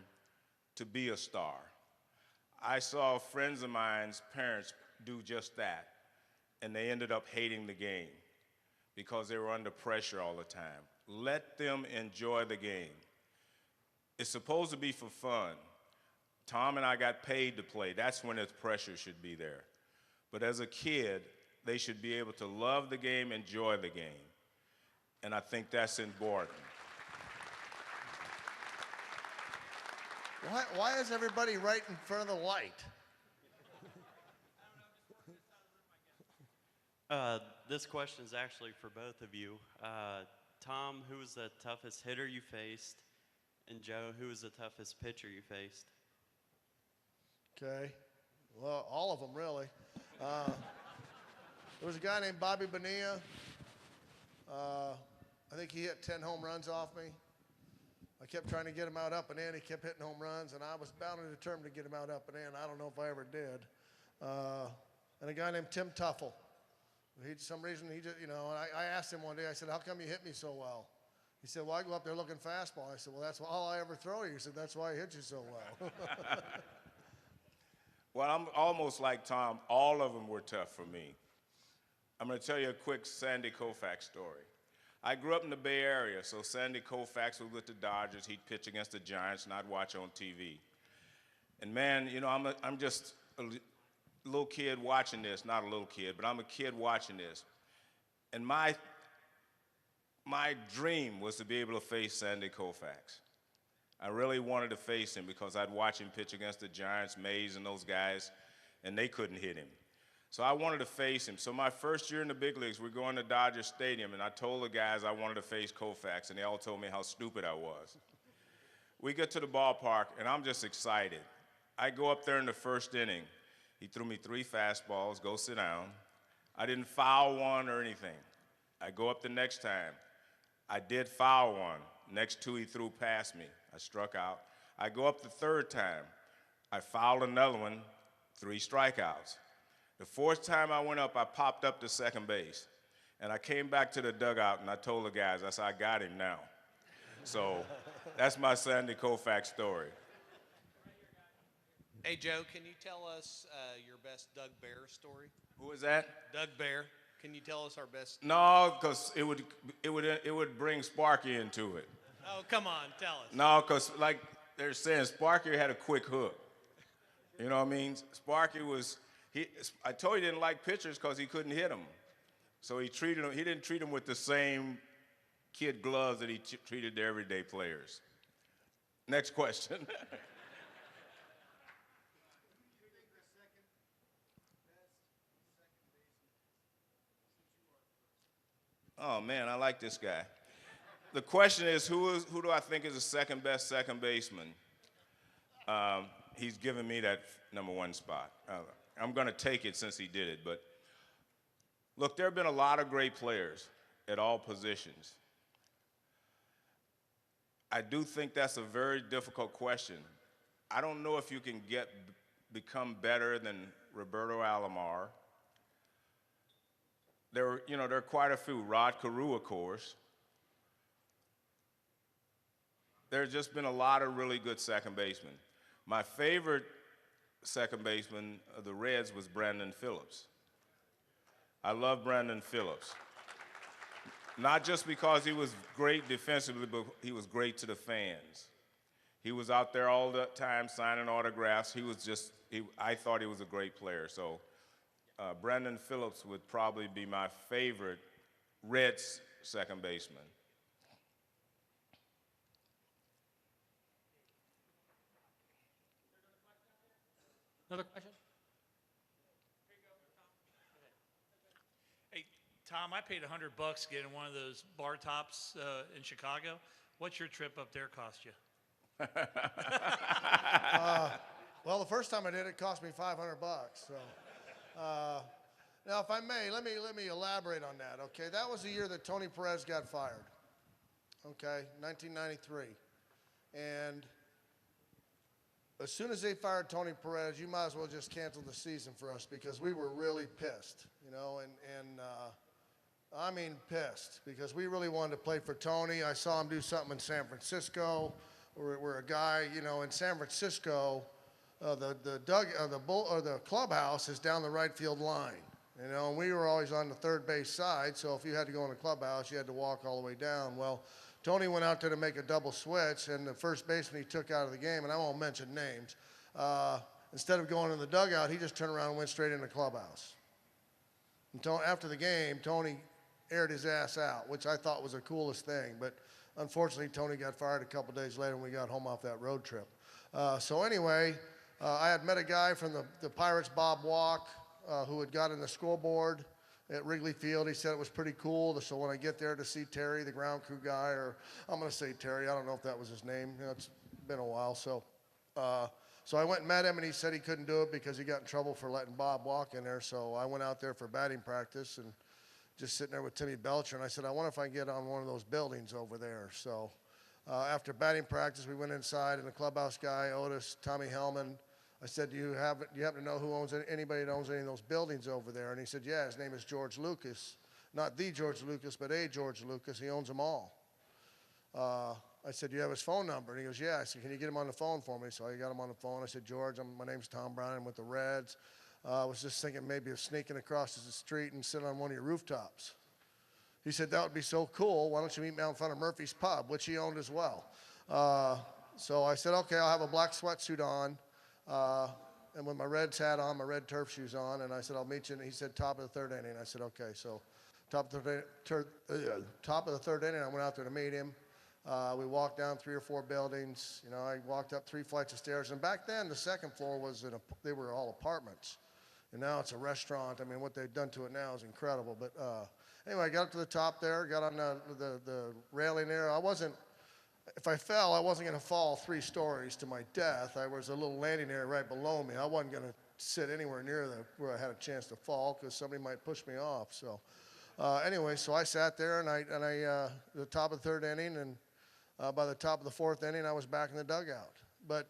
to be a star. I saw friends of mine's parents do just that, and they ended up hating the game because they were under pressure all the time. Let them enjoy the game. It's supposed to be for fun. Tom and I got paid to play. That's when the pressure should be there. But as a kid, they should be able to love the game, enjoy the game. And I think that's important. Why is everybody right in front of the light? This question is actually for both of you. Tom, who was the toughest hitter you faced? And Joe, who was the toughest pitcher you faced? Okay. Well, all of them, really. There was a guy named Bobby Bonilla. I think he hit 10 home runs off me. I kept trying to get him out up and in. He kept hitting home runs, and I was bound and determined to get him out up and in. I don't know if I ever did. And a guy named Tim Tuffle. For some reason, he just, and I asked him one day, I said, how come you hit me so well? He said, well, I go up there looking fastball. I said, well, that's all I ever throw you. He said, that's why I hit you so well. Well, I'm almost like Tom. All of them were tough for me. I'm going to tell you a quick Sandy Koufax story. I grew up in the Bay Area, so Sandy Koufax was with the Dodgers. He'd pitch against the Giants, and I'd watch on TV. And man, I'm just a little kid watching this. Not a little kid, but I'm a kid watching this. And my dream was to be able to face Sandy Koufax. I really wanted to face him because I'd watch him pitch against the Giants, Mays, and those guys, and they couldn't hit him. So I wanted to face him. So my first year in the big leagues, we're going to Dodger Stadium, and I told the guys I wanted to face Koufax, and they all told me how stupid I was. We get to the ballpark, and I'm just excited. I go up there in the first inning. He threw me 3 fastballs, go sit down. I didn't foul one or anything. I go up the next time. I did foul one. Next 2 he threw past me. I struck out. I go up the third time. I fouled another one, 3 strikeouts. The 4th time I went up, I popped up to second base. And I came back to the dugout, and I told the guys, I said, I got him now. So that's my Sandy Koufax story. Hey, Joe, can you tell us your best Doug Bair story? Who was that? Doug Bair. Can you tell us our best? No, because it would bring Sparky into it. Oh, come on, tell us. No, because like they're saying, Sparky had a quick hook. You know what I mean? Sparky was, I told you he didn't like pitchers because he couldn't hit them. So he didn't treat them with the same kid gloves that he treated the everyday players. Next question. Oh man, I like this guy. The question is, who do I think is the second best second baseman? He's given me that #1 spot. I'm going to take it since he did it. But look, there have been a lot of great players at all positions. I do think that's a very difficult question. I don't know if you can become better than Roberto Alomar. There are quite a few. Rod Carew, of course. There's just been a lot of really good second basemen. My favorite second baseman of the Reds was Brandon Phillips. I love Brandon Phillips. Not just because he was great defensively, but he was great to the fans. He was out there all the time signing autographs. I thought he was a great player. So Brandon Phillips would probably be my favorite Reds second baseman. Another question? Hey, Tom, I paid $100 getting one of those bar tops in Chicago. What's your trip up there cost you? Well, the first time I did it cost me $500. So, now if I may, let me elaborate on that. Okay, that was the year that Tony Perez got fired. Okay, 1993, and as soon as they fired Tony Perez, you might as well just cancel the season for us because we were really pissed, you know, and I mean pissed because we really wanted to play for Tony. I saw him do something in San Francisco, where a guy, you know, in San Francisco, the clubhouse is down the right field line, you know, and we were always on the third base side. So if you had to go in the clubhouse, you had to walk all the way down. Well, Tony went out there to make a double switch, and the first baseman he took out of the game, and I won't mention names, instead of going in the dugout, he just turned around and went straight in the clubhouse. Until after the game, Tony aired his ass out, which I thought was the coolest thing. But unfortunately, Tony got fired a couple days later when we got home off that road trip. So anyway, I had met a guy from the Pirates, Bob Walk, who had got in the scoreboard at Wrigley Field. He said it was pretty cool. So when I get there to see Terry, the ground crew guy, or I'm going to say Terry, I don't know if that was his name. You know, it's been a while. So I went and met him, and he said he couldn't do it because he got in trouble for letting Bob walk in there. So I went out there for batting practice and just sitting there with Timmy Belcher, and I said, I wonder if I can get on one of those buildings over there. So after batting practice, we went inside, and the clubhouse guy, Otis, Tommy Hellman, I said, do you happen to know who owns anybody that owns any of those buildings over there? And he said, yeah, his name is George Lucas. Not the George Lucas, but a George Lucas. He owns them all. I said, do you have his phone number? And he goes, yeah. I said, can you get him on the phone for me? So I got him on the phone. I said, George, my name's Tom Brown. I'm with the Reds. I was just thinking maybe of sneaking across the street and sitting on one of your rooftops. He said, that would be so cool. Why don't you meet me out in front of Murphy's Pub, which he owned as well. So I said, okay, I'll have a black sweatsuit on. And with my Reds hat on, my red turf shoes on, and I said, I'll meet you. And he said, top of the third inning. I said, okay. So top of the third inning, I went out there to meet him. We walked down 3 or 4 buildings. You know, I walked up 3 flights of stairs. And back then, the second floor was they were all apartments. And now it's a restaurant. I mean, what they've done to it now is incredible. But anyway, I got up to the top there, got on the railing there. If I fell, I wasn't going to fall 3 stories to my death. There was a little landing area right below me. I wasn't going to sit anywhere near where I had a chance to fall because somebody might push me off. So anyway, so I sat there, and I the top of the 3rd inning, and by the top of the 4th inning, I was back in the dugout. But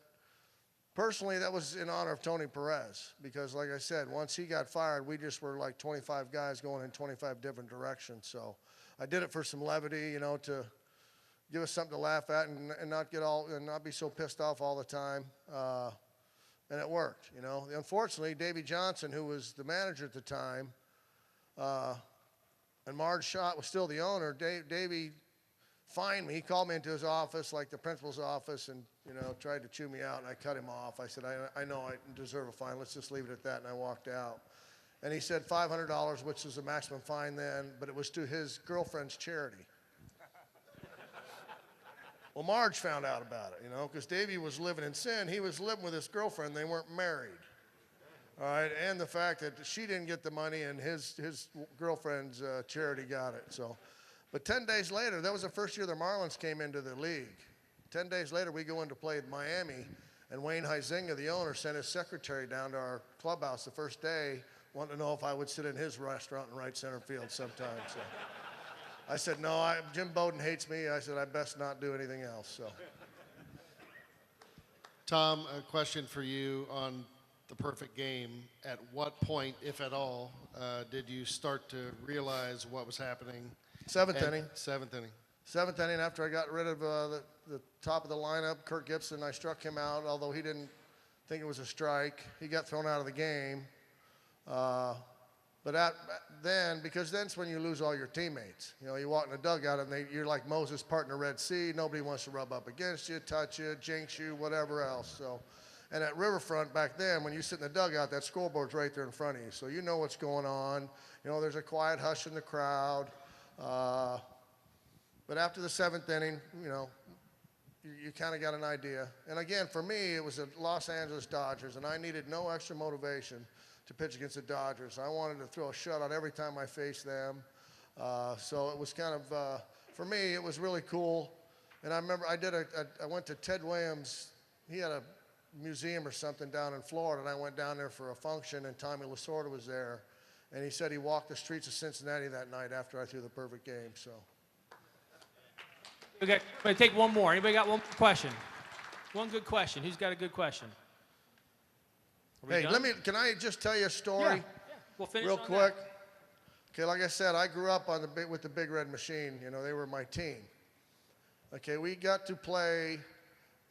personally, that was in honor of Tony Perez because, like I said, once he got fired, we just were like 25 guys going in 25 different directions. So I did it for some levity, you know, to give us something to laugh at and not be so pissed off all the time. And it worked, you know. Unfortunately, Davey Johnson, who was the manager at the time, and Marge Schott was still the owner, Davey fined me. He called me into his office, like the principal's office, and, you know, tried to chew me out, and I cut him off. I said, I know I deserve a fine. Let's just leave it at that, and I walked out. And he said $500, which was the maximum fine then, but it was to his girlfriend's charity. Well, Marge found out about it, you know, because Davey was living in sin. He was living with his girlfriend. They weren't married. All right, and the fact that she didn't get the money and his girlfriend's charity got it. So, but 10 days later, that was the first year the Marlins came into the league. 10 days later, we go in to play in Miami, and Wayne Huizinga, the owner, sent his secretary down to our clubhouse the first day, wanting to know if I would sit in his restaurant in right center field sometime. So I said, no, Jim Bowden hates me. I said, I best not do anything else. So, Tom, a question for you on the perfect game. At what point, if at all, did you start to realize what was happening? 7th inning. 7th inning. 7th inning, after I got rid of the top of the lineup, Kirk Gibson, I struck him out, although he didn't think it was a strike. He got thrown out of the game. But then, because then's when you lose all your teammates. You know, you walk in the dugout and you're like Moses parting the Red Sea. Nobody wants to rub up against you, touch you, jinx you, whatever else. So, and at Riverfront back then, when you sit in the dugout, that scoreboard's right there in front of you. So you know what's going on. You know, there's a quiet hush in the crowd. But after the 7th inning, you know, you kind of got an idea. And again, for me, it was the Los Angeles Dodgers, and I needed no extra motivation to pitch against the Dodgers. I wanted to throw a shutout every time I faced them. So it was kind of, for me, it was really cool. And I remember I went to Ted Williams. He had a museum or something down in Florida, and I went down there for a function, and Tommy Lasorda was there. And he said he walked the streets of Cincinnati that night after I threw the perfect game. So. Okay, I'm going to take one more. Anybody got one question? One good question. Who's got a good question? Hey, can I just tell you a story? Yeah. We'll finish real on quick. that. Okay, like I said, I grew up with the Big Red Machine. You know, they were my team. Okay, we got to play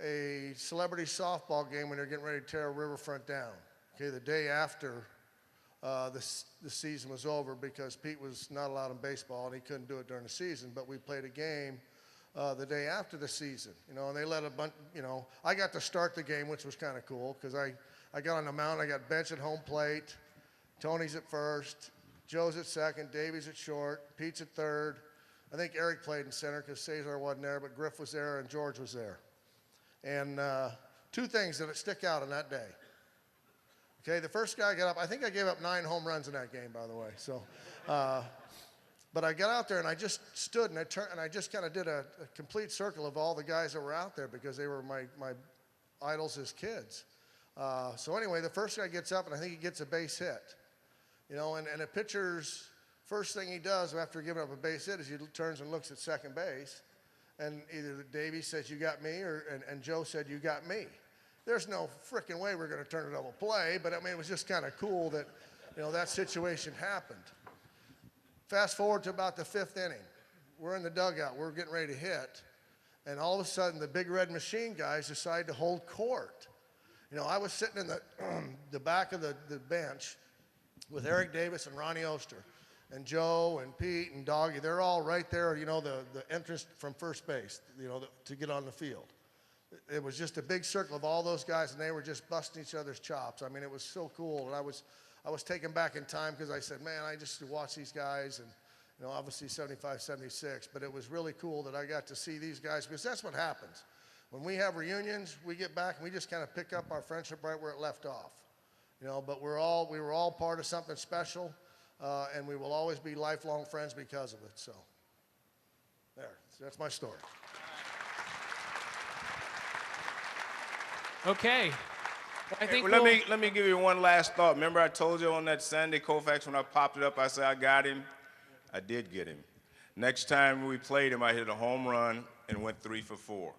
a celebrity softball game when they're getting ready to tear Riverfront down. Okay, the day after the season was over, because Pete was not allowed in baseball and he couldn't do it during the season, but we played a game the day after the season, you know, and they let a bunch, you know, I got to start the game, which was kind of cool, because I got on the mound, I got bench at home plate, Tony's at first, Joe's at second, Davey's at short, Pete's at third. I think Eric played in center because Cesar wasn't there, but Griff was there and George was there. And two things that stick out on that day. Okay, the first guy got up, I think I gave up 9 home runs in that game, by the way. So, but I got out there and I just stood and I just kind of did a complete circle of all the guys that were out there, because they were my idols as kids. So anyway, the first guy gets up and I think he gets a base hit. You know, and a pitcher's first thing he does after giving up a base hit is he turns and looks at second base, and either Davey says, "You got me," and Joe said, "You got me." There's no frickin' way we're going to turn a double play, but I mean, it was just kind of cool that, you know, that situation happened. Fast forward to about the 5th inning. We're in the dugout. We're getting ready to hit, and all of a sudden, the Big Red Machine guys decide to hold court. You know, I was sitting in the back of the bench with Eric Davis and Ronnie Oster, and Joe and Pete and Doggy. They're all right there, you know, the entrance from first base, you know, to get on the field. It was just a big circle of all those guys, and they were just busting each other's chops. I mean, it was so cool, and I was taken back in time, because I said, man, I just watch these guys, and, you know, obviously 75, 76, but it was really cool that I got to see these guys, because that's what happens. When we have reunions, we get back and we just kind of pick up our friendship right where it left off. You know, but we were all part of something special, and we will always be lifelong friends because of it. So, that's my story. Okay. I think let me give you one last thought. Remember I told you on that Sunday, Koufax, when I popped it up, I said I got him. I did get him. Next time we played him, I hit a home run and went 3 for 4.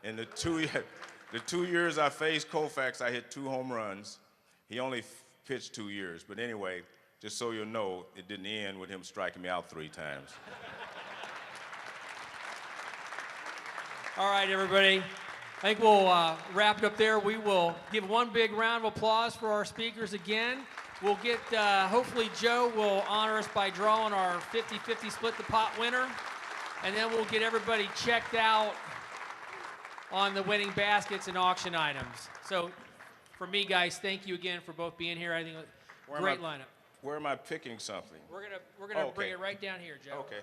In the 2 years I faced Koufax, I hit 2 home runs. He only pitched 2 years, but anyway, just so you know, it didn't end with him striking me out 3 times. All right, everybody. I think we'll wrap it up there. We will give one big round of applause for our speakers again. We'll get, hopefully Joe will honor us by drawing our 50-50 split the pot winner. And then we'll get everybody checked out on the winning baskets and auction items. So for me, guys, thank you again for both being here. I think great lineup. Where am I picking something? We're gonna bring it right down here, Joe. Okay.